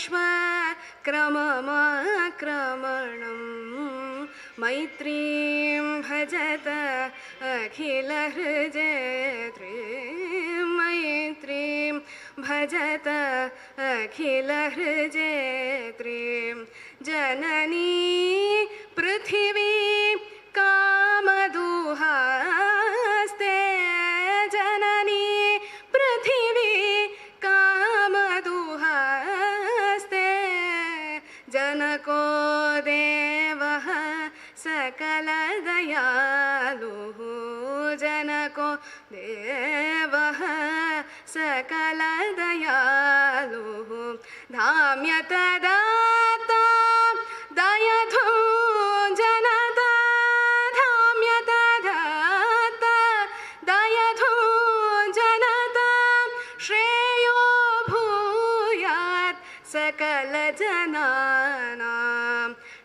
विश्वक्रममाक्रमणं मैत्रीं भजत अखिलहृजयत्रीं मैत्रीं भजत अखिलहृजयत्रीं जननी पृथिवी कामदुहास्ते जननी पृथिवी कामदुहास्ते जनको देवः सकलदयालुः जनको देवः सकलदयालुः धाम्यतदाता दयधो जनता धाम्यतदाता दयधो जनता श्रेयो भूयात् सकलजनानां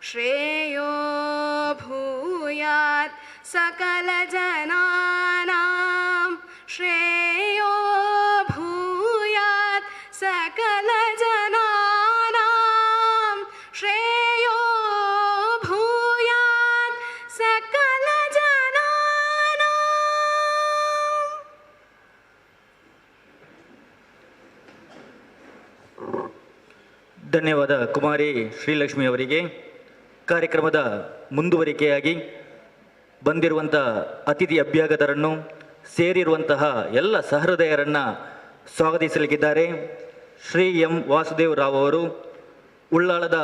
श्रेयो भूयात् सकलजनानां श्रेयो भूयात् सकलजनानां श्रेयो भूयात् सकलजनानां. ಧನ್ಯವಾದ ಕುಮಾರಿ ಶ್ರೀಲಕ್ಷ್ಮಿ ಅವರಿಗೆ. ಕಾರ್ಯಕ್ರಮದ ಮುಂದುವರಿಕೆಯಾಗಿ ಬಂದಿರುವಂಥ ಅತಿಥಿ ಅಭ್ಯಾಗತರನ್ನು ಸೇರಿರುವಂತಹ ಎಲ್ಲ ಸಹೃದಯರನ್ನು ಸ್ವಾಗತಿಸಲಿಕ್ಕಿದ್ದಾರೆ. ಶ್ರೀ ಎಂ ವಾಸುದೇವ್ ರಾವ್ ಅವರು ಉಳ್ಳಾಳದ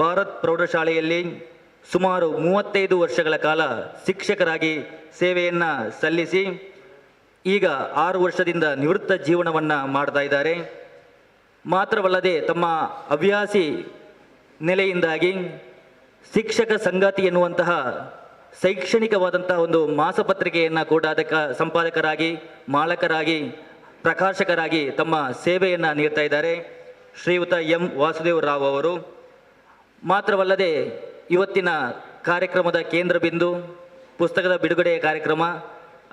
ಭಾರತ್ ಪ್ರೌಢಶಾಲೆಯಲ್ಲಿ ಸುಮಾರು 35 ವರ್ಷಗಳ ಕಾಲ ಶಿಕ್ಷಕರಾಗಿ ಸೇವೆಯನ್ನು ಸಲ್ಲಿಸಿ ಈಗ 6 ವರ್ಷದಿಂದ ನಿವೃತ್ತ ಜೀವನವನ್ನು ಮಾಡ್ತಾ ಇದ್ದಾರೆ. ಮಾತ್ರವಲ್ಲದೆ ತಮ್ಮ ಹವ್ಯಾಸಿ ನೆಲೆಯಿಂದಾಗಿ ಶಿಕ್ಷಕ ಸಂಗಾತಿ ಎನ್ನುವಂತಹ ಶೈಕ್ಷಣಿಕವಾದಂತಹ ಒಂದು ಮಾಸಪತ್ರಿಕೆಯನ್ನು ಕೂಡ ಅದಕ್ಕೆ ಸಂಪಾದಕರಾಗಿ, ಮಾಲಕರಾಗಿ, ಪ್ರಕಾಶಕರಾಗಿ ತಮ್ಮ ಸೇವೆಯನ್ನು ನೀಡ್ತಾ ಇದ್ದಾರೆ ಶ್ರೀಯುತ ಎಂ ವಾಸುದೇವ್ ರಾವ್ ಅವರು. ಮಾತ್ರವಲ್ಲದೆ ಇವತ್ತಿನ ಕಾರ್ಯಕ್ರಮದ ಕೇಂದ್ರ ಬಿಂದು ಪುಸ್ತಕದ ಬಿಡುಗಡೆಯ ಕಾರ್ಯಕ್ರಮ,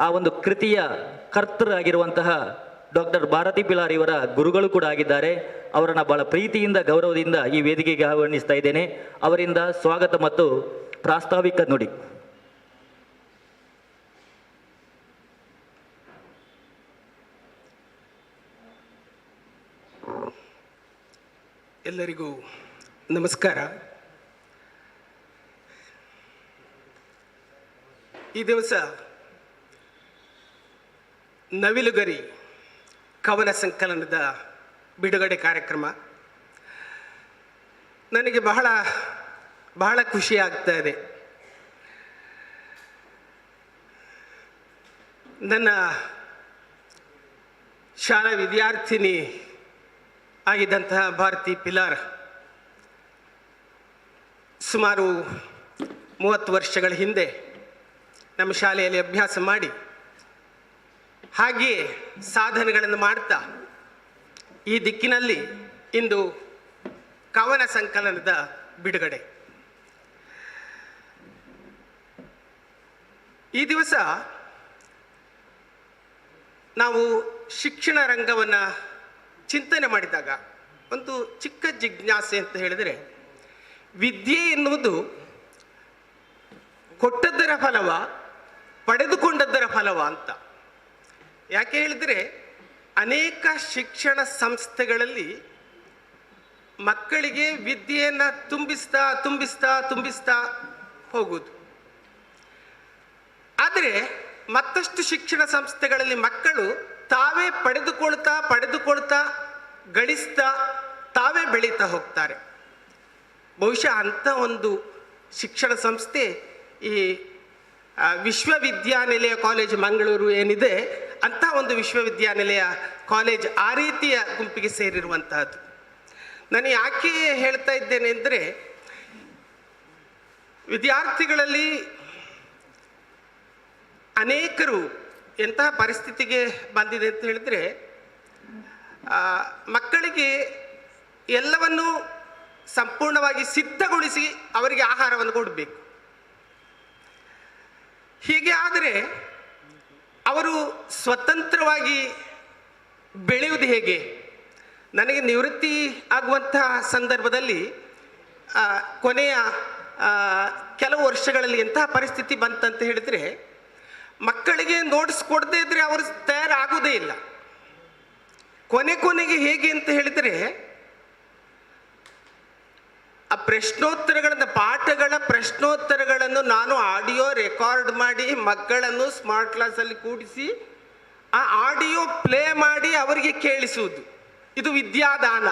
ಆ ಒಂದು ಕೃತಿಯ ಕರ್ತರಾಗಿರುವಂತಹ ಡಾಕ್ಟರ್ ಭಾರತಿ ಪಿಲಾರ್ ಇವರ ಗುರುಗಳು ಕೂಡ ಆಗಿದ್ದಾರೆ. ಅವರನ್ನು ಬಹಳ ಪ್ರೀತಿಯಿಂದ ಗೌರವದಿಂದ ಈ ವೇದಿಕೆಗೆ ಆಹ್ವಾನಿಸ್ತಾ ಇದ್ದೇನೆ. ಅವರಿಂದ ಸ್ವಾಗತ ಮತ್ತು ಪ್ರಾಸ್ತಾವಿಕ ನುಡಿ. ಎಲ್ಲರಿಗೂ ನಮಸ್ಕಾರ. ಈ ದಿವಸ ನವಿಲುಗರಿ ಕವನ ಸಂಕಲನದ ಬಿಡುಗಡೆ ಕಾರ್ಯಕ್ರಮ. ನನಗೆ ಬಹಳ ಖುಷಿ ಆಗ್ತಾ ಇದೆ. ನನ್ನ ಶಾಲಾ ವಿದ್ಯಾರ್ಥಿನಿ ಆಗಿದ್ದಂತಹ ಭಾರತಿ ಪಿಲಾರ್ ಸುಮಾರು 30 ವರ್ಷಗಳ ಹಿಂದೆ ನಮ್ಮ ಶಾಲೆಯಲ್ಲಿ ಅಭ್ಯಾಸ ಮಾಡಿ ಹಾಗೆಯೇ ಸಾಧನೆಗಳನ್ನು ಮಾಡ್ತಾ ಈ ದಿಕ್ಕಿನಲ್ಲಿ ಇಂದು ಕವನ ಸಂಕಲನದ ಬಿಡುಗಡೆ. ಈ ದಿವಸ ನಾವು ಶಿಕ್ಷಣ ರಂಗವನ್ನು ಚಿಂತನೆ ಮಾಡಿದಾಗ ಒಂದು ಚಿಕ್ಕ ಜಿಜ್ಞಾಸೆ ಅಂತ ಹೇಳಿದರೆ, ವಿದ್ಯೆ ಎನ್ನುವುದು ಕೊಟ್ಟದ್ದರ ಫಲವ ಪಡೆದುಕೊಂಡದ್ದರ ಫಲವ ಅಂತ. ಯಾಕೆ ಹೇಳಿದರೆ, ಅನೇಕ ಶಿಕ್ಷಣ ಸಂಸ್ಥೆಗಳಲ್ಲಿ ಮಕ್ಕಳಿಗೆ ವಿದ್ಯೆಯನ್ನು ತುಂಬಿಸ್ತಾ ಹೋಗುವುದು. ಆದರೆ ಮತ್ತಷ್ಟು ಶಿಕ್ಷಣ ಸಂಸ್ಥೆಗಳಲ್ಲಿ ಮಕ್ಕಳು ತಾವೇ ಪಡೆದುಕೊಳ್ತಾ ಗಳಿಸ್ತಾ ತಾವೇ ಬೆಳೀತಾ ಹೋಗ್ತಾರೆ. ಬಹುಶಃ ಅಂಥ ಒಂದು ಶಿಕ್ಷಣ ಸಂಸ್ಥೆ ಈ ವಿಶ್ವವಿದ್ಯಾನಿಲಯ ಕಾಲೇಜ್ ಮಂಗಳೂರು ಏನಿದೆ, ಅಂಥ ಒಂದು ವಿಶ್ವವಿದ್ಯಾನಿಲಯ ಕಾಲೇಜ್ ಆ ರೀತಿಯ ಗುಂಪಿಗೆ ಸೇರಿರುವಂತಹದ್ದು. ನಾನು ಯಾಕೆ ಹೇಳ್ತಾ ಇದ್ದೇನೆ ಅಂದರೆ, ವಿದ್ಯಾರ್ಥಿಗಳಲ್ಲಿ ಅನೇಕರು ಎಂತಹ ಪರಿಸ್ಥಿತಿಗೆ ಬಂದಿದೆ ಅಂತ ಹೇಳಿದರೆ, ಮಕ್ಕಳಿಗೆ ಎಲ್ಲವನ್ನೂ ಸಂಪೂರ್ಣವಾಗಿ ಸಿದ್ಧಗೊಳಿಸಿ ಅವರಿಗೆ ಆಹಾರವನ್ನು ಕೊಡಬೇಕು. ಹೀಗೆ ಆದರೆ ಅವರು ಸ್ವತಂತ್ರವಾಗಿ ಬೆಳೆಯುವುದು ಹೇಗೆ? ನನಗೆ ನಿವೃತ್ತಿ ಆಗುವಂತಹ ಸಂದರ್ಭದಲ್ಲಿ ಕೊನೆಯ ಕೆಲವು ವರ್ಷಗಳಲ್ಲಿ ಎಂತಹ ಪರಿಸ್ಥಿತಿ ಬಂತಂತ ಹೇಳಿದರೆ, ಮಕ್ಕಳಿಗೆ ನೋಟ್ಸ್ ಕೊಡದೇ ಇದ್ದರೆ ಅವರು ತಯಾರಾಗುವುದೇ ಇಲ್ಲ. ಕೊನೆಗೆ ಹೇಗೆ ಅಂತ ಹೇಳಿದರೆ, ಆ ಪಾಠಗಳ ಪ್ರಶ್ನೋತ್ತರಗಳನ್ನು ನಾನು ಆಡಿಯೋ ರೆಕಾರ್ಡ್ ಮಾಡಿ ಮಕ್ಕಳನ್ನು ಸ್ಮಾರ್ಟ್ ಕ್ಲಾಸಲ್ಲಿ ಕೂಡಿಸಿ ಆ ಆಡಿಯೋ ಪ್ಲೇ ಮಾಡಿ ಅವರಿಗೆ ಕೇಳಿಸುವುದು. ಇದು ವಿದ್ಯಾದಾನ.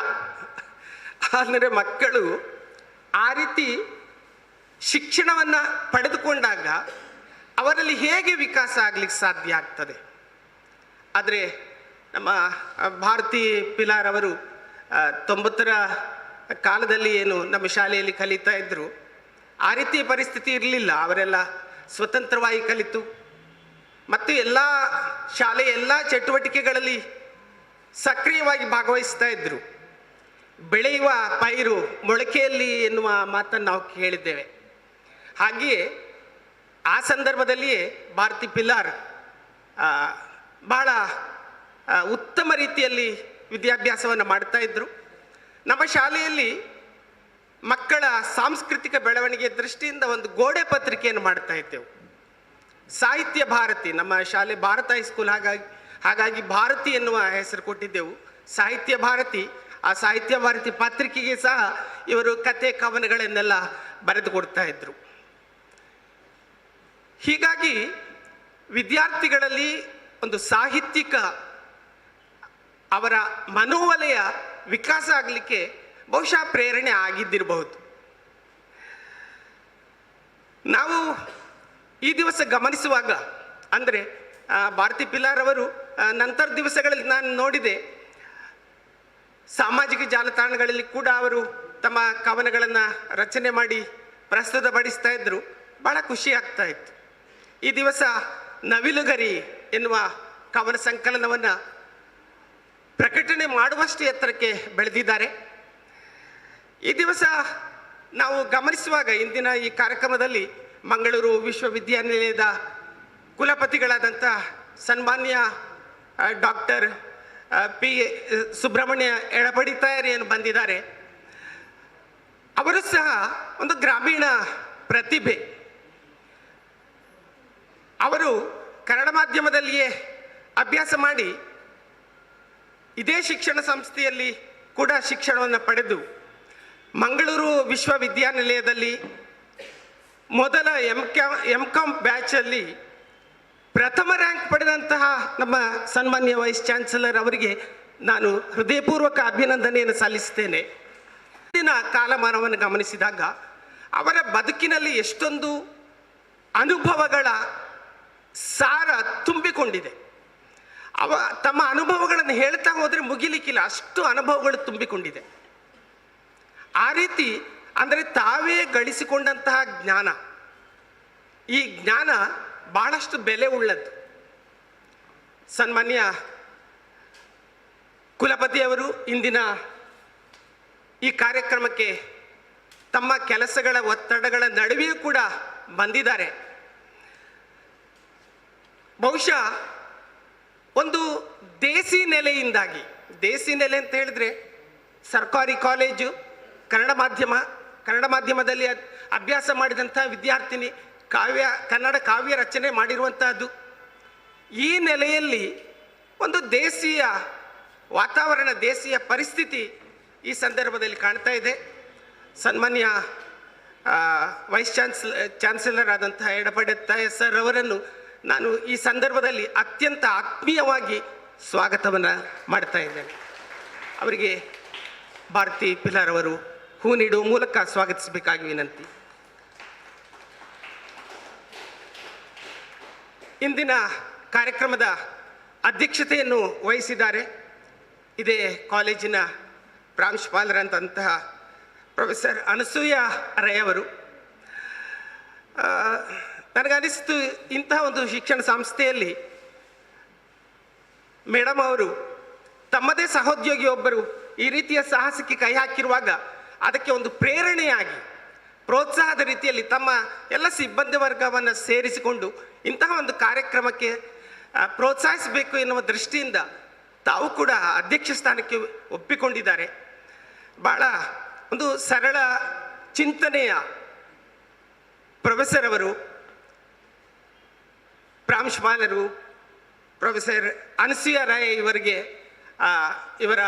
ಅಂದರೆ ಮಕ್ಕಳು ಆ ರೀತಿ ಶಿಕ್ಷಣವನ್ನು ಪಡೆದುಕೊಂಡಾಗ ಅವರಲ್ಲಿ ಹೇಗೆ ವಿಕಾಸ ಆಗಲಿಕ್ಕೆ ಸಾಧ್ಯ ಆಗ್ತದೆ. ಆದರೆ ನಮ್ಮ ಭಾರತಿ ಪಿಲಾರ್ ಅವರು 90ರ ಕಾಲದಲ್ಲಿ ಏನು ನಮ್ಮ ಶಾಲೆಯಲ್ಲಿ ಕಲಿತಾ ಇದ್ದರು, ಆ ರೀತಿಯ ಪರಿಸ್ಥಿತಿ ಇರಲಿಲ್ಲ. ಅವರೆಲ್ಲ ಸ್ವತಂತ್ರವಾಗಿ ಕಲಿತು ಮತ್ತು ಎಲ್ಲ ಶಾಲೆಯ ಎಲ್ಲ ಚಟುವಟಿಕೆಗಳಲ್ಲಿ ಸಕ್ರಿಯವಾಗಿ ಭಾಗವಹಿಸ್ತಾ ಇದ್ದರು. ಬೆಳೆಯುವ ಪೈರು ಮೊಳಕೆಯಲ್ಲಿ ಎನ್ನುವ ಮಾತನ್ನು ನಾವು ಕೇಳಿದ್ದೇವೆ. ಹಾಗೆಯೇ ಆ ಸಂದರ್ಭದಲ್ಲಿಯೇ ಭಾರತಿ ಪಿಲಾರ್ ಬಹಳ ಉತ್ತಮ ರೀತಿಯಲ್ಲಿ ವಿದ್ಯಾಭ್ಯಾಸವನ್ನು ಮಾಡ್ತಾ ಇದ್ದರು. ನಮ್ಮ ಶಾಲೆಯಲ್ಲಿ ಮಕ್ಕಳ ಸಾಂಸ್ಕೃತಿಕ ಬೆಳವಣಿಗೆ ದೃಷ್ಟಿಯಿಂದ ಒಂದು ಗೋಡೆ ಪತ್ರಿಕೆಯನ್ನು ಮಾಡ್ತಾ ಇದ್ದೆವು. ಸಾಹಿತ್ಯ ಭಾರತಿ, ನಮ್ಮ ಶಾಲೆ ಭಾರತ ಹೈಸ್ಕೂಲ್, ಹಾಗಾಗಿ ಭಾರತಿ ಎನ್ನುವ ಹೆಸರು ಕೊಟ್ಟಿದ್ದೆವು. ಸಾಹಿತ್ಯ ಭಾರತಿ, ಆ ಸಾಹಿತ್ಯ ಭಾರತಿ ಪತ್ರಿಕೆಗೆ ಸಹ ಇವರು ಕತೆ ಕವನಗಳನ್ನೆಲ್ಲ ಬರೆದು ಕೊಡ್ತಾ ಇದ್ರು. ಹೀಗಾಗಿ ವಿದ್ಯಾರ್ಥಿಗಳಲ್ಲಿ ಒಂದು ಸಾಹಿತ್ಯಿಕ ಅವರ ಮನೋವಲಯ ವಿಕಾಸ ಆಗಲಿಕ್ಕೆ ಬಹುಶಃ ಪ್ರೇರಣೆ ಆಗಿದ್ದಿರಬಹುದು. ನಾವು ಈ ದಿವಸ ಗಮನಿಸುವಾಗ, ಅಂದರೆ ಭಾರತಿ ಪಿಲಾರ್ ಅವರು ನಂತರ ದಿವಸಗಳಲ್ಲಿ ನಾನು ನೋಡಿದೆ, ಸಾಮಾಜಿಕ ಜಾಲತಾಣಗಳಲ್ಲಿ ಕೂಡ ಅವರು ತಮ್ಮ ಕವನಗಳನ್ನು ರಚನೆ ಮಾಡಿ ಪ್ರಸ್ತುತಪಡಿಸ್ತಾ ಇದ್ದರು. ಭಾಳ ಖುಷಿ ಆಗ್ತಾ ಇತ್ತು. ಈ ದಿವಸ ನವಿಲುಗರಿ ಎನ್ನುವ ಕವನ ಸಂಕಲನವನ್ನು ಪ್ರಕಟಣೆ ಮಾಡುವಷ್ಟು ಎತ್ತರಕ್ಕೆ ಬೆಳೆದಿದ್ದಾರೆ. ಈ ದಿವಸ ನಾವು ಗಮನಿಸುವಾಗ ಇಂದಿನ ಈ ಕಾರ್ಯಕ್ರಮದಲ್ಲಿ ಮಂಗಳೂರು ವಿಶ್ವವಿದ್ಯಾನಿಲಯದ ಕುಲಪತಿಗಳಾದಂಥ ಸನ್ಮಾನ್ಯ ಡಾಕ್ಟರ್ ಪಿ ಸುಬ್ರಹ್ಮಣ್ಯ ಎಳಪಡಿ ತಯಾರಿಯನ್ನು ಬಂದಿದ್ದಾರೆ. ಅವರು ಸಹ ಒಂದು ಗ್ರಾಮೀಣ ಪ್ರತಿಭೆ. ಅವರು ಕನ್ನಡ ಮಾಧ್ಯಮದಲ್ಲಿಯೇ ಅಭ್ಯಾಸ ಮಾಡಿ ಇದೇ ಶಿಕ್ಷಣ ಸಂಸ್ಥೆಯಲ್ಲಿ ಕೂಡ ಶಿಕ್ಷಣವನ್ನು ಪಡೆದು ಮಂಗಳೂರು ವಿಶ್ವವಿದ್ಯಾನಿಲಯದಲ್ಲಿ ಮೊದಲ ಎಂ.ಕಾಮ್ ಬ್ಯಾಚಲ್ಲಿ ಪ್ರಥಮ ರ್ಯಾಂಕ್ ಪಡೆದಂತಹ ನಮ್ಮ ಸನ್ಮಾನ್ಯ ವೈಸ್ ಚಾನ್ಸಲರ್ ಅವರಿಗೆ ನಾನು ಹೃದಯಪೂರ್ವಕ ಅಭಿನಂದನೆಯನ್ನು ಸಲ್ಲಿಸ್ತೇನೆ. ಇಂದಿನ ಕಾಲಮಾನವನ್ನು ಗಮನಿಸಿದಾಗ ಅವರ ಬದುಕಿನಲ್ಲಿ ಎಷ್ಟೊಂದು ಅನುಭವಗಳ ಸಾರ ತುಂಬಿಕೊಂಡಿದೆ. ತಮ್ಮ ಅನುಭವಗಳನ್ನು ಹೇಳ್ತಾ ಹೋದರೆ ಮುಗಿಲಿಕ್ಕಿಲ್ಲ, ಅಷ್ಟು ಅನುಭವಗಳು ತುಂಬಿಕೊಂಡಿದೆ. ಆ ರೀತಿ ಅಂದರೆ ತಾವೇ ಗಳಿಸಿಕೊಂಡಂತಹ ಜ್ಞಾನ, ಈ ಜ್ಞಾನ ಬಹಳಷ್ಟು ಬೆಲೆ ಉಳ್ಳದ್ದು. ಸನ್ಮಾನ್ಯ ಕುಲಪತಿಯವರು ಇಂದಿನ ಈ ಕಾರ್ಯಕ್ರಮಕ್ಕೆ ತಮ್ಮ ಕೆಲಸಗಳ ಒತ್ತಡಗಳ ನಡುವೆಯೂ ಕೂಡ ಬಂದಿದ್ದಾರೆ. ಬಹುಶಃ ಒಂದು ದೇಸಿ ನೆಲೆಯಿಂದಾಗಿ, ದೇಸಿ ನೆಲೆ ಅಂತ ಹೇಳಿದ್ರೆ ಸರ್ಕಾರಿ ಕಾಲೇಜು, ಕನ್ನಡ ಮಾಧ್ಯಮದಲ್ಲಿ ಅಭ್ಯಾಸ ಮಾಡಿದಂಥ ವಿದ್ಯಾರ್ಥಿನಿ, ಕನ್ನಡ ಕಾವ್ಯ ರಚನೆ ಮಾಡಿರುವಂತಹದ್ದು. ಈ ನೆಲೆಯಲ್ಲಿ ಒಂದು ದೇಶೀಯ ವಾತಾವರಣ, ದೇಶೀಯ ಪರಿಸ್ಥಿತಿ ಈ ಸಂದರ್ಭದಲ್ಲಿ ಕಾಣ್ತಾ ಇದೆ. ಸನ್ಮಾನ್ಯ ವೈಸ್ ಚಾನ್ಸಲರ್ ಆದಂತಹ ಎಡಪಡೆ ಸರ್ ಅವರನ್ನು ನಾನು ಈ ಸಂದರ್ಭದಲ್ಲಿ ಅತ್ಯಂತ ಆತ್ಮೀಯವಾಗಿ ಸ್ವಾಗತವನ್ನು ಮಾಡ್ತಾ ಇದ್ದೇನೆ. ಅವರಿಗೆ ಭಾರತಿ ಪಿಲಾರ್ ಅವರು ಹೂ ನೀಡುವ ಮೂಲಕ ಸ್ವಾಗತಿಸಬೇಕಾಗಿ ವಿನಂತಿ. ಇಂದಿನ ಕಾರ್ಯಕ್ರಮದ ಅಧ್ಯಕ್ಷತೆಯನ್ನು ವಹಿಸಿದ್ದಾರೆ ಇದೇ ಕಾಲೇಜಿನ ಪ್ರಾಂಶುಪಾಲರಂತಹ ಪ್ರೊಫೆಸರ್ ಅನಸೂಯ ರೈ ಅವರು. ನನಗನಿಸ್ತು, ಇಂತಹ ಒಂದು ಶಿಕ್ಷಣ ಸಂಸ್ಥೆಯಲ್ಲಿ ಮೇಡಮ್ ಅವರು ತಮ್ಮದೇ ಸಹೋದ್ಯೋಗಿ ಒಬ್ಬರು ಈ ರೀತಿಯ ಸಾಹಸಕ್ಕೆ ಕೈ ಹಾಕಿರುವಾಗ ಅದಕ್ಕೆ ಒಂದು ಪ್ರೇರಣೆಯಾಗಿ ಪ್ರೋತ್ಸಾಹದ ರೀತಿಯಲ್ಲಿ ತಮ್ಮ ಎಲ್ಲ ಸಿಬ್ಬಂದಿ ವರ್ಗವನ್ನು ಸೇರಿಸಿಕೊಂಡು ಇಂತಹ ಒಂದು ಕಾರ್ಯಕ್ರಮಕ್ಕೆ ಪ್ರೋತ್ಸಾಹಿಸಬೇಕು ಎನ್ನುವ ದೃಷ್ಟಿಯಿಂದ ತಾವು ಕೂಡ ಅಧ್ಯಕ್ಷ ಸ್ಥಾನಕ್ಕೆ ಒಪ್ಪಿಕೊಂಡಿದ್ದಾರೆ. ಬಹಳ ಒಂದು ಸರಳ ಚಿಂತನೆಯ ಪ್ರೊಫೆಸರ್ ಅವರು, ಪ್ರಾಂಶುಪಾಲರು ಪ್ರೊಫೆಸರ್ ಅನಸೂಯ ರಾಯ್ ಇವರಿಗೆ ಇವರ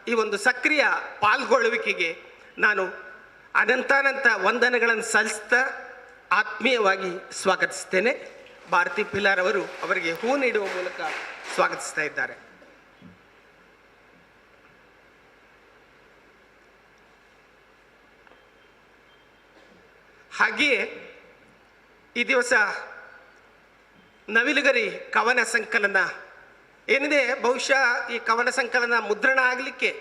ಈ ಒಂದು ಸಕ್ರಿಯ ಪಾಲ್ಗೊಳ್ಳುವಿಕೆಗೆ ನಾನು ಅನಂತಾನಂತ ವಂದನೆಗಳನ್ನು ಸಲ್ಲಿಸ್ತಾ ಆತ್ಮೀಯವಾಗಿ ಸ್ವಾಗತಿಸ್ತೇನೆ. ಭಾರತಿ ಪಿಲಾರ್ ಅವರು ಅವರಿಗೆ ಹೂ ನೀಡುವ ಮೂಲಕ ಸ್ವಾಗತಿಸ್ತಾ ಇದ್ದಾರೆ. ಹಾಗೆಯೇ ಈ ದಿವಸ ನವಿಲುಗರಿ ಕವನ ಸಂಕಲನ ಏನಿದೆ, ಬಹುಶಃ ಈ ಕವನ ಸಂಕಲನ ಮುದ್ರಣ ಆಗಲಿಕ್ಕೆ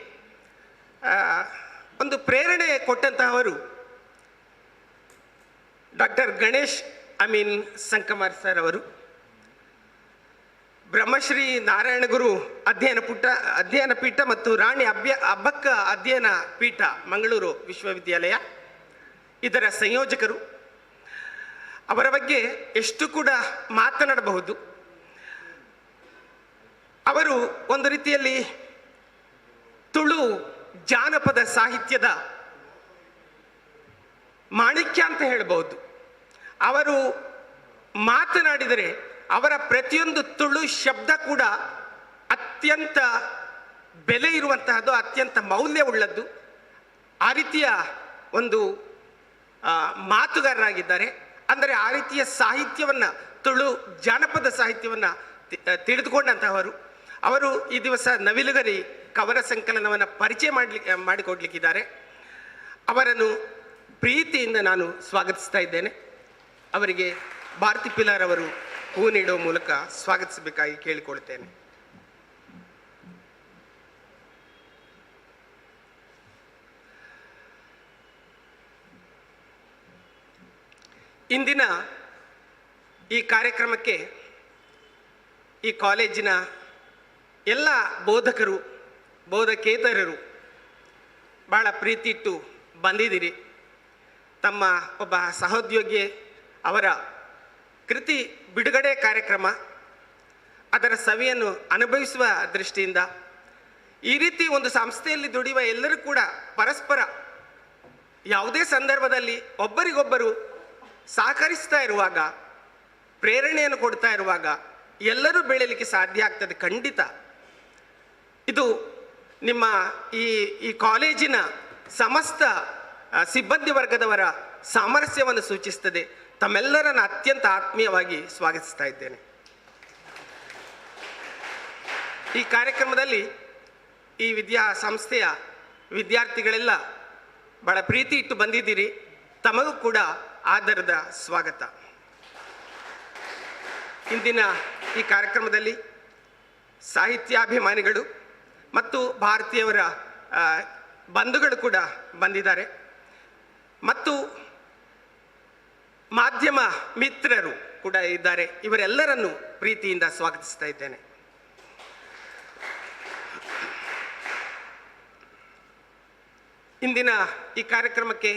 ಒಂದು ಪ್ರೇರಣೆ ಕೊಟ್ಟಂತಹವರು ಡಾಕ್ಟರ್ ಗಣೇಶ್ ಅಮೀನ್ ಸಂಕಮಾರ್ ಸರ್ ಅವರು. ಬ್ರಹ್ಮಶ್ರೀ ನಾರಾಯಣಗುರು ಅಧ್ಯಯನ ಪೀಠ ಮತ್ತು ರಾಣಿ ಅಬ್ಬಕ್ಕ ಅಧ್ಯಯನ ಪೀಠ ಮಂಗಳೂರು ವಿಶ್ವವಿದ್ಯಾಲಯ ಇದರ ಸಂಯೋಜಕರು. ಅವರ ಬಗ್ಗೆ ಎಷ್ಟು ಕೂಡ ಮಾತನಾಡಬಹುದು. ಅವರು ಒಂದು ರೀತಿಯಲ್ಲಿ ತುಳು ಜಾನಪದ ಸಾಹಿತ್ಯದ ಮಾಣಿಕ್ಯ ಅಂತ ಹೇಳಬಹುದು. ಅವರು ಮಾತನಾಡಿದರೆ ಅವರ ಪ್ರತಿಯೊಂದು ತುಳು ಶಬ್ದ ಕೂಡ ಅತ್ಯಂತ ಬೆಲೆ ಇರುವಂತಹದ್ದು, ಅತ್ಯಂತ ಮೌಲ್ಯವುಳ್ಳದ್ದು. ಆ ರೀತಿಯ ಒಂದು ಮಾತುಗಾರರಾಗಿದ್ದಾರೆ. ಅಂದರೆ ಆ ರೀತಿಯ ಸಾಹಿತ್ಯವನ್ನು, ತುಳು ಜಾನಪದ ಸಾಹಿತ್ಯವನ್ನು ತಿಳಿದುಕೊಂಡಂತಹವರು. ಅವರು ಈ ದಿವಸ ನವಿಲುಗರಿ ಕವನ ಸಂಕಲನವನ್ನು ಪರಿಚಯ ಮಾಡಿಕೊಡ್ಲಿಕ್ಕಿದ್ದಾರೆ. ಅವರನ್ನು ಪ್ರೀತಿಯಿಂದ ನಾನು ಸ್ವಾಗತಿಸ್ತಾ ಇದ್ದೇನೆ. ಅವರಿಗೆ ಭಾರತಿ ಪಿಲಾರ್ ಅವರು ಹೂ ನೀಡುವ ಮೂಲಕ ಸ್ವಾಗತಿಸಬೇಕಾಗಿ ಕೇಳಿಕೊಳ್ತೇನೆ. ಇಂದಿನ ಈ ಕಾರ್ಯಕ್ರಮಕ್ಕೆ ಈ ಕಾಲೇಜಿನ ಎಲ್ಲ ಬೋಧಕರು, ಬೋಧಕೇತರರು ಬಹಳ ಪ್ರೀತಿ ಇಟ್ಟು ಬಂದಿದ್ದೀರಿ. ತಮ್ಮ ಒಬ್ಬ ಸಹೋದ್ಯೋಗಿ ಅವರ ಕೃತಿ ಬಿಡುಗಡೆ ಕಾರ್ಯಕ್ರಮ, ಅದರ ಸವಿಯನ್ನು ಅನುಭವಿಸುವ ದೃಷ್ಟಿಯಿಂದ ಈ ರೀತಿ ಒಂದು ಸಂಸ್ಥೆಯಲ್ಲಿ ದುಡಿಯುವ ಎಲ್ಲರೂ ಕೂಡ ಪರಸ್ಪರ ಯಾವುದೇ ಸಂದರ್ಭದಲ್ಲಿ ಒಬ್ಬರಿಗೊಬ್ಬರು ಸಹಕರಿಸ್ತಾ ಇರುವಾಗ, ಪ್ರೇರಣೆಯನ್ನು ಕೊಡ್ತಾ ಇರುವಾಗ ಎಲ್ಲರೂ ಬೆಳೆಯಲಿಕ್ಕೆ ಸಾಧ್ಯ ಆಗ್ತದೆ. ಖಂಡಿತ ಇದು ನಿಮ್ಮ ಈ ಕಾಲೇಜಿನ ಸಮಸ್ತ ಸಿಬ್ಬಂದಿ ವರ್ಗದವರ ಸಾಮರಸ್ಯವನ್ನು ಸೂಚಿಸ್ತದೆ. ತಮ್ಮೆಲ್ಲರನ್ನು ಅತ್ಯಂತ ಆತ್ಮೀಯವಾಗಿ ಸ್ವಾಗತಿಸ್ತಾ ಇದ್ದೇನೆ. ಈ ಕಾರ್ಯಕ್ರಮದಲ್ಲಿ ಈ ಸಂಸ್ಥೆಯ ವಿದ್ಯಾರ್ಥಿಗಳೆಲ್ಲ ಬಹಳ ಪ್ರೀತಿ ಇಟ್ಟು ಬಂದಿದ್ದೀರಿ. ತಮಗೂ ಕೂಡ ಆದರದ ಸ್ವಾಗತ. ಇಂದಿನ ಈ ಕಾರ್ಯಕ್ರಮದಲ್ಲಿ ಸಾಹಿತ್ಯಾಭಿಮಾನಿಗಳು ಮತ್ತು ಭಾರತೀಯವರ ಬಂಧುಗಳು ಕೂಡ ಬಂದಿದ್ದಾರೆ ಮತ್ತು ಮಾಧ್ಯಮ ಮಿತ್ರರು ಕೂಡ ಇದ್ದಾರೆ. ಇವರೆಲ್ಲರನ್ನು ಪ್ರೀತಿಯಿಂದ ಸ್ವಾಗತಿಸ್ತಾ ಇದ್ದೇನೆ. ಇಂದಿನ ಈ ಕಾರ್ಯಕ್ರಮಕ್ಕೆ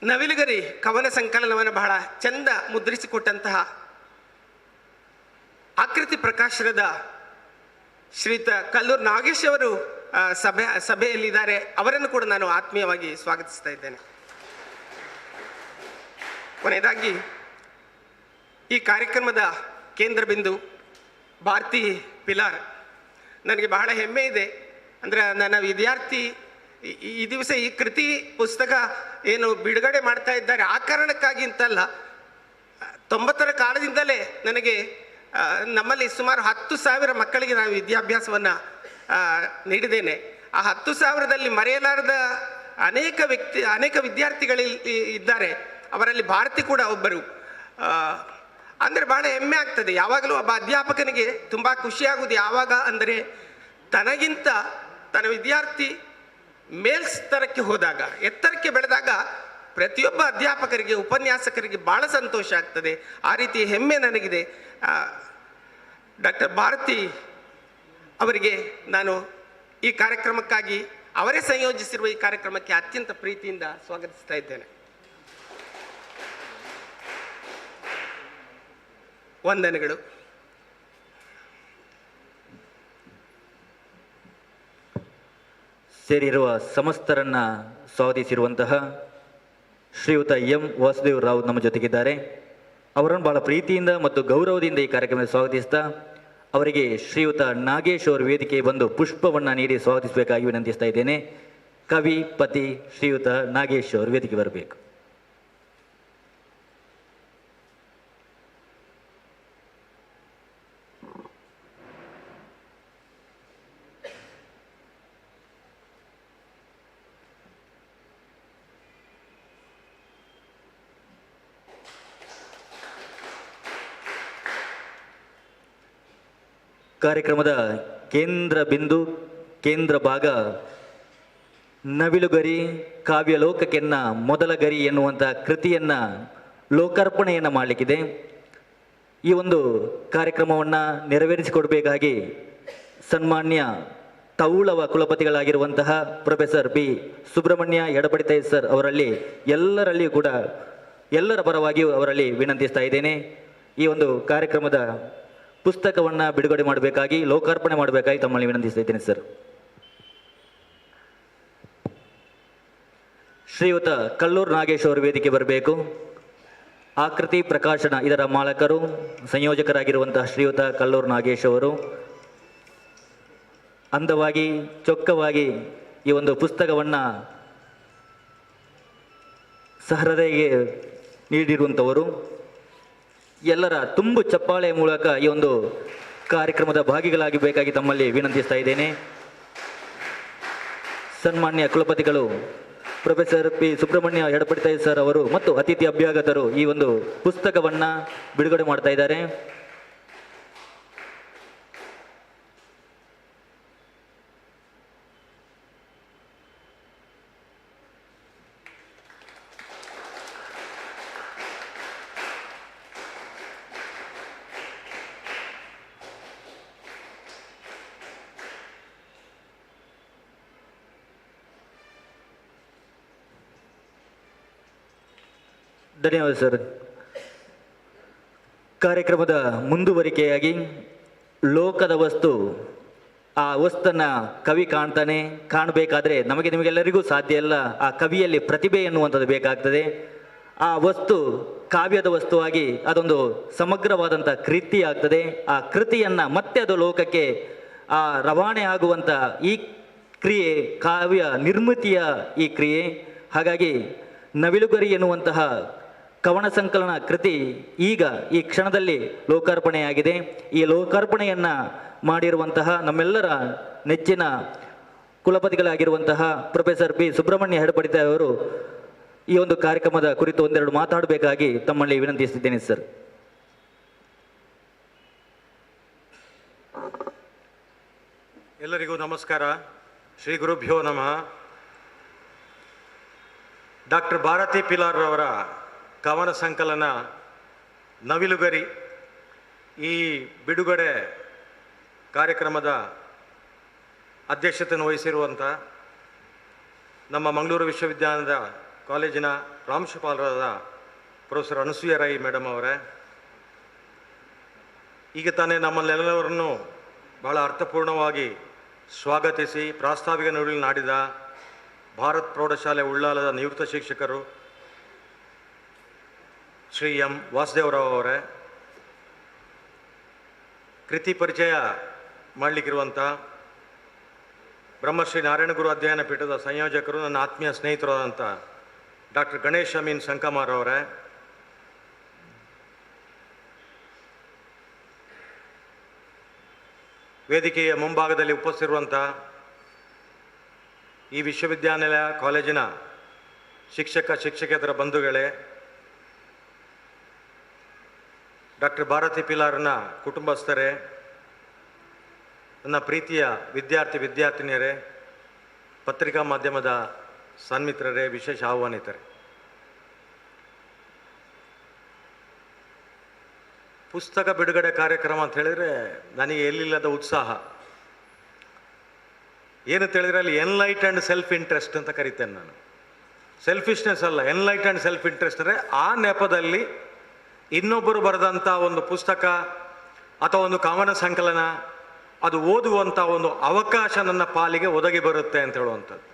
ನವಿಲುಗರಿ ಕವನ ಸಂಕಲನವನ್ನು ಬಹಳ ಚಂದ ಮುದ್ರಿಸಿಕೊಟ್ಟಂತಹ ಆಕೃತಿ ಪ್ರಕಾಶನದ ಶ್ರೀಯುತ ಕಲ್ಲೂರು ನಾಗೇಶ್ ಅವರು ಸಭೆಯಲ್ಲಿದ್ದಾರೆ. ಅವರನ್ನು ಕೂಡ ನಾನು ಆತ್ಮೀಯವಾಗಿ ಸ್ವಾಗತಿಸ್ತಾ ಇದ್ದೇನೆ. ಕೊನೆಯದಾಗಿ ಈ ಕಾರ್ಯಕ್ರಮದ ಕೇಂದ್ರ ಬಿಂದು ಭಾರತಿ ಪಿಲಾರ್. ನನಗೆ ಬಹಳ ಹೆಮ್ಮೆ ಇದೆ. ಅಂದರೆ ನನ್ನ ವಿದ್ಯಾರ್ಥಿ ಈ ದಿವಸ ಈ ಕೃತಿ ಪುಸ್ತಕ ಏನು ಬಿಡುಗಡೆ ಮಾಡ್ತಾ ಇದ್ದಾರೆ ಆ ಕಾರಣಕ್ಕಾಗಿ ಅಂತಲ್ಲ, 90ರ ಕಾಲದಿಂದಲೇ ನನಗೆ ನಮ್ಮಲ್ಲಿ ಸುಮಾರು 10,000 ಮಕ್ಕಳಿಗೆ ನಾನು ವಿದ್ಯಾಭ್ಯಾಸವನ್ನು ನೀಡಿದ್ದೇನೆ. ಆ 10,000ದಲ್ಲಿ ಮರೆಯಲಾರದ ಅನೇಕ ವಿದ್ಯಾರ್ಥಿಗಳು ಇದ್ದಾರೆ. ಅವರಲ್ಲಿ ಭಾರತಿ ಕೂಡ ಒಬ್ಬರು. ಅಂದರೆ ಬಹಳ ಹೆಮ್ಮೆ ಆಗ್ತದೆ. ಯಾವಾಗಲೂ ಒಬ್ಬ ಅಧ್ಯಾಪಕನಿಗೆ ತುಂಬ ಖುಷಿಯಾಗುವುದು ಯಾವಾಗ ಅಂದರೆ ತನಗಿಂತ ತನ್ನ ವಿದ್ಯಾರ್ಥಿ ಮೇಲ್ಸ್ತರಕ್ಕೆ ಹೋದಾಗ, ಎತ್ತರಕ್ಕೆ ಬೆಳೆದಾಗ ಪ್ರತಿಯೊಬ್ಬ ಅಧ್ಯಾಪಕರಿಗೆ, ಉಪನ್ಯಾಸಕರಿಗೆ ಭಾಳ ಸಂತೋಷ ಆಗ್ತದೆ. ಆ ರೀತಿ ಹೆಮ್ಮೆ ನನಗಿದೆ. ಡಾಕ್ಟರ್ ಭಾರತಿ ಅವರಿಗೆ ನಾನು ಈ ಕಾರ್ಯಕ್ರಮಕ್ಕಾಗಿ, ಅವರೇ ಸಂಯೋಜಿಸಿರುವ ಈ ಕಾರ್ಯಕ್ರಮಕ್ಕೆ ಅತ್ಯಂತ ಪ್ರೀತಿಯಿಂದ ಸ್ವಾಗತಿಸ್ತಾ ಇದ್ದೇನೆ. ವಂದನೆಗಳು. ಸೇರಿರುವ ಸಮಸ್ತರನ್ನ ಸ್ವಾಗತಿಸಿರುವಂತಹ ಶ್ರೀಯುತ ಎಂ ವಾಸುದೇವ್ ರಾವ್ ನಮ್ಮ ಜೊತೆಗಿದ್ದಾರೆ. ಅವರನ್ನು ಬಹಳ ಪ್ರೀತಿಯಿಂದ ಮತ್ತು ಗೌರವದಿಂದ ಈ ಕಾರ್ಯಕ್ರಮದಲ್ಲಿ ಸ್ವಾಗತಿಸ್ತಾ ಅವರಿಗೆ ಶ್ರೀಯುತ ನಾಗೇಶ್ ಅವರು ವೇದಿಕೆ ಬಂದು ಪುಷ್ಪವನ್ನು ನೀಡಿ ಸ್ವಾಗತಿಸಬೇಕಾಗಿ ವಿನಂತಿಸ್ತಾ ಇದ್ದೇನೆ. ಕವಿ ಪತಿ ಶ್ರೀಯುತ ನಾಗೇಶ್ ಅವರು ವೇದಿಕೆ ಬರಬೇಕು. ಕಾರ್ಯಕ್ರಮದ ಕೇಂದ್ರ ಬಿಂದು ಕೇಂದ್ರ ಭಾಗ ನವಿಲುಗರಿ ಕಾವ್ಯ ಲೋಕಕ್ಕೆನ್ನ ಮೊದಲ ಗರಿ ಎನ್ನುವಂಥ ಕೃತಿಯನ್ನು ಲೋಕಾರ್ಪಣೆಯನ್ನು ಮಾಡಲಿಕ್ಕಿದೆ. ಈ ಒಂದು ಕಾರ್ಯಕ್ರಮವನ್ನು ನೆರವೇರಿಸಿಕೊಡಬೇಕಾಗಿ ಸನ್ಮಾನ್ಯ Taulava ಕುಲಪತಿಗಳಾಗಿರುವಂತಹ professor B Subrahmanya ಎಡಪಡಿತೈ sir ಅವರಲ್ಲಿ ಎಲ್ಲರ ಪರವಾಗಿಯೂ ಅವರಲ್ಲಿ ವಿನಂತಿಸ್ತಾ ಇದ್ದೇನೆ. ಈ ಒಂದು ಕಾರ್ಯಕ್ರಮದ ಪುಸ್ತಕವನ್ನು ಬಿಡುಗಡೆ ಮಾಡಬೇಕಾಗಿ ಲೋಕಾರ್ಪಣೆ ಮಾಡಬೇಕಾಗಿ ತಮ್ಮಲ್ಲಿ ವಿನಂತಿಸ್ತಾ ಇದ್ದೇನೆ ಸರ್. ಶ್ರೀಯುತ ಕಲ್ಲೂರು ನಾಗೇಶ್ ಅವರು ವೇದಿಕೆ ಬರಬೇಕು. ಆಕೃತಿ ಪ್ರಕಾಶನ ಇದರ ಮಾಲಕರು ಸಂಯೋಜಕರಾಗಿರುವಂತಹ ಶ್ರೀಯುತ ಕಲ್ಲೂರು ನಾಗೇಶ್ ಅವರು ಅಂದವಾಗಿ ಚೊಕ್ಕವಾಗಿ ಈ ಒಂದು ಪುಸ್ತಕವನ್ನು ಸಹೃದಯಿಗೆ ನೀಡಿರುವಂಥವರು. ಎಲ್ಲರ ತುಂಬು ಚಪ್ಪಾಳೆಯ ಮೂಲಕ ಈ ಒಂದು ಕಾರ್ಯಕ್ರಮದ ಭಾಗಿಗಳಾಗಿ ಬೇಕಾಗಿ ತಮ್ಮಲ್ಲಿ ವಿನಂತಿಸ್ತಾ ಇದ್ದೇನೆ. ಸನ್ಮಾನ್ಯ ಕುಲಪತಿಗಳು ಪ್ರೊಫೆಸರ್ ಪಿ ಸುಬ್ರಹ್ಮಣ್ಯ ಎಡಪಡಿತೈ ಸರ್ ಅವರು ಮತ್ತು ಅತಿಥಿ ಅಭ್ಯಾಗತರು ಈ ಒಂದು ಪುಸ್ತಕವನ್ನು ಬಿಡುಗಡೆ ಮಾಡ್ತಾ ಇದ್ದಾರೆ. ಧನ್ಯವಾದ ಸರ್. ಕಾರ್ಯಕ್ರಮದ ಮುಂದುವರಿಕೆಯಾಗಿ ಲೋಕದ ವಸ್ತು, ಆ ವಸ್ತನ್ನು ಕವಿ ಕಾಣಬೇಕಾದ್ರೆ ನಿಮಗೆಲ್ಲರಿಗೂ ಸಾಧ್ಯ ಇಲ್ಲ. ಆ ಕವಿಯಲ್ಲಿ ಪ್ರತಿಭೆ ಎನ್ನುವಂಥದ್ದು ಬೇಕಾಗ್ತದೆ. ಆ ವಸ್ತು ಕಾವ್ಯದ ವಸ್ತುವಾಗಿ ಅದೊಂದು ಸಮಗ್ರವಾದಂಥ ಕೃತಿ ಆಗ್ತದೆ. ಆ ಕೃತಿಯನ್ನು ಮತ್ತೆ ಅದು ಲೋಕಕ್ಕೆ ರವಾನೆ ಆಗುವಂಥ ಈ ಕ್ರಿಯೆ ಕಾವ್ಯ ನಿರ್ಮಿತಿಯ ಈ ಕ್ರಿಯೆ. ಹಾಗಾಗಿ ನವಿಲುಗರಿ ಎನ್ನುವಂತಹ ಕವನ ಸಂಕಲನ ಕೃತಿ ಈಗ ಈ ಕ್ಷಣದಲ್ಲಿ ಲೋಕಾರ್ಪಣೆಯಾಗಿದೆ. ಈ ಲೋಕಾರ್ಪಣೆಯನ್ನು ಮಾಡಿರುವಂತಹ ನಮ್ಮೆಲ್ಲರ ನೆಚ್ಚಿನ ಕುಲಪತಿಗಳಾಗಿರುವಂತಹ ಪ್ರೊಫೆಸರ್ ಪಿ ಸುಬ್ರಹ್ಮಣ್ಯ ಎಡಪಡಿತೈ ಅವರು ಈ ಒಂದು ಕಾರ್ಯಕ್ರಮದ ಕುರಿತು ಒಂದೆರಡು ಮಾತಾಡಬೇಕಾಗಿ ತಮ್ಮಲ್ಲಿ ವಿನಂತಿಸುತ್ತಿದ್ದೇನೆ ಸರ್. ಎಲ್ಲರಿಗೂ ನಮಸ್ಕಾರ. ಶ್ರೀ ಗುರುಭ್ಯೋ ನಮಃ. ಡಾಕ್ಟರ್ ಭಾರತಿ ಪಿಲಾರ್ ಅವರ ಕವನ ಸಂಕಲನ ನವಿಲುಗರಿ ಈ ಬಿಡುಗಡೆ ಕಾರ್ಯಕ್ರಮದ ಅಧ್ಯಕ್ಷತೆಯನ್ನು ವಹಿಸಿರುವಂಥ ನಮ್ಮ ಮಂಗಳೂರು ವಿಶ್ವವಿದ್ಯಾಲಯದ ಕಾಲೇಜಿನ ಪ್ರಾಂಶುಪಾಲರಾದ ಪ್ರೊಫೆಸರ್ ಅನಸೂಯ ರೈ ಮೇಡಮ್ ಅವರೇ, ಈಗ ತಾನೇ ನಮ್ಮಲ್ಲೆಲ್ಲರನ್ನು ಬಹಳ ಅರ್ಥಪೂರ್ಣವಾಗಿ ಸ್ವಾಗತಿಸಿ ಪ್ರಾಸ್ತಾವಿಕ ನುಡಿಗಳನ್ನಾಡಿದ ಭಾರತ್ ಪ್ರೌಢಶಾಲೆ ಉಳ್ಳಾಲದ ನಿವೃತ್ತ ಶಿಕ್ಷಕರು ಶ್ರೀ ಎಂ ವಾಸುದೇವರಾವ್ ಅವರೇ, ಕೃತಿ ಪರಿಚಯ ಮಾಡಲಿಕ್ಕಿರುವಂಥ ಬ್ರಹ್ಮಶ್ರೀ ನಾರಾಯಣಗುರು ಅಧ್ಯಯನ ಪೀಠದ ಸಂಯೋಜಕರು ನನ್ನ ಆತ್ಮೀಯ ಸ್ನೇಹಿತರಾದಂಥ ಡಾಕ್ಟರ್ ಗಣೇಶ್ ಅಮೀನ್ ಸಂಕಮಾರ್ ಅವರೇ, ವೇದಿಕೆಯ ಮುಂಭಾಗದಲ್ಲಿ ಉಪಸ್ಥಿತಿರುವಂಥ ಈ ವಿಶ್ವವಿದ್ಯಾನಿಲಯ ಕಾಲೇಜಿನ ಶಿಕ್ಷಕೇತರ ಬಂಧುಗಳೇ, ಡಾಕ್ಟರ್ ಭಾರತಿ ಪಿಲಾರ್ನ ಕುಟುಂಬಸ್ಥರೇ, ನನ್ನ ಪ್ರೀತಿಯ ವಿದ್ಯಾರ್ಥಿನಿಯರೇ, ಪತ್ರಿಕಾ ಮಾಧ್ಯಮದ ಸನ್ಮಿತ್ರರೇ, ವಿಶೇಷ ಆಹ್ವಾನಿತರೇ, ಪುಸ್ತಕ ಬಿಡುಗಡೆ ಕಾರ್ಯಕ್ರಮ ಅಂತ ಹೇಳಿದರೆ ನನಗೆ ಎಲ್ಲಿಲ್ಲದ ಉತ್ಸಾಹ. ಏನಂತ ಹೇಳಿದರೆ ಅಲ್ಲಿ ಎನ್ಲೈಟ್ ಆ್ಯಂಡ್ ಸೆಲ್ಫ್ ಇಂಟ್ರೆಸ್ಟ್ ಅಂತ ಕರಿತೇನೆ ನಾನು. ಸೆಲ್ಫಿಶ್ನೆಸ್ ಅಲ್ಲ, ಎನ್ಲೈಟ್ ಆ್ಯಂಡ್ ಸೆಲ್ಫ್ ಇಂಟ್ರೆಸ್ಟ್ ಅಂದರೆ ಆ ನೆಪದಲ್ಲಿ ಇನ್ನೊಬ್ಬರು ಬರೆದಂಥ ಒಂದು ಪುಸ್ತಕ ಅಥವಾ ಒಂದು ಕವನ ಸಂಕಲನ ಅದು ಓದುವಂಥ ಒಂದು ಅವಕಾಶ ನನ್ನ ಪಾಲಿಗೆ ಒದಗಿ ಬರುತ್ತೆ ಅಂತ ಹೇಳುವಂಥದ್ದು.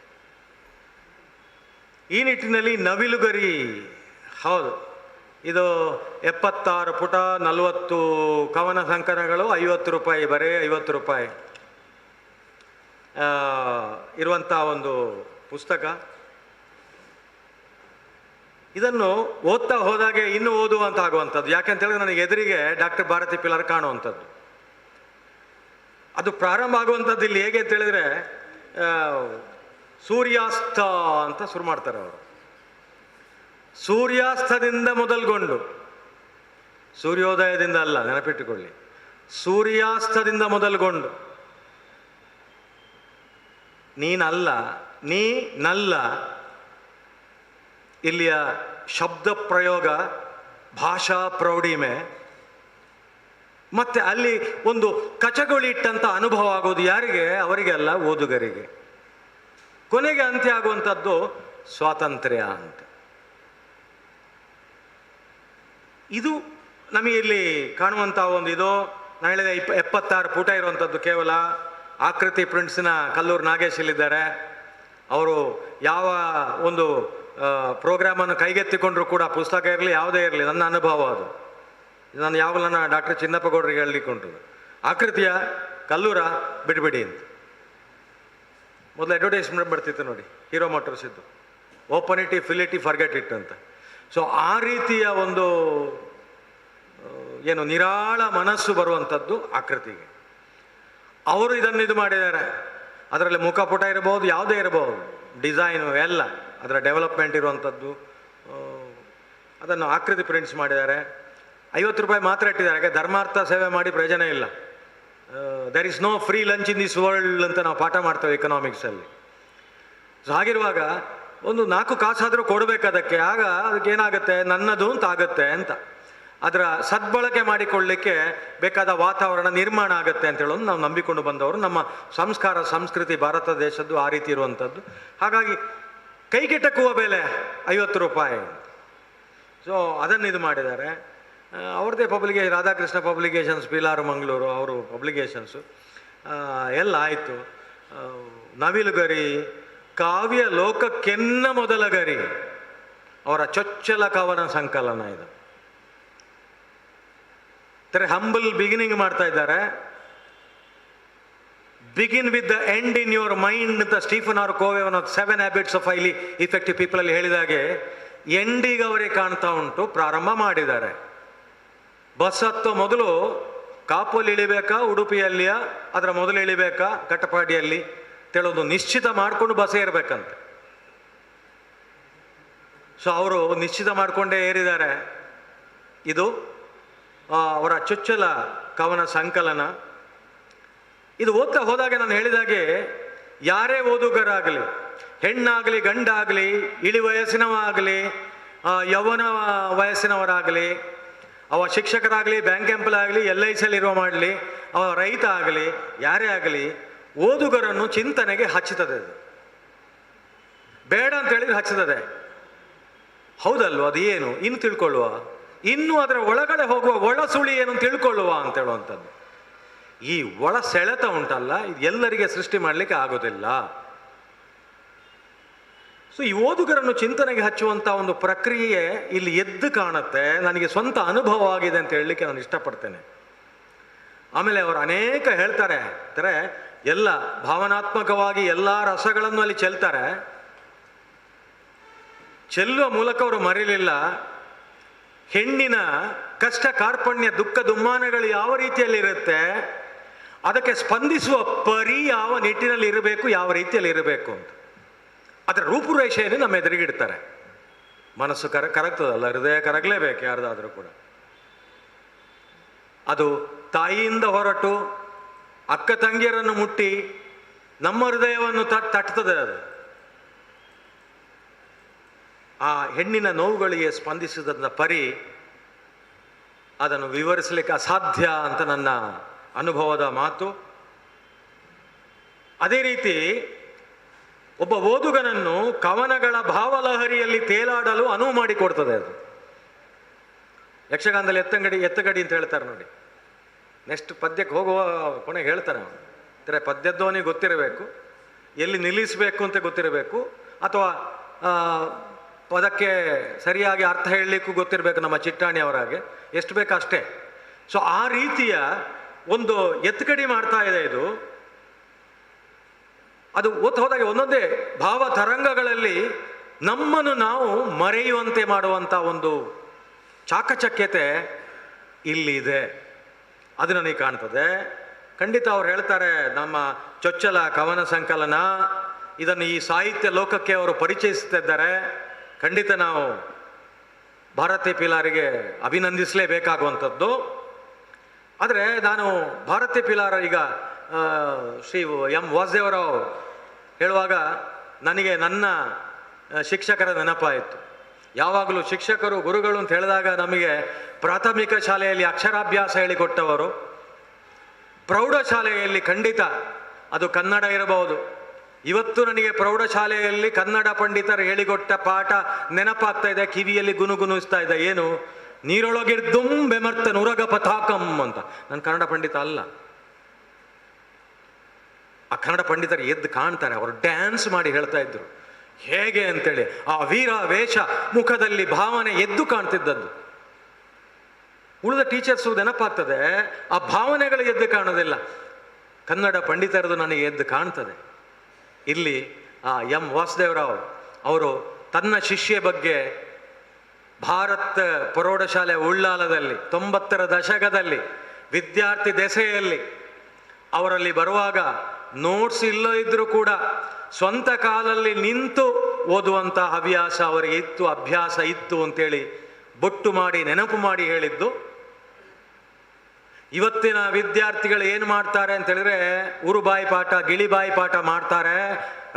ಈ ನಿಟ್ಟಿನಲ್ಲಿ ನವಿಲುಗರಿ, ಹೌದು, ಇದು 76 ಪುಟ 40 ಕವನ ಸಂಕಲನಗಳು, 50 ರೂಪಾಯಿ, ಬರೀ 50 ರೂಪಾಯಿ ಇರುವಂಥ ಒಂದು ಪುಸ್ತಕ. ಇದನ್ನು ಓದ್ತಾ ಹೋದಾಗೆ ಇನ್ನೂ ಓದುವಂತ ಆಗುವಂಥದ್ದು. ಯಾಕೆಂತ ಹೇಳಿದ್ರೆ ನನಗೆ ಎದುರಿಗೆ ಡಾಕ್ಟರ್ ಭಾರತಿ ಪಿಲಾರ್ ಕಾಣುವಂಥದ್ದು. ಅದು ಪ್ರಾರಂಭ ಆಗುವಂಥದ್ದು ಇಲ್ಲಿ ಹೇಗೆ ಅಂತ ಹೇಳಿದ್ರೆ, ಸೂರ್ಯಾಸ್ತ ಅಂತ ಶುರು ಮಾಡ್ತಾರೆ ಅವರು. ಸೂರ್ಯಾಸ್ತದಿಂದ ಮೊದಲ್ಗೊಂಡು, ಸೂರ್ಯೋದಯದಿಂದ ಅಲ್ಲ, ನೆನಪಿಟ್ಟುಕೊಳ್ಳಿ, ಸೂರ್ಯಾಸ್ತದಿಂದ ಮೊದಲ್ಗೊಂಡು, ನೀನಲ್ಲ, ನೀನಲ್ಲ, ಇಲ್ಲಿಯ ಶಬ್ದ ಪ್ರಯೋಗ, ಭಾಷಾ ಪ್ರೌಢಿಮೆ, ಮತ್ತೆ ಅಲ್ಲಿ ಒಂದು ಕಚಗುಳಿಟ್ಟಂತ ಅನುಭವ ಆಗೋದು ಯಾರಿಗೆ? ಅವರಿಗೆ ಅಲ್ಲ, ಓದುಗರಿಗೆ. ಕೊನೆಗೆ ಅಂತ್ಯ ಆಗುವಂಥದ್ದು ಸ್ವಾತಂತ್ರ್ಯ ಅಂತ. ಇದು ನಮಗೆ ಇಲ್ಲಿ ಕಾಣುವಂಥ ಒಂದು ಇದು. ನಾನು ಹೇಳಿದೆ 76 ಪುಟ ಇರುವಂಥದ್ದು ಕೇವಲ. ಆಕೃತಿ ಪ್ರಿಂಟ್ಸ್ನ ಕಲ್ಲೂರು ನಾಗೇಶ್ ಇಲ್ಲಿದ್ದಾರೆ. ಅವರು ಯಾವ ಒಂದು ಪ್ರೋಗ್ರಾಮನ್ನು ಕೈಗೆತ್ತಿಕೊಂಡ್ರು ಕೂಡ, ಪುಸ್ತಕ ಇರಲಿ ಯಾವುದೇ ಇರಲಿ, ನನ್ನ ಅನುಭವ ಅದು. ನಾನು ಯಾವಾಗಲೂ ನನ್ನ ಡಾಕ್ಟರ್ ಚಿನ್ನಪ್ಪ ಗೌಡರಿಗೆ ಹೇಳಿಕೊಂಡ್ರು, ಆಕೃತಿಯ ಕಲ್ಲೂರ ಬಿಡಬೇಡಿ ಅಂತ. ಮೊದಲು ಅಡ್ವರ್ಟೈಸ್ಮೆಂಟ್ ಬರ್ತಿತ್ತು ನೋಡಿ, ಹೀರೋ ಮೋಟರ್ಸ್ ಇದ್ದು, open it, fill it, forget it ಅಂತ. ಸೊ ಆ ರೀತಿಯ ಒಂದು ಏನು ನಿರಾಳ ಮನಸ್ಸು ಬರುವಂಥದ್ದು ಆಕೃತಿಗೆ. ಅವರು ಇದನ್ನು ಇದು ಮಾಡಿದ್ದಾರೆ. ಅದರಲ್ಲಿ ಮುಖಪುಟ ಇರಬಹುದು, ಯಾವುದೇ ಇರಬಹುದು, ಡಿಸೈನು ಎಲ್ಲ ಅದರ ಡೆವಲಪ್ಮೆಂಟ್ ಇರುವಂಥದ್ದು, ಅದನ್ನು ಆಕೃತಿ ಪ್ರಿಂಟ್ಸ್ ಮಾಡಿದ್ದಾರೆ. 50 ರೂಪಾಯಿ ಮಾತ್ರ ಇಟ್ಟಿದ್ದಾರೆ. ಯಾಕೆ? ಧರ್ಮಾರ್ಥ ಸೇವೆ ಮಾಡಿ ಪ್ರಯೋಜನ ಇಲ್ಲ. There is no free lunch in this world ಅಂತ ನಾವು ಪಾಠ ಮಾಡ್ತೇವೆ ಎಕನಾಮಿಕ್ಸಲ್ಲಿ. ಸೊ ಹಾಗಿರುವಾಗ ಒಂದು 4 ಕಾಸಾದರೂ ಕೊಡಬೇಕು ಅದಕ್ಕೆ. ಆಗ ಅದಕ್ಕೆ ಏನಾಗುತ್ತೆ, ನನ್ನದು ಅಂತ ಆಗುತ್ತೆ ಅಂತ. ಅದರ ಸದ್ಬಳಕೆ ಮಾಡಿಕೊಳ್ಳಲಿಕ್ಕೆ ಬೇಕಾದ ವಾತಾವರಣ ನಿರ್ಮಾಣ ಆಗುತ್ತೆ ಅಂತ ಹೇಳೋದು ನಾವು ನಂಬಿಕೊಂಡು ಬಂದವರು. ನಮ್ಮ ಸಂಸ್ಕಾರ ಸಂಸ್ಕೃತಿ ಭಾರತ ದೇಶದ್ದು ಆ ರೀತಿ ಇರುವಂಥದ್ದು. ಹಾಗಾಗಿ ಕೈಗೆಟಕುವ ಬೆಲೆ 50 ರೂಪಾಯಿ. ಸೊ ಅದನ್ನು ಇದು ಮಾಡಿದ್ದಾರೆ. ಅವ್ರದ್ದೇ ಪಬ್ಲಿಕೇಶನ್, ರಾಧಾಕೃಷ್ಣ ಪಬ್ಲಿಕೇಶನ್ಸ್, ಪಿಲಾರು ಮಂಗಳೂರು, ಅವರು ಪಬ್ಲಿಕೇಶನ್ಸು ಎಲ್ಲ ಆಯಿತು. ನವಿಲುಗರಿ, ಕಾವ್ಯ ಲೋಕಕ್ಕೆನ್ನ ಮೊದಲ ಗರಿ, ಅವರ ಚೊಚ್ಚಲ ಕವನ ಸಂಕಲನ ಇದು. ಹಂಬಲ್ ಬಿಗಿನಿಂಗ್ ಮಾಡ್ತಾ ಇದ್ದಾರೆ. Begin with the end in your mind ಅಂತ ಸ್ಟೀಫನ್ ಆರ್ ಕೋವೆ ಅವನ 7 habits of highly effective people ಅಲ್ಲಿ ಹೇಳಿದಾಗೆ, ಎಂಡಿಗೆ ಅವರಿಗೆ ಕಾಣ್ತಾ ಉಂಟು. ಪ್ರಾರಂಭ ಮಾಡಿದ್ದಾರೆ. ಬಸ್ ಹತ್ತೋ ಮೊದಲು ಕಾಪಲ್ಲಿ ಇಳಿಬೇಕಾ, ಉಡುಪಿಯಲ್ಲಿಯ ಅದರ ಮೊದಲು ಇಳಿಬೇಕಾ, ಕಟ್ಟಪಾಡಿಯಲ್ಲಿ ತೆಳೋದು ನಿಶ್ಚಿತ ಮಾಡಿಕೊಂಡು ಬಸ್ ಏರ್ಬೇಕಂತೆ. ಸೊ ಅವರು ನಿಶ್ಚಿತ ಮಾಡಿಕೊಂಡೇ ಏರಿದ್ದಾರೆ. ಇದು ಅವರ ಚೊಚ್ಚಲ ಕವನ ಸಂಕಲನ. ಇದು ಓದ್ತಾ ಹೋದಾಗ ನಾನು ಹೇಳಿದಾಗೆ, ಯಾರೇ ಓದುಗರಾಗಲಿ, ಹೆಣ್ಣಾಗಲಿ ಗಂಡಾಗಲಿ, ಇಳಿ ವಯಸ್ಸಿನವಾಗಲಿ, ಯೌವನ ವಯಸ್ಸಿನವರಾಗಲಿ, ಅವ ಶಿಕ್ಷಕರಾಗಲಿ, ಬ್ಯಾಂಕ್ ಎಂಪ್ಲಾಯ್ LICಯಲ್ಲಿರುವ ಮಾಡಲಿ, ಅವ ರೈತ ಆಗಲಿ, ಯಾರೇ ಆಗಲಿ, ಓದುಗರನ್ನು ಚಿಂತನೆಗೆ ಹಚ್ಚುತ್ತದೆ. ಅದು ಬೇಡ ಅಂತ ಹೇಳಿದ್ರೆ ಹಚ್ಚುತ್ತದೆ. ಹೌದಲ್ವ? ಅದು ಏನು ಇನ್ನು ತಿಳ್ಕೊಳ್ಳುವ, ಇನ್ನು ಅದರ ಒಳಗಡೆ ಹೋಗುವ ಒಳ ಸುಳಿ ಏನು ತಿಳ್ಕೊಳ್ಳುವ ಅಂತ ಹೇಳುವಂಥದ್ದು. ಈ ಒಳ ಸೆಳೆತ ಉಂಟಲ್ಲ, ಇದು ಎಲ್ಲರಿಗೆ ಸೃಷ್ಟಿ ಮಾಡಲಿಕ್ಕೆ ಆಗೋದಿಲ್ಲ. ಸೊ ಈ ಓದುಗರನ್ನು ಚಿಂತನೆಗೆ ಹಚ್ಚುವಂಥ ಒಂದು ಪ್ರಕ್ರಿಯೆ ಇಲ್ಲಿ ಎದ್ದು ಕಾಣುತ್ತೆ. ನನಗೆ ಸ್ವಂತ ಅನುಭವ ಆಗಿದೆ ಅಂತ ಹೇಳಲಿಕ್ಕೆ ನಾನು ಇಷ್ಟಪಡ್ತೇನೆ. ಆಮೇಲೆ ಅವರು ಅನೇಕ ಹೇಳ್ತಾರೆ, ಅಂದರೆ ಎಲ್ಲ ಭಾವನಾತ್ಮಕವಾಗಿ ಎಲ್ಲ ರಸಗಳನ್ನು ಅಲ್ಲಿ ಚೆಲ್ತಾರೆ. ಚೆಲ್ಲುವ ಮೂಲಕ ಅವರು ಮರೀಲಿಲ್ಲ ಹೆಣ್ಣಿನ ಕಷ್ಟ ಕಾರ್ಪಣ್ಯ ದುಃಖ ದುಮ್ಮಾನಗಳು ಯಾವ ರೀತಿಯಲ್ಲಿ ಇರುತ್ತೆ, ಅದಕ್ಕೆ ಸ್ಪಂದಿಸುವ ಪರಿ ಯಾವ ನಿಟ್ಟಿನಲ್ಲಿ ಇರಬೇಕು, ಯಾವ ರೀತಿಯಲ್ಲಿ ಇರಬೇಕು ಅಂತ ಅದರ ರೂಪುರೇಷೆಯನ್ನು ನಮ್ಮ ಎದುರಿಗಿಡ್ತಾರೆ. ಮನಸ್ಸು ಕರಗ್ತದಲ್ಲ, ಹೃದಯ ಕರಗಲೇಬೇಕು ಯಾರ್ದಾದ್ರೂ ಕೂಡ. ಅದು ತಾಯಿಯಿಂದ ಹೊರಟು ಅಕ್ಕ ತಂಗಿಯರನ್ನು ಮುಟ್ಟಿ ನಮ್ಮ ಹೃದಯವನ್ನು ತಟ್ತದೆ. ಅದು ಆ ಹೆಣ್ಣಿನ ನೋವುಗಳಿಗೆ ಸ್ಪಂದಿಸಿದ ಪರಿ ಅದನ್ನು ವಿವರಿಸಲಿಕ್ಕೆ ಅಸಾಧ್ಯ ಅಂತ ನನ್ನ ಅನುಭವದ ಮಾತು. ಅದೇ ರೀತಿ ಒಬ್ಬ ಓದುಗನನ್ನು ಕವನಗಳ ಭಾವಲಹರಿಯಲ್ಲಿ ತೇಲಾಡಲು ಅನುವು ಮಾಡಿಕೊಡ್ತದೆ ಅದು. ಯಕ್ಷಗಾನದಲ್ಲಿ ಎತ್ತಗಡಿ ಅಂತ ಹೇಳ್ತಾರೆ ನೋಡಿ. ನೆಕ್ಸ್ಟ್ ಪದ್ಯಕ್ಕೆ ಹೋಗುವ ಕೊನೆಗೆ ಹೇಳ್ತಾನೆ ಅವನು. ಅಂದರೆ ಪದ್ಯದ್ದವನಿಗೆ ಗೊತ್ತಿರಬೇಕು, ಎಲ್ಲಿ ನಿಲ್ಲಿಸಬೇಕು ಅಂತ ಗೊತ್ತಿರಬೇಕು, ಅಥವಾ ಪದಕ್ಕೆ ಸರಿಯಾಗಿ ಅರ್ಥ ಹೇಳಲಿಕ್ಕೂ ಗೊತ್ತಿರಬೇಕು ನಮ್ಮ ಚಿಟ್ಟಾಣಿ ಅವರಾಗೆ. ಎಷ್ಟು ಬೇಕು ಅಷ್ಟೇ. ಸೊ ಆ ರೀತಿಯ ಒಂದು ಎತ್ತುಗಡಿ ಮಾಡ್ತಾ ಇದೆ ಇದು. ಅದು ಓದ್ ಹೋದಾಗ ಒಂದೊಂದೇ ಭಾವ ತರಂಗಗಳಲ್ಲಿ ನಮ್ಮನ್ನು ನಾವು ಮರೆಯುವಂತೆ ಮಾಡುವಂಥ ಒಂದು ಚಾಕಚಕ್ಯತೆ ಇಲ್ಲಿದೆ. ಅದು ನನಗೆ ಕಾಣ್ತದೆ. ಖಂಡಿತ ಅವ್ರು ಹೇಳ್ತಾರೆ, ನಮ್ಮ ಚೊಚ್ಚಲ ಕವನ ಸಂಕಲನ ಇದನ್ನು ಈ ಸಾಹಿತ್ಯ ಲೋಕಕ್ಕೆ ಅವರು ಪರಿಚಯಿಸ್ತಿದ್ದಾರೆ. ಖಂಡಿತ ನಾವು ಭಾರತಿ ಪಿಲಾರಿಗೆ ಅಭಿನಂದಿಸಲೇಬೇಕಾಗುವಂಥದ್ದು. ಆದರೆ ನಾನು ಭಾರತಿ ಪಿಲಾರ ಈಗ ಶ್ರೀ ಎಂ ವಾಸುದೇವರಾವ್ ಹೇಳುವಾಗ ನನಗೆ ನನ್ನ ಶಿಕ್ಷಕರ ನೆನಪಾಯಿತು. ಯಾವಾಗಲೂ ಶಿಕ್ಷಕರು ಗುರುಗಳು ಅಂತ ಹೇಳಿದಾಗ ನಮಗೆ ಪ್ರಾಥಮಿಕ ಶಾಲೆಯಲ್ಲಿ ಅಕ್ಷರಾಭ್ಯಾಸ ಹೇಳಿಕೊಟ್ಟವರು, ಪ್ರೌಢಶಾಲೆಯಲ್ಲಿ ಖಂಡಿತ ಅದು ಕನ್ನಡ ಇರಬಹುದು. ಇವತ್ತು ನನಗೆ ಪ್ರೌಢಶಾಲೆಯಲ್ಲಿ ಕನ್ನಡ ಪಂಡಿತರು ಹೇಳಿಕೊಟ್ಟ ಪಾಠ ನೆನಪಾಗ್ತಾ ಇದೆ, ಕಿವಿಯಲ್ಲಿ ಗುನುಗುನುಸ್ತಾ ಇದೆ. ಏನು? ನೀರೊಳಗಿರ್ದುಂ ಬೆಮರ್ತ ನುರಗ ಪತಾಕಂ ಅಂತ. ನಾನು ಕನ್ನಡ ಪಂಡಿತ ಅಲ್ಲ. ಆ ಕನ್ನಡ ಪಂಡಿತರು ಎದ್ದು ಕಾಣ್ತಾರೆ, ಅವರು ಡ್ಯಾನ್ಸ್ ಮಾಡಿ ಹೇಳ್ತಾ ಇದ್ರು. ಹೇಗೆ ಅಂತೇಳಿ ಆ ವೀರ ವೇಷ ಮುಖದಲ್ಲಿ ಭಾವನೆ ಎದ್ದು ಕಾಣ್ತಿದ್ದದ್ದು. ಉಳಿದ ಟೀಚರ್ಸು ನೆನಪಾಗ್ತದೆ, ಆ ಭಾವನೆಗಳು ಎದ್ದು ಕಾಣೋದಿಲ್ಲ. ಕನ್ನಡ ಪಂಡಿತರದು ನನಗೆ ಎದ್ದು ಕಾಣ್ತದೆ. ಇಲ್ಲಿ ಆ ಎಂ ವಾಸುದೇವರಾವ್ ಅವರು ತನ್ನ ಶಿಷ್ಯ ಬಗ್ಗೆ ಭಾರತ ಪ್ರೌಢಶಾಲೆ ಉಳ್ಳಾಲದಲ್ಲಿ 90ರ ದಶಕದಲ್ಲಿ ವಿದ್ಯಾರ್ಥಿ ದೆಸೆಯಲ್ಲಿ ಅವರಲ್ಲಿ ಬರುವಾಗ ನೋಟ್ಸ್ ಇಲ್ಲೋ ಇದ್ರೂ ಕೂಡ ಸ್ವಂತ ಕಾಲಲ್ಲಿ ನಿಂತು ಓದುವಂಥ ಹವ್ಯಾಸ ಅವರಿಗೆ ಇತ್ತು, ಅಭ್ಯಾಸ ಇತ್ತು ಅಂತೇಳಿ ಬೊಟ್ಟು ಮಾಡಿ ನೆನಪು ಮಾಡಿ ಹೇಳಿದ್ದು. ಇವತ್ತಿನ ವಿದ್ಯಾರ್ಥಿಗಳು ಏನು ಮಾಡ್ತಾರೆ ಅಂತ ಹೇಳಿದ್ರೆ ಉರುಬಾಯಿ ಪಾಠ, ಗಿಳಿಬಾಯಿ ಪಾಠ ಮಾಡ್ತಾರೆ.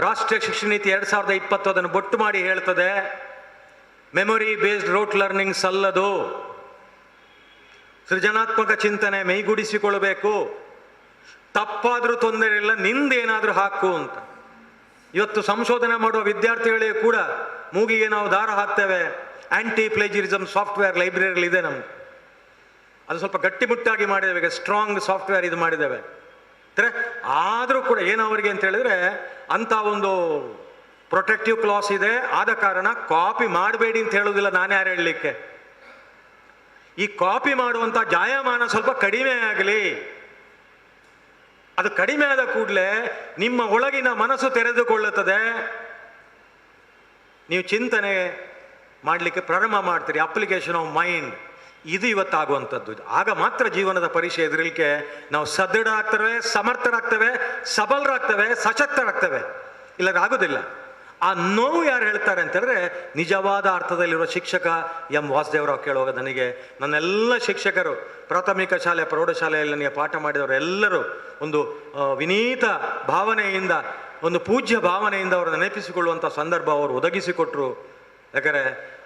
ರಾಷ್ಟ್ರೀಯ ಶಿಕ್ಷಣ ನೀತಿ 2020 ಅದನ್ನು ಬೊಟ್ಟು ಮಾಡಿ ಹೇಳ್ತದೆ. ಮೆಮೊರಿ ಬೇಸ್ಡ್ ರೋಟ್ ಲರ್ನಿಂಗ್ ಸಲ್ಲದು, ಸೃಜನಾತ್ಮಕ ಚಿಂತನೆ ಮೈಗೂಡಿಸಿಕೊಳ್ಳಬೇಕು, ತಪ್ಪಾದರೂ ತೊಂದರೆ ಇಲ್ಲ, ನಿಂದೇನಾದರೂ ಹಾಕು ಅಂತ. ಇವತ್ತು ಸಂಶೋಧನೆ ಮಾಡುವ ವಿದ್ಯಾರ್ಥಿಗಳಿಗೆ ಕೂಡ ಮೂಗಿಗೆ ನಾವು ದಾರ ಹಾಕ್ತೇವೆ. ಆಂಟಿ ಪ್ಲೇಜರಿಸಮ್ ಸಾಫ್ಟ್ವೇರ್ ಲೈಬ್ರರಿಯಲ್ಲಿ ಇದೆ ನಮ್ಗೆ. ಅದು ಸ್ವಲ್ಪ ಗಟ್ಟಿಮುಟ್ಟಾಗಿ ಮಾಡಿದ್ದೇವೆ, ಈಗ ಸ್ಟ್ರಾಂಗ್ ಸಾಫ್ಟ್ವೇರ್ ಇದು ಮಾಡಿದ್ದೇವೆ. ಅಂದರೆ ಆದರೂ ಕೂಡ ಏನು ಅವರಿಗೆ ಅಂತ ಹೇಳಿದ್ರೆ ಅಂಥ ಒಂದು ಪ್ರೊಟೆಕ್ಟಿವ್ ಕ್ಲಾಸ್ ಇದೆ. ಆದ ಕಾರಣ ಕಾಪಿ ಮಾಡಬೇಡಿ ಅಂತ ಹೇಳೋದಿಲ್ಲ, ನಾನು ಯಾರು ಹೇಳಲಿಕ್ಕೆ. ಈ ಕಾಪಿ ಮಾಡುವಂಥ ಜಾಯಮಾನ ಸ್ವಲ್ಪ ಕಡಿಮೆ ಆಗಲಿ. ಅದು ಕಡಿಮೆ ಆದ ಕೂಡಲೇ ನಿಮ್ಮ ಒಳಗಿನ ಮನಸ್ಸು ತೆರೆದುಕೊಳ್ಳುತ್ತದೆ, ನೀವು ಚಿಂತನೆ ಮಾಡಲಿಕ್ಕೆ ಪ್ರಾರಂಭ ಮಾಡ್ತೀರಿ. ಅಪ್ಲಿಕೇಶನ್ ಆಫ್ ಮೈಂಡ್ ಇದು ಇವತ್ತಾಗುವಂಥದ್ದು. ಆಗ ಮಾತ್ರ ಜೀವನದ ಪರೀಕ್ಷೆ ಎದುರಲಿಕ್ಕೆ ನಾವು ಸದೃಢರಾಗ್ತೇವೆ, ಸಮರ್ಥರಾಗ್ತೇವೆ, ಸಬಲರಾಗ್ತೇವೆ, ಸಶಕ್ತರಾಗ್ತೇವೆ. ಇಲ್ಲದ ಆಗೋದಿಲ್ಲ. ಆ ನೋವು ಯಾರು ಹೇಳ್ತಾರೆ ಅಂತ ಹೇಳಿದ್ರೆ ನಿಜವಾದ ಅರ್ಥದಲ್ಲಿರುವ ಶಿಕ್ಷಕ ಎಂ ವಾಸುದೇವರಾವ್. ಕೇಳುವಾಗ ನನಗೆ ನನ್ನೆಲ್ಲ ಶಿಕ್ಷಕರು ಪ್ರಾಥಮಿಕ ಶಾಲೆ ಪ್ರೌಢಶಾಲೆಯಲ್ಲಿ ನನಗೆ ಪಾಠ ಮಾಡಿದವರು ಎಲ್ಲರೂ ಒಂದು ವಿನೀತ ಭಾವನೆಯಿಂದ, ಒಂದು ಪೂಜ್ಯ ಭಾವನೆಯಿಂದ ಅವರು ನೆನಪಿಸಿಕೊಳ್ಳುವಂಥ ಸಂದರ್ಭ ಅವರು ಒದಗಿಸಿಕೊಟ್ರು. ಯಾಕಂದರೆ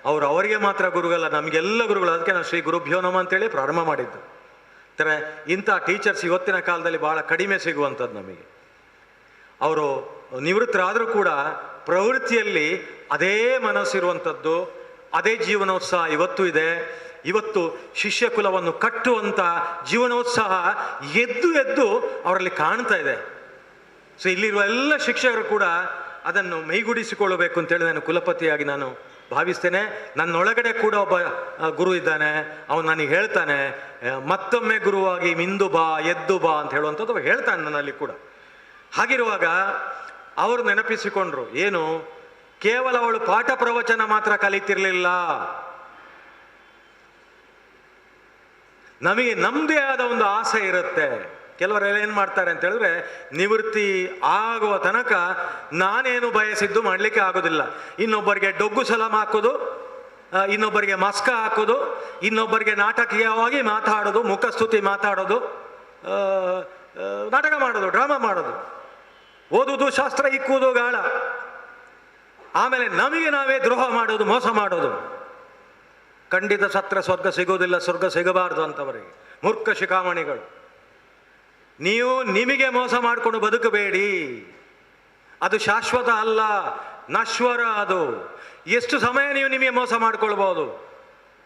ಅವರು ಅವರಿಗೆ ಮಾತ್ರ ಗುರುಗಲ್ಲ, ನಮಗೆಲ್ಲ ಗುರುಗಳು. ಅದಕ್ಕೆ ನಾವು ಶ್ರೀ ಗುರುಭ್ಯೋ ನಮಃ ಅಂತೇಳಿ ಪ್ರಾರಂಭ ಮಾಡಿದ್ದು. ಅಂದರೆ ಇಂಥ ಟೀಚರ್ಸ್ ಇವತ್ತಿನ ಕಾಲದಲ್ಲಿ ಭಾಳ ಕಡಿಮೆ ಸಿಗುವಂಥದ್ದು ನಮಗೆ. ಅವರು ನಿವೃತ್ತರಾದರೂ ಕೂಡ ಪ್ರವೃತ್ತಿಯಲ್ಲಿ ಅದೇ ಮನಸ್ಸಿರುವಂಥದ್ದು, ಅದೇ ಜೀವನೋತ್ಸಾಹ ಇವತ್ತು ಇದೆ. ಇವತ್ತು ಶಿಷ್ಯ ಕುಲವನ್ನು ಕಟ್ಟುವಂಥ ಜೀವನೋತ್ಸಾಹ ಎದ್ದು ಎದ್ದು ಅವರಲ್ಲಿ ಕಾಣ್ತಾ ಇದೆ. ಸೊ ಇಲ್ಲಿರುವ ಎಲ್ಲ ಶಿಕ್ಷಕರು ಕೂಡ ಅದನ್ನು ಮೈಗೂಡಿಸಿಕೊಳ್ಳಬೇಕು ಅಂತೇಳಿ ನಾನು ಕುಲಪತಿಯಾಗಿ ನಾನು ಭಾವಿಸ್ತೇನೆ. ನನ್ನೊಳಗಡೆ ಕೂಡ ಒಬ್ಬ ಗುರು ಇದ್ದಾನೆ. ಅವನು ನನಗೆ ಹೇಳ್ತಾನೆ, ಮತ್ತೊಮ್ಮೆ ಗುರುವಾಗಿ ಮಿಂದು ಬಾ, ಎದ್ದು ಬಾ ಅಂತ ಹೇಳುವಂಥದ್ದು ಹೇಳ್ತಾನೆ ನನ್ನಲ್ಲಿ ಕೂಡ. ಹಾಗಿರುವಾಗ ಅವರು ನೆನಪಿಸಿಕೊಂಡ್ರು, ಏನು ಕೇವಲ ಅವಳು ಪಾಠ ಪ್ರವಚನ ಮಾತ್ರ ಕಲಿತಿರ್ಲಿಲ್ಲ, ನಮಗೆ ನಮ್ಮದೇ ಆದ ಒಂದು ಆಸೆ ಇರುತ್ತೆ. ಕೆಲವರೆಲ್ಲ ಏನು ಮಾಡ್ತಾರೆ ಅಂತ ಹೇಳಿದ್ರೆ ನಿವೃತ್ತಿ ಆಗುವ ತನಕ ನಾನೇನು ಬಯಸಿದ್ದು ಮಾಡಲಿಕ್ಕೆ ಆಗೋದಿಲ್ಲ. ಇನ್ನೊಬ್ಬರಿಗೆ ಡೊಗ್ಗು ಸಲಾಮ್ ಹಾಕೋದು, ಇನ್ನೊಬ್ಬರಿಗೆ ಮಸ್ಕ ಹಾಕೋದು, ಇನ್ನೊಬ್ಬರಿಗೆ ನಾಟಕೀಯವಾಗಿ ಮಾತಾಡೋದು, ಮುಖಸ್ತುತಿ ಮಾತಾಡೋದು, ನಾಟಕ ಮಾಡೋದು, ಡ್ರಾಮಾ ಮಾಡೋದು, ಓದುವುದು ಶಾಸ್ತ್ರ, ಇಕ್ಕುವುದು ಗಾಳ, ಆಮೇಲೆ ನಮಗೆ ನಾವೇ ದ್ರೋಹ ಮಾಡೋದು, ಮೋಸ ಮಾಡೋದು. ಖಂಡಿತ ಸತ್ರ ಸ್ವರ್ಗ ಸಿಗೋದಿಲ್ಲ, ಸ್ವರ್ಗ ಸಿಗಬಾರ್ದು ಅಂತವರಿಗೆ ಮೂರ್ಖ ಶಿಖಾಮಣಿಗಳು. ನೀವು ನಿಮಗೆ ಮೋಸ ಮಾಡಿಕೊಂಡು ಬದುಕಬೇಡಿ, ಅದು ಶಾಶ್ವತ ಅಲ್ಲ, ನಶ್ವರ. ಅದು ಎಷ್ಟು ಸಮಯ ನೀವು ನಿಮಗೆ ಮೋಸ ಮಾಡ್ಕೊಳ್ಬೋದು.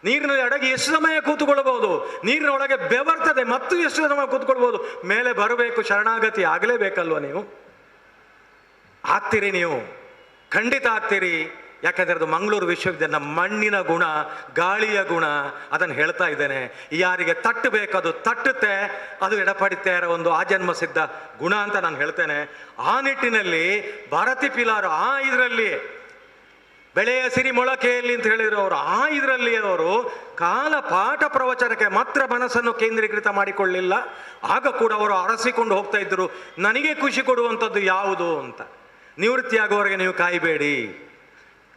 ನೀರಿನಲ್ಲಿ ಅಡಗಿ ಎಷ್ಟು ಸಮಯ ಕೂತ್ಕೊಳ್ಬಹುದು, ನೀರಿನ ಒಳಗೆ ಬೆವರ್ತದೆ, ಮತ್ತು ಎಷ್ಟು ಸಮಯ ಕೂತ್ಕೊಳ್ಬಹುದು. ಮೇಲೆ ಬರಬೇಕು, ಶರಣಾಗತಿ ಆಗಲೇಬೇಕಲ್ವ ನೀವು? ಆಗ್ತೀರಿ ನೀವು, ಖಂಡಿತ ಆಗ್ತೀರಿ. ಯಾಕಂದ್ರೆ ಅದು ಮಂಗಳೂರು ವಿಶ್ವವಿದ್ಯಾಲಯ ಮಣ್ಣಿನ ಗುಣ, ಗಾಳಿಯ ಗುಣ, ಅದನ್ನು ಹೇಳ್ತಾ ಇದ್ದೇನೆ. ಯಾರಿಗೆ ತಟ್ಟಬೇಕು ಅದು ತಟ್ಟುತ್ತೆ, ಅದು ಎಡಪಡಿತೆಯರ ಒಂದು ಆಜನ್ಮ ಸಿದ್ಧ ಗುಣ ಅಂತ ನಾನು ಹೇಳ್ತೇನೆ. ಆ ನಿಟ್ಟಿನಲ್ಲಿ ಭಾರತಿ ಪಿಲಾರು ಆ ಇದರಲ್ಲಿ ಬೆಳೆಯ ಸಿರಿ ಮೊಳಕೆಯಲ್ಲಿ ಅಂತ ಹೇಳಿದ್ರು ಅವರು. ಆ ಇದರಲ್ಲಿ ಅವರು ಕಾಲ ಪಾಠ ಪ್ರವಚನಕ್ಕೆ ಮಾತ್ರ ಮನಸ್ಸನ್ನು ಕೇಂದ್ರೀಕೃತ ಮಾಡಿಕೊಳ್ಳಿಲ್ಲ. ಆಗ ಕೂಡ ಅವರು ಅರಸಿಕೊಂಡು ಹೋಗ್ತಾ ಇದ್ರು, ನನಗೆ ಖುಷಿ ಕೊಡುವಂಥದ್ದು ಯಾವುದು ಅಂತ. ನಿವೃತ್ತಿಯಾಗುವವರೆಗೆ ನೀವು ಕಾಯಬೇಡಿ,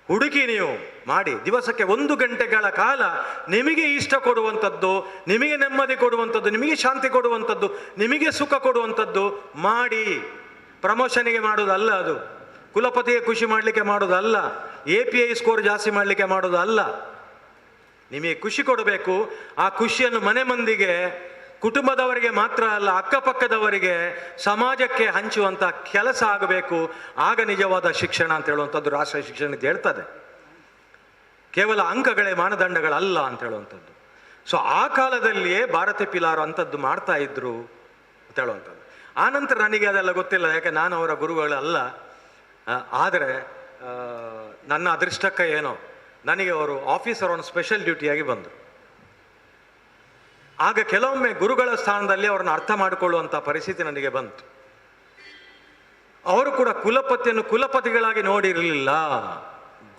ಹುಡುಕಿ ನೀವು ಮಾಡಿ. ದಿವಸಕ್ಕೆ 1 ಗಂಟೆಗಳ ಕಾಲ ನಿಮಗೆ ಇಷ್ಟ ಕೊಡುವಂಥದ್ದು, ನಿಮಗೆ ನೆಮ್ಮದಿ ಕೊಡುವಂಥದ್ದು, ನಿಮಗೆ ಶಾಂತಿ ಕೊಡುವಂಥದ್ದು, ನಿಮಗೆ ಸುಖ ಕೊಡುವಂಥದ್ದು ಮಾಡಿ. ಪ್ರಮೋಷನ್ಗೆ ಮಾಡೋದಲ್ಲ ಅದು, ಕುಲಪತಿಗೆ ಖುಷಿ ಮಾಡಲಿಕ್ಕೆ ಮಾಡೋದಲ್ಲ, API ಸ್ಕೋರ್ ಜಾಸ್ತಿ ಮಾಡಲಿಕ್ಕೆ ಮಾಡೋದಲ್ಲ. ನಿಮಗೆ ಖುಷಿ ಕೊಡಬೇಕು. ಆ ಖುಷಿಯನ್ನು ಮನೆ ಮಂದಿಗೆ, ಕುಟುಂಬದವರಿಗೆ ಮಾತ್ರ ಅಲ್ಲ, ಅಕ್ಕಪಕ್ಕದವರಿಗೆ, ಸಮಾಜಕ್ಕೆ ಹಂಚುವಂಥ ಕೆಲಸ ಆಗಬೇಕು. ಆಗ ನಿಜವಾದ ಶಿಕ್ಷಣ ಅಂತ ಹೇಳುವಂಥದ್ದು ರಾಷ್ಟ್ರೀಯ ಶಿಕ್ಷಣ ನೀತಿ ಹೇಳ್ತದೆ. ಕೇವಲ ಅಂಕಗಳೇ ಮಾನದಂಡಗಳಲ್ಲ ಅಂತ ಹೇಳುವಂಥದ್ದು. ಸೊ ಆ ಕಾಲದಲ್ಲಿಯೇ ಭಾರತಿ ಪಿಲಾರು ಅಂಥದ್ದು ಮಾಡ್ತಾ ಇದ್ರು ಅಂತ ಹೇಳುವಂಥದ್ದು. ಆನಂತರ ನನಗೆ ಅದೆಲ್ಲ ಗೊತ್ತಿಲ್ಲ, ಯಾಕೆ ನಾನು ಅವರ ಗುರುಗಳಲ್ಲ. ಆದರೆ ನನ್ನ ಅದೃಷ್ಟಕ್ಕೆ ಏನೋ ನನಗೆ ಅವರು ಆಫೀಸರ್ ಆನ್ ಸ್ಪೆಷಲ್ ಡ್ಯೂಟಿಯಾಗಿ ಬಂದರು. ಆಗ ಕೆಲವೊಮ್ಮೆ ಗುರುಗಳ ಸ್ಥಾನದಲ್ಲಿ ಅವರನ್ನು ಅರ್ಥ ಮಾಡಿಕೊಳ್ಳುವಂಥ ಪರಿಸ್ಥಿತಿ ನನಗೆ ಬಂತು. ಅವರು ಕೂಡ ಕುಲಪತಿಯನ್ನು ಕುಲಪತಿಗಳಾಗಿ ನೋಡಿರಲಿಲ್ಲ,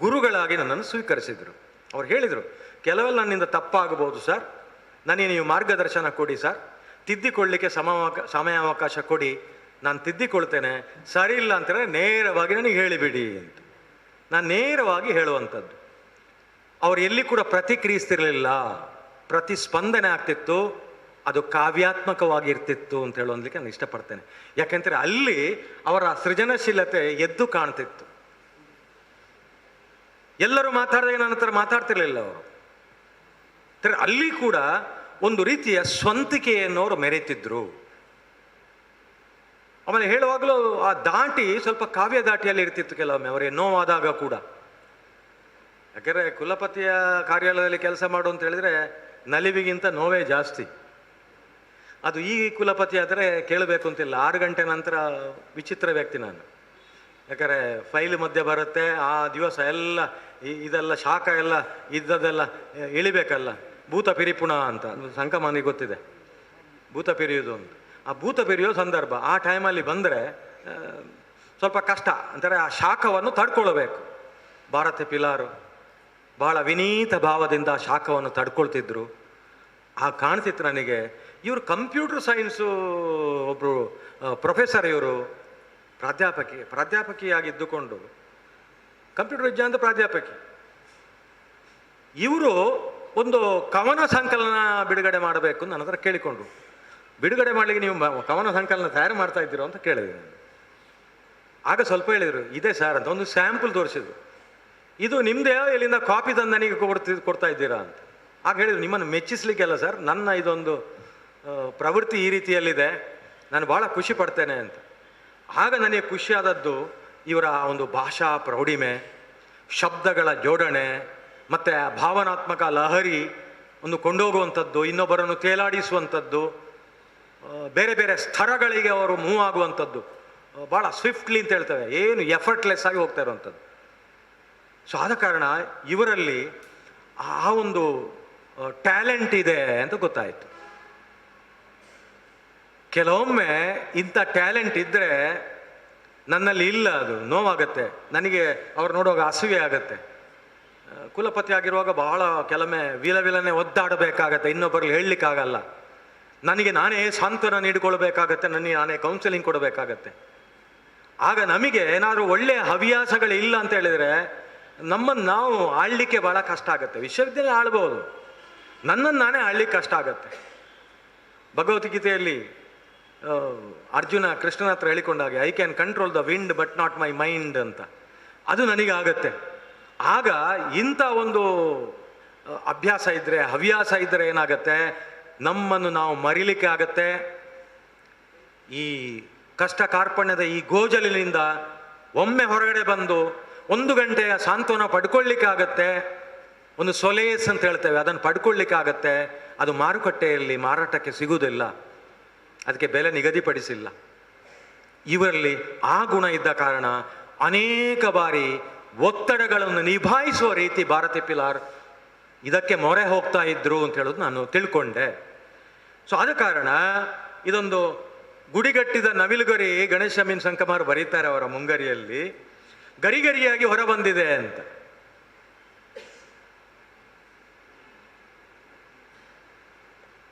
ಗುರುಗಳಾಗಿ ನನ್ನನ್ನು ಸ್ವೀಕರಿಸಿದರು. ಅವ್ರು ಹೇಳಿದರು, ಕೆಲವೆಲ್ಲ ನನ್ನಿಂದ ತಪ್ಪಾಗಬಹುದು ಸರ್, ನನಗೆ ನೀವು ಮಾರ್ಗದರ್ಶನ ಕೊಡಿ ಸರ್, ತಿದ್ದಿಕೊಳ್ಳಲಿಕ್ಕೆ ಸಮಯಾವಕಾಶ ಕೊಡಿ, ನಾನು ತಿದ್ದಿಕೊಳ್ತೇನೆ, ಸರಿ ಇಲ್ಲ ಅಂತೇಳಿದ್ರೆ ನೇರವಾಗಿ ನನಗೆ ಹೇಳಿಬಿಡಿ ಅಂತ. ನಾನು ನೇರವಾಗಿ ಹೇಳುವಂಥದ್ದು. ಅವ್ರು ಎಲ್ಲಿ ಕೂಡ ಪ್ರತಿಕ್ರಿಯಿಸ್ತಿರಲಿಲ್ಲ, ಪ್ರತಿಸ್ಪಂದನೆ ಆಗ್ತಿತ್ತು, ಅದು ಕಾವ್ಯಾತ್ಮಕವಾಗಿರ್ತಿತ್ತು ಅಂತ ಹೇಳೋದಕ್ಕೆ ನಾನು ಇಷ್ಟಪಡ್ತೇನೆ. ಯಾಕೆಂದರೆ ಅಲ್ಲಿ ಅವರ ಸೃಜನಶೀಲತೆ ಎದ್ದು ಕಾಣ್ತಿತ್ತು. ಎಲ್ಲರೂ ಮಾತಾಡಿದಾಗ ನನ್ನ ಹತ್ರ ಮಾತಾಡ್ತಿರ್ಲಿಲ್ಲ ಅವರು. ಅಲ್ಲಿ ಕೂಡ ಒಂದು ರೀತಿಯ ಸ್ವಂತಿಕೆಯನ್ನು ಅವರು ಮೆರೀತಿದ್ರು. ಆಮೇಲೆ ಹೇಳುವಾಗಲೂ ಆ ದಾಟಿ ಸ್ವಲ್ಪ ಕಾವ್ಯ ದಾಟಿಯಲ್ಲಿ ಇರ್ತಿತ್ತು ಕೆಲವೊಮ್ಮೆ ಅವರಿಗೆ ನೋವಾದಾಗ ಕೂಡ. ಯಾಕೆಂದರೆ ಕುಲಪತಿಯ ಕಾರ್ಯಾಲಯದಲ್ಲಿ ಕೆಲಸ ಮಾಡು ಅಂತ ಹೇಳಿದರೆ ನಲಿವಿಗಿಂತ ನೋವೇ ಜಾಸ್ತಿ. ಅದು ಈ ಕುಲಪತಿ ಆದರೆ ಕೇಳಬೇಕು ಅಂತಿಲ್ಲ, 6 ಗಂಟೆ ನಂತರ ವಿಚಿತ್ರ ವ್ಯಕ್ತಿ ನಾನು. ಯಾಕಂದರೆ ಫೈಲ್ ಮಧ್ಯೆ ಬರುತ್ತೆ, ಆ ದಿವಸ ಎಲ್ಲ ಇದೆಲ್ಲ ಶಾಖ ಎಲ್ಲ ಇದ್ದದೆಲ್ಲ ಇಳಿಬೇಕಲ್ಲ. ಭೂತ ಪಿರಿಪುಣ ಅಂತ ಸಂಕಮಾನಿಗೆ ಗೊತ್ತಿದೆ, ಭೂತ ಪಿರಿಯೋದು ಅಂತ. ಆ ಭೂತ ಪಿರಿಯೋ ಸಂದರ್ಭ ಆ ಟೈಮಲ್ಲಿ ಬಂದರೆ ಸ್ವಲ್ಪ ಕಷ್ಟ ಅಂತಾರೆ. ಆ ಶಾಖವನ್ನು ತಡ್ಕೊಳ್ಬೇಕು. ಭಾರತಿ ಪಿಲಾರು ಬಹಳ ವಿನೀತ ಭಾವದಿಂದ ಆ ಶಾಖವನ್ನು ತಡ್ಕೊಳ್ತಿದ್ರು. ಆ ಕಾಣ್ತಿತ್ತು ನನಗೆ. ಇವರು ಕಂಪ್ಯೂಟರ್ ಸೈನ್ಸು ಒಬ್ಬರು ಪ್ರೊಫೆಸರ್, ಇವರು ಪ್ರಾಧ್ಯಾಪಕಿಯಾಗಿದ್ದುಕೊಂಡು ಕಂಪ್ಯೂಟರ್ ವಿಜ್ಞಾನದ ಪ್ರಾಧ್ಯಾಪಕಿ. ಇವರು ಒಂದು ಕವನ ಸಂಕಲನ ಬಿಡುಗಡೆ ಮಾಡಬೇಕು ನನ್ನ ಹತ್ರ ಕೇಳಿಕೊಂಡ್ರು. ಬಿಡುಗಡೆ ಮಾಡಲಿಕ್ಕೆ ನೀವು ಕವನ ಸಂಕಲನ ತಯಾರು ಮಾಡ್ತಾ ಇದ್ದೀರೋ ಅಂತ ಕೇಳಿದೆ ನಾನು. ಆಗ ಸ್ವಲ್ಪ ಹೇಳಿದರು, ಇದೆ ಸರ್ ಅಂತ ಒಂದು ಸ್ಯಾಂಪಲ್ ತೋರಿಸಿದ್ರು. ಇದು ನಿಮ್ಮದೇ, ಇಲ್ಲಿಂದ ಕಾಪಿ ತಂದು ನನಗೆ ಕೊಡ್ತಾ ಇದ್ದೀರಾ ಅಂತ. ಆಗ ಹೇಳಿದ್ರು, ನಿಮ್ಮನ್ನು ಮೆಚ್ಚಿಸ್ಲಿಕ್ಕೆಲ್ಲ ಸರ್, ನನ್ನ ಇದೊಂದು ಪ್ರವೃತ್ತಿ ಈ ರೀತಿಯಲ್ಲಿದೆ, ನಾನು ಭಾಳ ಖುಷಿ ಪಡ್ತೇನೆ ಅಂತ. ಆಗ ನನಗೆ ಖುಷಿಯಾದದ್ದು ಇವರ ಒಂದು ಭಾಷಾ ಪ್ರೌಢಿಮೆ, ಶಬ್ದಗಳ ಜೋಡಣೆ, ಮತ್ತು ಭಾವನಾತ್ಮಕ ಲಹರಿ ಒಂದು ಕೊಂಡೋಗುವಂಥದ್ದು, ಇನ್ನೊಬ್ಬರನ್ನು ತೇಲಾಡಿಸುವಂಥದ್ದು, ಬೇರೆ ಬೇರೆ ಸ್ತರಗಳಿಗೆ ಅವರು ಮೂವ್ ಆಗುವಂಥದ್ದು, ಭಾಳ ಸ್ವಿಫ್ಟ್ಲಿ ಅಂತ ಹೇಳ್ತೇವೆ, ಏನು ಎಫರ್ಟ್ಲೆಸ್ ಆಗಿ ಹೋಗ್ತಾ ಇರುವಂಥದ್ದು. ಸೊ ಆದ ಕಾರಣ ಇವರಲ್ಲಿ ಆ ಒಂದು ಟ್ಯಾಲೆಂಟ್ ಇದೆ ಅಂತ ಗೊತ್ತಾಯಿತು. ಕೆಲವೊಮ್ಮೆ ಇಂಥ ಟ್ಯಾಲೆಂಟ್ ಇದ್ದರೆ ನನ್ನಲ್ಲಿ ಇಲ್ಲ, ಅದು ನೋವಾಗತ್ತೆ ನನಗೆ. ಅವ್ರು ನೋಡುವಾಗ ಅಸೂಯೆ ಆಗತ್ತೆ. ಕುಲಪತಿ ಆಗಿರುವಾಗ ಬಹಳ ಕೆಲವೊಮ್ಮೆ ವಿಲನೆ ಒದ್ದಾಡಬೇಕಾಗತ್ತೆ, ಇನ್ನೊಬ್ಬರಲ್ಲಿ ಹೇಳಲಿಕ್ಕಾಗಲ್ಲ. ನನಗೆ ನಾನೇ ಸಾಂತ್ವನ ನೀಡಿಕೊಳ್ಬೇಕಾಗತ್ತೆ, ನನಗೆ ನಾನೇ ಕೌನ್ಸಿಲಿಂಗ್ ಕೊಡಬೇಕಾಗತ್ತೆ. ಆಗ ನಮಗೆ ಏನಾದರೂ ಒಳ್ಳೆಯ ಹವ್ಯಾಸಗಳಿಲ್ಲ ಅಂತ ಹೇಳಿದರೆ ನಮ್ಮನ್ನು ನಾವು ಆಳಲಿಕ್ಕೆ ಭಾಳ ಕಷ್ಟ ಆಗುತ್ತೆ. ವಿಶ್ವವಿದ್ಯಾಲಯ ಆಳ್ಬೋದು, ನನ್ನನ್ನು ನಾನೇ ಆಳ್ಲಿಕ್ಕೆ ಕಷ್ಟ ಆಗುತ್ತೆ. ಭಗವದ್ಗೀತೆಯಲ್ಲಿ ಅರ್ಜುನ ಕೃಷ್ಣನ ಹತ್ರ ಹೇಳಿಕೊಂಡಾಗೆ, I can control the wind but not my mind ಅಂತ. ಅದು ನನಗೆ ಆಗತ್ತೆ. ಆಗ ಇಂಥ ಒಂದು ಅಭ್ಯಾಸ ಇದ್ದರೆ, ಹವ್ಯಾಸ ಇದ್ದರೆ ಏನಾಗತ್ತೆ, ನಮ್ಮನ್ನು ನಾವು ಮರಿಲಿಕ್ಕೆ ಆಗತ್ತೆ. ಈ ಕಷ್ಟ ಕಾರ್ಪಣ್ಯದ ಈ ಗೋಜಲಿನಿಂದ ಒಮ್ಮೆ ಹೊರಗಡೆ ಬಂದು 1 ಗಂಟೆಯ ಸಾಂತ್ವನ ಪಡ್ಕೊಳ್ಳಿಕ್ಕೆ ಆಗತ್ತೆ. ಒಂದು ಸೊಲೇಸ್ ಅಂತ ಹೇಳ್ತೇವೆ, ಅದನ್ನು ಪಡ್ಕೊಳ್ಳಿಕ್ಕೆ ಆಗತ್ತೆ. ಅದು ಮಾರುಕಟ್ಟೆಯಲ್ಲಿ ಮಾರಾಟಕ್ಕೆ ಸಿಗುವುದಿಲ್ಲ, ಅದಕ್ಕೆ ಬೆಲೆ ನಿಗದಿಪಡಿಸಿಲ್ಲ. ಇವರಲ್ಲಿ ಆ ಗುಣ ಇದ್ದ ಕಾರಣ ಅನೇಕ ಬಾರಿ ಒತ್ತಡಗಳನ್ನು ನಿಭಾಯಿಸುವ ರೀತಿ ಭಾರತಿ ಪಿಲಾರ್ ಇದಕ್ಕೆ ಮೊರೆ ಹೋಗ್ತಾ ಇದ್ರು ಅಂತ ಹೇಳೋದು ನಾನು ತಿಳ್ಕೊಂಡೆ. ಸೊ ಆದ ಕಾರಣ ಇದೊಂದು ಗುಡಿಗಟ್ಟಿದ ನವಿಲುಗರಿ ಗಣೇಶ ಮೀನ್ ಸಂಕಮಾರ್ ಬರೀತಾರೆ ಅವರ ಮುಂಗರಿಯಲ್ಲಿ, ಗರಿಗರಿಯಾಗಿ ಹೊರ ಬಂದಿದೆ ಅಂತ.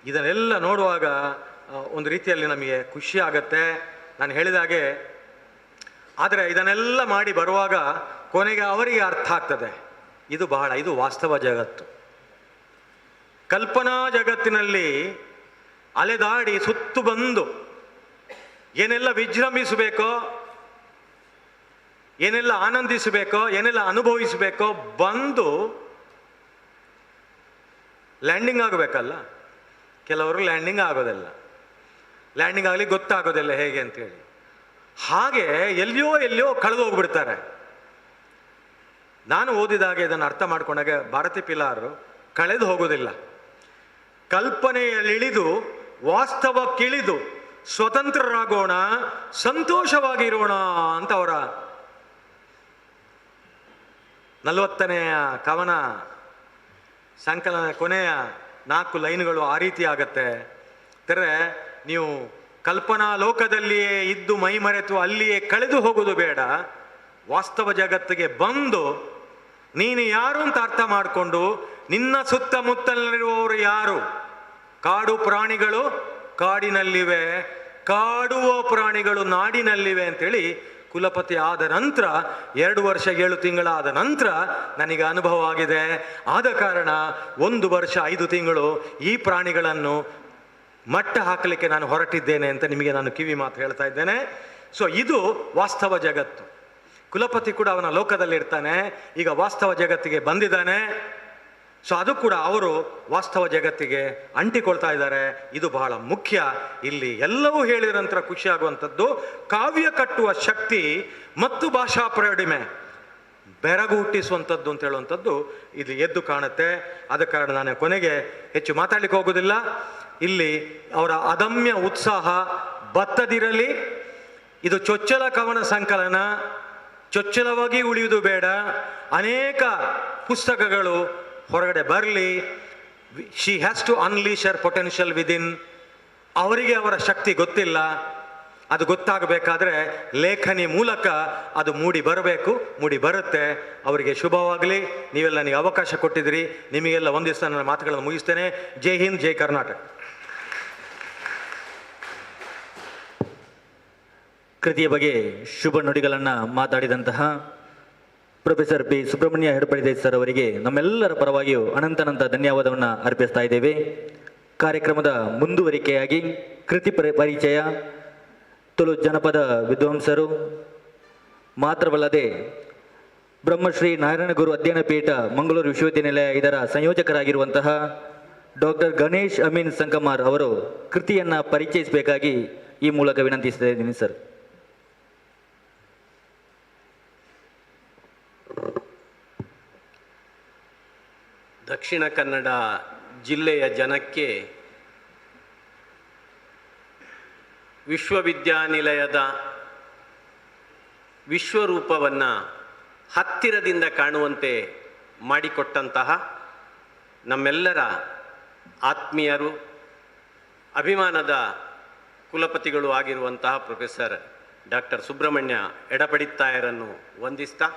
ಇದನ್ನೆಲ್ಲ ನೋಡುವಾಗ ಒಂದು ರೀತಿಯಲ್ಲಿ ನಮಗೆ ಖುಷಿ ಆಗತ್ತೆ. ನಾನು ಹೇಳಿದ ಹಾಗೆ, ಆದರೆ ಇದನ್ನೆಲ್ಲ ಮಾಡಿ ಬರುವಾಗ ಕೊನೆಗೆ ಅವರಿಗೆ ಅರ್ಥ ಆಗ್ತದೆ, ಇದು ವಾಸ್ತವ ಜಗತ್ತು. ಕಲ್ಪನಾ ಜಗತ್ತಿನಲ್ಲಿ ಅಲೆದಾಡಿ ಸುತ್ತು ಬಂದು ಏನೆಲ್ಲ ವಿಜೃಂಭಿಸಬೇಕೋ, ಏನೆಲ್ಲ ಆನಂದಿಸಬೇಕೋ, ಏನೆಲ್ಲ ಅನುಭವಿಸಬೇಕೋ ಬಂದು ಲ್ಯಾಂಡಿಂಗ್ ಆಗಬೇಕಲ್ಲ. ಕೆಲವರು ಲ್ಯಾಂಡಿಂಗ್ ಆಗೋದಿಲ್ಲ, ಲ್ಯಾಂಡಿಂಗ್ ಆಗಲಿ ಗೊತ್ತಾಗೋದಿಲ್ಲ ಹೇಗೆ ಅಂತೇಳಿ. ಹಾಗೆ ಎಲ್ಲಿಯೋ ಕಳೆದು ಹೋಗ್ಬಿಡ್ತಾರೆ. ನಾನು ಓದಿದಾಗ ಇದನ್ನು ಅರ್ಥ ಮಾಡ್ಕೊಂಡಾಗ ಭಾರತಿ ಪಿಲಾರ್ ಕಳೆದು ಹೋಗೋದಿಲ್ಲ, ಕಲ್ಪನೆಯಲ್ಲಿಳಿದು ವಾಸ್ತವಕ್ಕಿಳಿದು ಸ್ವತಂತ್ರರಾಗೋಣ, ಸಂತೋಷವಾಗಿರೋಣ ಅಂತ ಅವರ 40ನೆಯ ಕವನ ಸಂಕಲನ ಕೊನೆಯ 4 ಲೈನ್ಗಳು ಆ ರೀತಿ ಆಗತ್ತೆ. ಅಂದರೆ ನೀವು ಕಲ್ಪನಾ ಲೋಕದಲ್ಲಿಯೇ ಇದ್ದು ಮೈ ಮರೆತು ಅಲ್ಲಿಯೇ ಕಳೆದು ಹೋಗೋದು ಬೇಡ, ವಾಸ್ತವ ಜಗತ್ತಿಗೆ ಬಂದು ನೀನು ಯಾರು ಅಂತ ಅರ್ಥ ಮಾಡಿಕೊಂಡು ನಿನ್ನ ಸುತ್ತಮುತ್ತಲಿರುವವರು ಯಾರು, ಕಾಡು ಪ್ರಾಣಿಗಳು ಕಾಡಿನಲ್ಲಿವೆ, ಕಾಡುವ ಪ್ರಾಣಿಗಳು ನಾಡಿನಲ್ಲಿವೆ ಅಂತೇಳಿ ಕುಲಪತಿ ಆದ ನಂತರ 2 ವರ್ಷ 7 ತಿಂಗಳಾದ ನಂತರ ನನಗೆ ಅನುಭವ ಆಗಿದೆ. ಆದ ಕಾರಣ 1 ವರ್ಷ 5 ತಿಂಗಳು ಈ ಪ್ರಾಣಿಗಳನ್ನು ಮಟ್ಟ ಹಾಕಲಿಕ್ಕೆ ನಾನು ಹೊರಟಿದ್ದೇನೆ ಅಂತ ನಿಮಗೆ ನಾನು ಕಿವಿ ಮಾತು ಹೇಳ್ತಾ ಇದ್ದೇನೆ. ಸೊ ಇದು ವಾಸ್ತವ ಜಗತ್ತು. ಕುಲಪತಿ ಕೂಡ ಅವನ ಲೋಕದಲ್ಲಿ ಇರ್ತಾನೆ, ಈಗ ವಾಸ್ತವ ಜಗತ್ತಿಗೆ ಬಂದಿದ್ದಾನೆ. ಸೊ ಅದು ಕೂಡ ಅವರು ವಾಸ್ತವ ಜಗತ್ತಿಗೆ ಅಂಟಿಕೊಳ್ತಾ ಇದ್ದಾರೆ. ಇದು ಬಹಳ ಮುಖ್ಯ. ಇಲ್ಲಿ ಎಲ್ಲವೂ ಹೇಳಿದ ನಂತರ ಖುಷಿ ಆಗುವಂಥದ್ದು ಕಾವ್ಯ ಕಟ್ಟುವ ಶಕ್ತಿ ಮತ್ತು ಭಾಷಾ ಪ್ರೌಢಿಮೆ ಬೆರಗು ಹುಟ್ಟಿಸುವಂಥದ್ದು ಅಂತ ಹೇಳುವಂಥದ್ದು ಇಲ್ಲಿ ಎದ್ದು ಕಾಣುತ್ತೆ. ಆದ ಕಾರಣ ನಾನು ಕೊನೆಗೆ ಹೆಚ್ಚು ಮಾತಾಡ್ಲಿಕ್ಕೆ ಹೋಗೋದಿಲ್ಲ. ಇಲ್ಲಿ ಅವರ ಅದಮ್ಯ ಉತ್ಸಾಹ ಬತ್ತದಿರಲಿ. ಇದು ಚೊಚ್ಚಲ ಕವನ ಸಂಕಲನ, ಚೊಚ್ಚಲವಾಗಿ ಉಳಿಯುವುದು ಬೇಡ. ಅನೇಕ ಪುಸ್ತಕಗಳು ಹೊರಗಡೆ ಬರಲಿ. She has to unleash her potential within. ಅವರಿಗೆ ಅವರ ಶಕ್ತಿ ಗೊತ್ತಿಲ್ಲ, ಅದು ಗೊತ್ತಾಗಬೇಕಾದ್ರೆ ಲೇಖನಿ ಮೂಲಕ ಅದು ಮೂಡಿ ಬರಬೇಕು, ಮೂಡಿ ಬರುತ್ತೆ. ಅವರಿಗೆ ಶುಭವಾಗಲಿ. ನೀವೆಲ್ಲ ನನಗೆ ಅವಕಾಶ ಕೊಟ್ಟಿದ್ದೀರಿ. ನಿಮಗೆಲ್ಲ ಒಂದಿವಸ ನನ್ನ ಮಾತುಗಳನ್ನು ಮುಗಿಸ್ತೇನೆ. ಜೈ ಹಿಂದ್, ಜೈ ಕರ್ನಾಟಕ. ಕೃತಿಯ ಬಗ್ಗೆ ಶುಭ ನುಡಿಗಳನ್ನು ಮಾತಾಡಿದಂತಹ ಪ್ರೊಫೆಸರ್ ಪಿ ಸುಬ್ರಹ್ಮಣ್ಯ ಹೆಡಪಡಿದೆ ಸರ್ ಅವರಿಗೆ ನಮ್ಮೆಲ್ಲರ ಪರವಾಗಿಯೂ ಅನಂತ ಧನ್ಯವಾದವನ್ನು ಅರ್ಪಿಸ್ತಾ ಇದ್ದೇವೆ. ಕಾರ್ಯಕ್ರಮದ ಮುಂದುವರಿಕೆಯಾಗಿ ಕೃತಿ ಪರಿಚಯ, ತುಳು ಜನಪದ ವಿದ್ವಾಂಸರು ಮಾತ್ರವಲ್ಲದೆ ಬ್ರಹ್ಮಶ್ರೀ ನಾರಾಯಣಗುರು ಅಧ್ಯಯನ ಪೀಠ ಮಂಗಳೂರು ವಿಶ್ವವಿದ್ಯಾನಿಲಯ ಇದರ ಸಂಯೋಜಕರಾಗಿರುವಂತಹ ಡಾಕ್ಟರ್ ಗಣೇಶ್ ಅಮೀನ್ ಸಂಕಮಾರ್ ಅವರು ಕೃತಿಯನ್ನು ಪರಿಚಯಿಸಬೇಕಾಗಿ ಈ ಮೂಲಕ ವಿನಂತಿಸ್ತಾ ಇದ್ದೀನಿ ಸರ್. ದಕ್ಷಿಣ ಕನ್ನಡ ಜಿಲ್ಲೆಯ ಜನಕ್ಕೆ ವಿಶ್ವವಿದ್ಯಾನಿಲಯದ ವಿಶ್ವರೂಪವನ್ನು ಹತ್ತಿರದಿಂದ ಕಾಣುವಂತೆ ಮಾಡಿಕೊಟ್ಟಂತಹ ನಮ್ಮೆಲ್ಲರ ಆತ್ಮೀಯರು, ಅಭಿಮಾನದ ಕುಲಪತಿಗಳು ಆಗಿರುವಂತಹ ಪ್ರೊಫೆಸರ್ ಡಾಕ್ಟರ್ ಸುಬ್ರಹ್ಮಣ್ಯ ಎಡಪಡಿತ್ತಾಯರನ್ನು ವಂದಿಸ್ತಾ,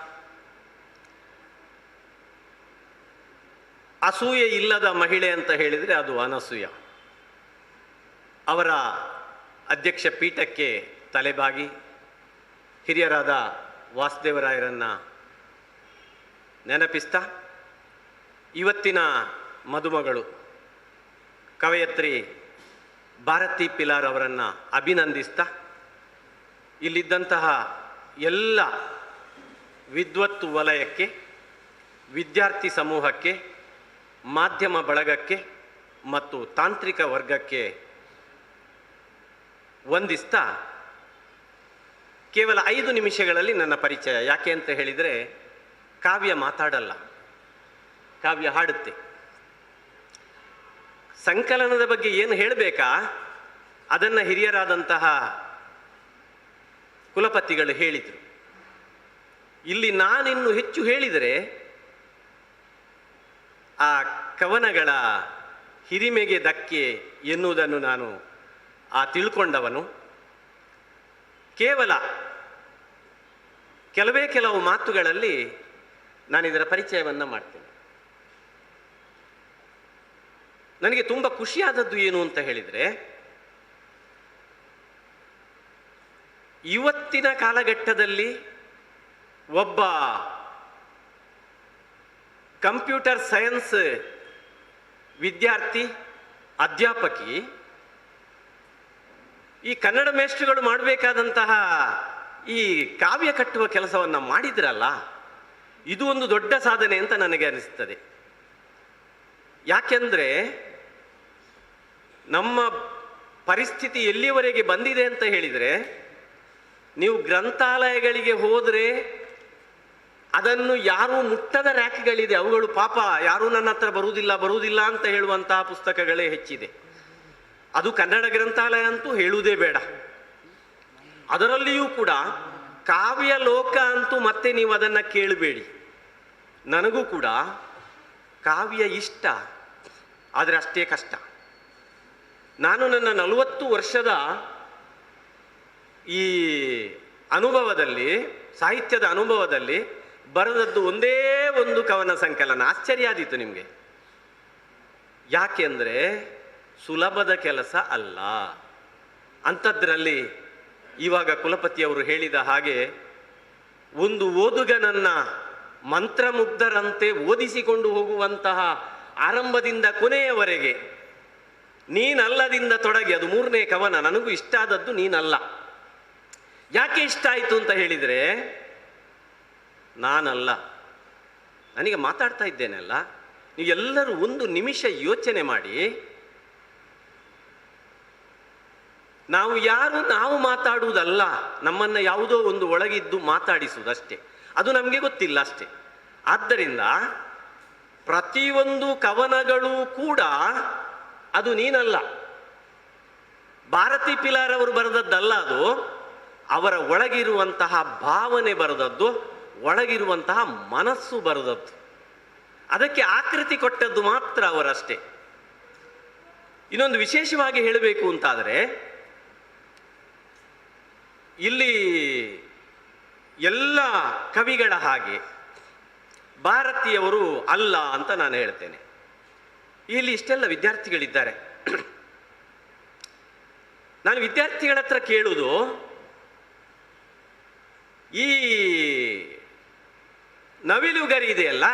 ಅಸೂಯೆ ಇಲ್ಲದ ಮಹಿಳೆ ಅಂತ ಹೇಳಿದರೆ ಅದು ಅನಸೂಯ. ಅವರ ಅಧ್ಯಕ್ಷ ಪೀಠಕ್ಕೆ ತಲೆಬಾಗಿ ಹಿರಿಯರಾದ ವಾಸುದೇವರಾಯರನ್ನು ನೆನಪಿಸ್ತಾ, ಇವತ್ತಿನ ಮದುಮಗಳು ಕವಯತ್ರಿ ಭಾರತಿ ಪಿಲಾರ್ ಅವರನ್ನು ಅಭಿನಂದಿಸ್ತಾ, ಇಲ್ಲಿದ್ದಂತಹ ಎಲ್ಲ ವಿದ್ವತ್ ವಲಯಕ್ಕೆ, ವಿದ್ಯಾರ್ಥಿ ಸಮೂಹಕ್ಕೆ, ಮಾಧ್ಯಮ ಬಳಗಕ್ಕೆ ಮತ್ತು ತಾಂತ್ರಿಕ ವರ್ಗಕ್ಕೆ ವಂದಿಸ್ತಾ, ಕೇವಲ 5 ನಿಮಿಷಗಳಲ್ಲಿ ನನ್ನ ಪರಿಚಯ. ಯಾಕೆ ಅಂತ ಹೇಳಿದರೆ, ಕಾವ್ಯ ಮಾತಾಡಲ್ಲ, ಕಾವ್ಯ ಹಾಡುತ್ತೆ. ಸಂಕಲನದ ಬಗ್ಗೆ ಏನು ಹೇಳಬೇಕಾ ಅದನ್ನು ಹಿರಿಯರಾದಂತಹ ಕುಲಪತಿಗಳು ಹೇಳಿದರು. ಇಲ್ಲಿ ನಾನಿನ್ನು ಹೆಚ್ಚು ಹೇಳಿದರೆ ಆ ಕವನಗಳ ಹಿರಿಮೆಗೆ ಧಕ್ಕೆ ಎನ್ನುವುದನ್ನು ನಾನು ತಿಳ್ಕೊಂಡವನು. ಕೇವಲ ಕೆಲವು ಮಾತುಗಳಲ್ಲಿ ನಾನಿದರ ಪರಿಚಯವನ್ನು ಮಾಡ್ತೇನೆ. ನನಗೆ ತುಂಬ ಖುಷಿಯಾದದ್ದು ಏನು ಅಂತ ಹೇಳಿದರೆ, ಇವತ್ತಿನ ಕಾಲಘಟ್ಟದಲ್ಲಿ ಒಬ್ಬ ಕಂಪ್ಯೂಟರ್ ಸೈನ್ಸ್ ವಿದ್ಯಾರ್ಥಿ ಅಧ್ಯಾಪಕಿ ಈ ಕನ್ನಡ ಮೇಷ್ಟ್ರುಗಳು ಮಾಡಬೇಕಾದಂತಹ ಈ ಕಾವ್ಯ ಕಟ್ಟುವ ಕೆಲಸವನ್ನು ಮಾಡಿದ್ರಲ್ಲ, ಇದು ಒಂದು ದೊಡ್ಡ ಸಾಧನೆ ಅಂತ ನನಗೆ ಅನಿಸ್ತದೆ. ಯಾಕೆಂದರೆ ನಮ್ಮ ಪರಿಸ್ಥಿತಿ ಎಲ್ಲಿಯವರೆಗೆ ಬಂದಿದೆ ಅಂತ ಹೇಳಿದರೆ, ನೀವು ಗ್ರಂಥಾಲಯಗಳಿಗೆ ಹೋದರೆ ಅದನ್ನು ಯಾರೂ ಮುಟ್ಟದ ರ್ಯಾಕ್ಗಳಿದೆ, ಅವುಗಳು ಪಾಪ ಯಾರೂ ನನ್ನ ಹತ್ರ ಬರುವುದಿಲ್ಲ ಅಂತ ಹೇಳುವಂತಹ ಪುಸ್ತಕಗಳೇ ಹೆಚ್ಚಿದೆ. ಅದು ಕನ್ನಡ ಗ್ರಂಥಾಲಯ ಅಂತೂ ಹೇಳುವುದೇ ಬೇಡ. ಅದರಲ್ಲಿಯೂ ಕೂಡ ಕಾವ್ಯ ಲೋಕ ಅಂತೂ ಮತ್ತೆ ನೀವು ಅದನ್ನು ಕೇಳಬೇಡಿ. ನನಗೂ ಕೂಡ ಕಾವ್ಯ ಇಷ್ಟ, ಆದರೆ ಅಷ್ಟೇ ಕಷ್ಟ. ನಾನು ನನ್ನ 40 ವರ್ಷದ ಈ ಅನುಭವದಲ್ಲಿ, ಸಾಹಿತ್ಯದ ಅನುಭವದಲ್ಲಿ ಬರೆದದ್ದು ಒಂದೇ ಒಂದು ಕವನ ಸಂಕಲನ. ಆಶ್ಚರ್ಯ ಆದೀತು ನಿಮಗೆ. ಯಾಕೆಂದರೆ ಸುಲಭದ ಕೆಲಸ ಅಲ್ಲ. ಅಂಥದ್ರಲ್ಲಿ ಇವಾಗ ಕುಲಪತಿಯವರು ಹೇಳಿದ ಹಾಗೆ ಒಂದು ಓದುಗನನ್ನ ಮಂತ್ರಮುಗ್ಧರಂತೆ ಓದಿಸಿಕೊಂಡು ಹೋಗುವಂತಹ ಆರಂಭದಿಂದ ಕೊನೆಯವರೆಗೆ ನೀನಲ್ಲದಿಂದ ತೊಡಗಿ, ಅದು 3ನೇ ಕವನ. ನನಗೂ ಇಷ್ಟ ಆದದ್ದು ನೀನಲ್ಲ. ಯಾಕೆ ಇಷ್ಟ ಆಯಿತು ಅಂತ ಹೇಳಿದರೆ, ನಾನಲ್ಲ, ನನಗೆ ಮಾತಾಡ್ತಾ ಇದ್ದೇನಲ್ಲ, ನೀವು ಎಲ್ಲರೂ ಒಂದು ನಿಮಿಷ ಯೋಚನೆ ಮಾಡಿ. ನಾವು ಯಾರು, ನಾವು ಮಾತಾಡುವುದಲ್ಲ, ನಮ್ಮನ್ನು ಯಾವುದೋ ಒಂದು ಒಳಗಿದ್ದು ಮಾತಾಡಿಸುವುದಷ್ಟೇ. ಅದು ನಮಗೆ ಗೊತ್ತಿಲ್ಲ ಅಷ್ಟೇ. ಆದ್ದರಿಂದ ಪ್ರತಿಯೊಂದು ಕವನಗಳು ಕೂಡ ಅದು ನೀನಲ್ಲ, ಭಾರತಿ ಪಿಲಾರ್ ಅವರು ಬರೆದದ್ದಲ್ಲ, ಅದು ಅವರ ಒಳಗಿರುವಂತಹ ಭಾವನೆ ಬರೆದದ್ದು, ಒಳಗಿರುವಂತಹ ಮನಸ್ಸು ಬರೆದದ್ದು. ಅದಕ್ಕೆ ಆಕೃತಿ ಕೊಟ್ಟದ್ದು ಮಾತ್ರ ಅವರಷ್ಟೇ. ಇನ್ನೊಂದು ವಿಶೇಷವಾಗಿ ಹೇಳಬೇಕು ಅಂತಾದರೆ, ಇಲ್ಲಿ ಎಲ್ಲ ಕವಿಗಳ ಹಾಗೆ ಭಾರತೀಯವರು ಅಲ್ಲ ಅಂತ ನಾನು ಹೇಳ್ತೇನೆ. ಇಲ್ಲಿ ಇಷ್ಟೆಲ್ಲ ವಿದ್ಯಾರ್ಥಿಗಳಿದ್ದಾರೆ. ನಾನು ವಿದ್ಯಾರ್ಥಿಗಳ ಹತ್ರ ಕೇಳುವುದು, ಈ ನವಿಲುಗರಿ ಇದೆಯಲ್ಲ,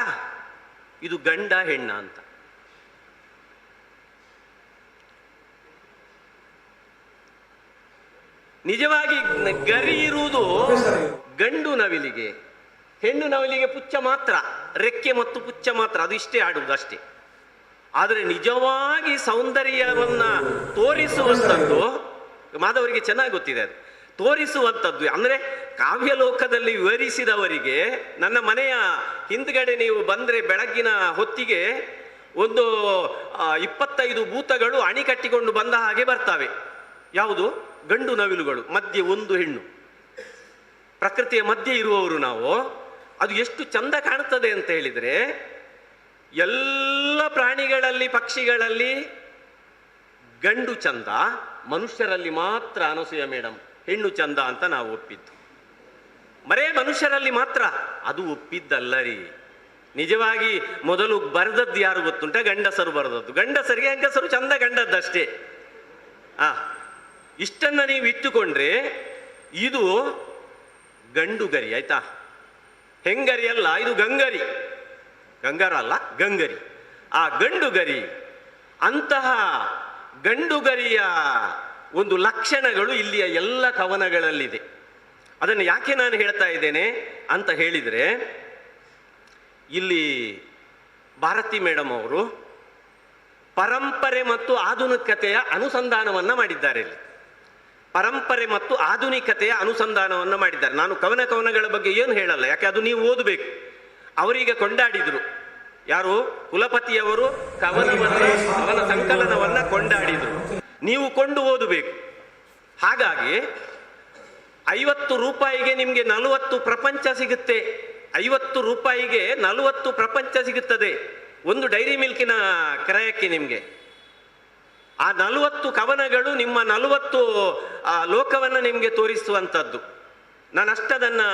ಇದು ಗಂಡ ಹೆಣ್ಣ ಅಂತ. ನಿಜವಾಗಿ ಗರಿ ಇರುವುದು ಗಂಡು ನವಿಲಿಗೆ, ಹೆಣ್ಣು ನವಿಲಿಗೆ ಪುಚ್ಚ ಮಾತ್ರ, ರೆಕ್ಕೆ ಮತ್ತು ಪುಚ್ಚ ಮಾತ್ರ, ಅದು ಇಷ್ಟೇ ಆಡುವುದು ಅಷ್ಟೇ. ಆದರೆ ನಿಜವಾಗಿ ಸೌಂದರ್ಯವನ್ನ ತೋರಿಸುವಂಥದ್ದು ಮಾಧವರಿಗೆ ಚೆನ್ನಾಗಿ ಗೊತ್ತಿದೆ. ಅದು ತೋರಿಸುವಂಥದ್ದು ಅಂದರೆ ಕಾವ್ಯಲೋಕದಲ್ಲಿ ವಿವರಿಸಿದವರಿಗೆ, ನನ್ನ ಮನೆಯ ಹಿಂದ್ಗಡೆ ನೀವು ಬಂದರೆ ಬೆಳಗ್ಗಿನ ಹೊತ್ತಿಗೆ ಒಂದು 25 ಭೂತಗಳು ಅಣಿ ಕಟ್ಟಿಕೊಂಡು ಬಂದ ಹಾಗೆ ಬರ್ತವೆ. ಯಾವುದು? ಗಂಡು ನವಿಲುಗಳು, ಮಧ್ಯೆ ಒಂದು ಹೆಣ್ಣು. ಪ್ರಕೃತಿಯ ಮಧ್ಯೆ ಇರುವವರು ನಾವು. ಅದು ಎಷ್ಟು ಚಂದ ಕಾಣ್ತದೆ ಅಂತ ಹೇಳಿದರೆ, ಎಲ್ಲ ಪ್ರಾಣಿಗಳಲ್ಲಿ, ಪಕ್ಷಿಗಳಲ್ಲಿ ಗಂಡು ಚಂದ, ಮನುಷ್ಯರಲ್ಲಿ ಮಾತ್ರ ಅನಸೂಯ ಮೇಡಮ್ ಹೆಣ್ಣು ಚಂದ ಅಂತ ನಾವು ಒಪ್ಪಿದ್ದು. ಬರೇ ಮನುಷ್ಯರಲ್ಲಿ ಮಾತ್ರ, ಅದು ಒಪ್ಪಿದ್ದಲ್ಲ ರೀ. ನಿಜವಾಗಿ ಮೊದಲು ಬರೆದದ್ದು ಯಾರು ಗೊತ್ತುಂಟ? ಗಂಡಸರು ಬರೆದದ್ದು. ಗಂಡಸರಿಗೆ ಹೆಂಗಸರು ಚಂದ ಕಂಡದ್ದಷ್ಟೇ. ಇಷ್ಟನ್ನ ನೀವು ಇಟ್ಟುಕೊಂಡ್ರೆ ಇದು ಗಂಡು ಗರಿ, ಆಯ್ತಾ? ಹೆಂಗರಿ ಅಲ್ಲ, ಇದು ಗಂಗರಿ. ಗಂಗಾರ ಅಲ್ಲ, ಗಂಗರಿ. ಆ ಗಂಡು ಗರಿ, ಅಂತಹ ಗಂಡುಗರಿಯ ಒಂದು ಲಕ್ಷಣಗಳು ಇಲ್ಲಿಯ ಎಲ್ಲ ಕವನಗಳಲ್ಲಿದೆ. ಅದನ್ನು ಯಾಕೆ ನಾನು ಹೇಳ್ತಾ ಇದ್ದೇನೆ ಅಂತ ಹೇಳಿದರೆ, ಇಲ್ಲಿ ಭಾರತಿ ಮೇಡಮ್ ಅವರು ಪರಂಪರೆ ಮತ್ತು ಆಧುನಿಕತೆಯ ಅನುಸಂಧಾನವನ್ನು ಮಾಡಿದ್ದಾರೆ. ಇಲ್ಲಿ ಪರಂಪರೆ ಮತ್ತು ಆಧುನಿಕತೆಯ ಅನುಸಂಧಾನವನ್ನು ಮಾಡಿದ್ದಾರೆ. ನಾನು ಕವನಗಳ ಬಗ್ಗೆ ಏನು ಹೇಳಲ್ಲ, ಯಾಕೆ ಅದು ನೀವು ಓದಬೇಕು. ಅವರೀಗ ಕೊಂಡಾಡಿದರು ಯಾರು ಕುಲಪತಿಯವರು ಕವನ ಸಂಕಲನವನ್ನ ಕೊಂಡಾಡಿದರು. ನೀವು ಕೊಂಡು ಓದಬೇಕು. ಹಾಗಾಗಿ 50 ರೂಪಾಯಿಗೆ ನಿಮಗೆ 40 ಪ್ರಪಂಚ ಸಿಗುತ್ತೆ. 50 ರೂಪಾಯಿಗೆ 40 ಪ್ರಪಂಚ ಸಿಗುತ್ತದೆ ಒಂದು ಡೈರಿ ಮಿಲ್ಕಿನ ಕ್ರಯಕ್ಕೆ. ನಿಮಗೆ ಆ 40 ಕವನಗಳು ನಿಮ್ಮ 40 ಲೋಕವನ್ನು ನಿಮಗೆ ತೋರಿಸುವಂಥದ್ದು. ನಾನು ಅಷ್ಟದನ್ನು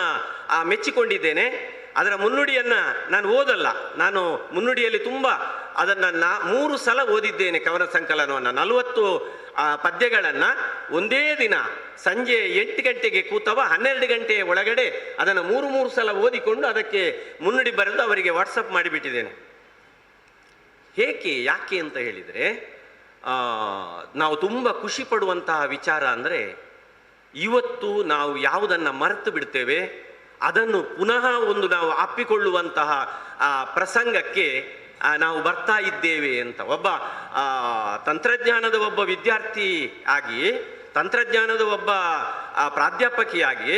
ಮೆಚ್ಚಿಕೊಂಡಿದ್ದೇನೆ. ಅದರ ಮುನ್ನುಡಿಯನ್ನ ನಾನು ಓದಲ್ಲ, ನಾನು ಮುನ್ನುಡಿಯಲ್ಲಿ ತುಂಬ ಅದನ್ನು 3 ಸಲ ಓದಿದ್ದೇನೆ. ಕವನ ಸಂಕಲನವನ್ನು 40 ಪದ್ಯಗಳನ್ನು ಒಂದೇ ದಿನ ಸಂಜೆ 8 ಗಂಟೆಗೆ ಕೂತವ 12 ಗಂಟೆಯ ಒಳಗಡೆ ಅದನ್ನು 3 ಸಲ ಓದಿಕೊಂಡು ಅದಕ್ಕೆ ಮುನ್ನುಡಿ ಬರೆದು ಅವರಿಗೆ ವಾಟ್ಸಪ್ ಮಾಡಿಬಿಟ್ಟಿದ್ದೇನೆ. ಯಾಕೆ ಅಂತ ಹೇಳಿದರೆ, ನಾವು ತುಂಬ ಖುಷಿ ಪಡುವಂತಹ ವಿಚಾರ ಅಂದರೆ, ಇವತ್ತು ನಾವು ಯಾವುದನ್ನು ಮರೆತು ಬಿಡ್ತೇವೆ ಅದನ್ನು ಪುನಃ ನಾವು ಅಪ್ಪಿಕೊಳ್ಳುವಂತಹ ಪ್ರಸಂಗಕ್ಕೆ ನಾವು ಬರ್ತಾ ಇದ್ದೇವೆ ಅಂತ. ಒಬ್ಬ ತಂತ್ರಜ್ಞಾನದ ಒಬ್ಬ ವಿದ್ಯಾರ್ಥಿ ಆಗಿ, ತಂತ್ರಜ್ಞಾನದ ಒಬ್ಬ ಪ್ರಾಧ್ಯಾಪಕಿಯಾಗಿ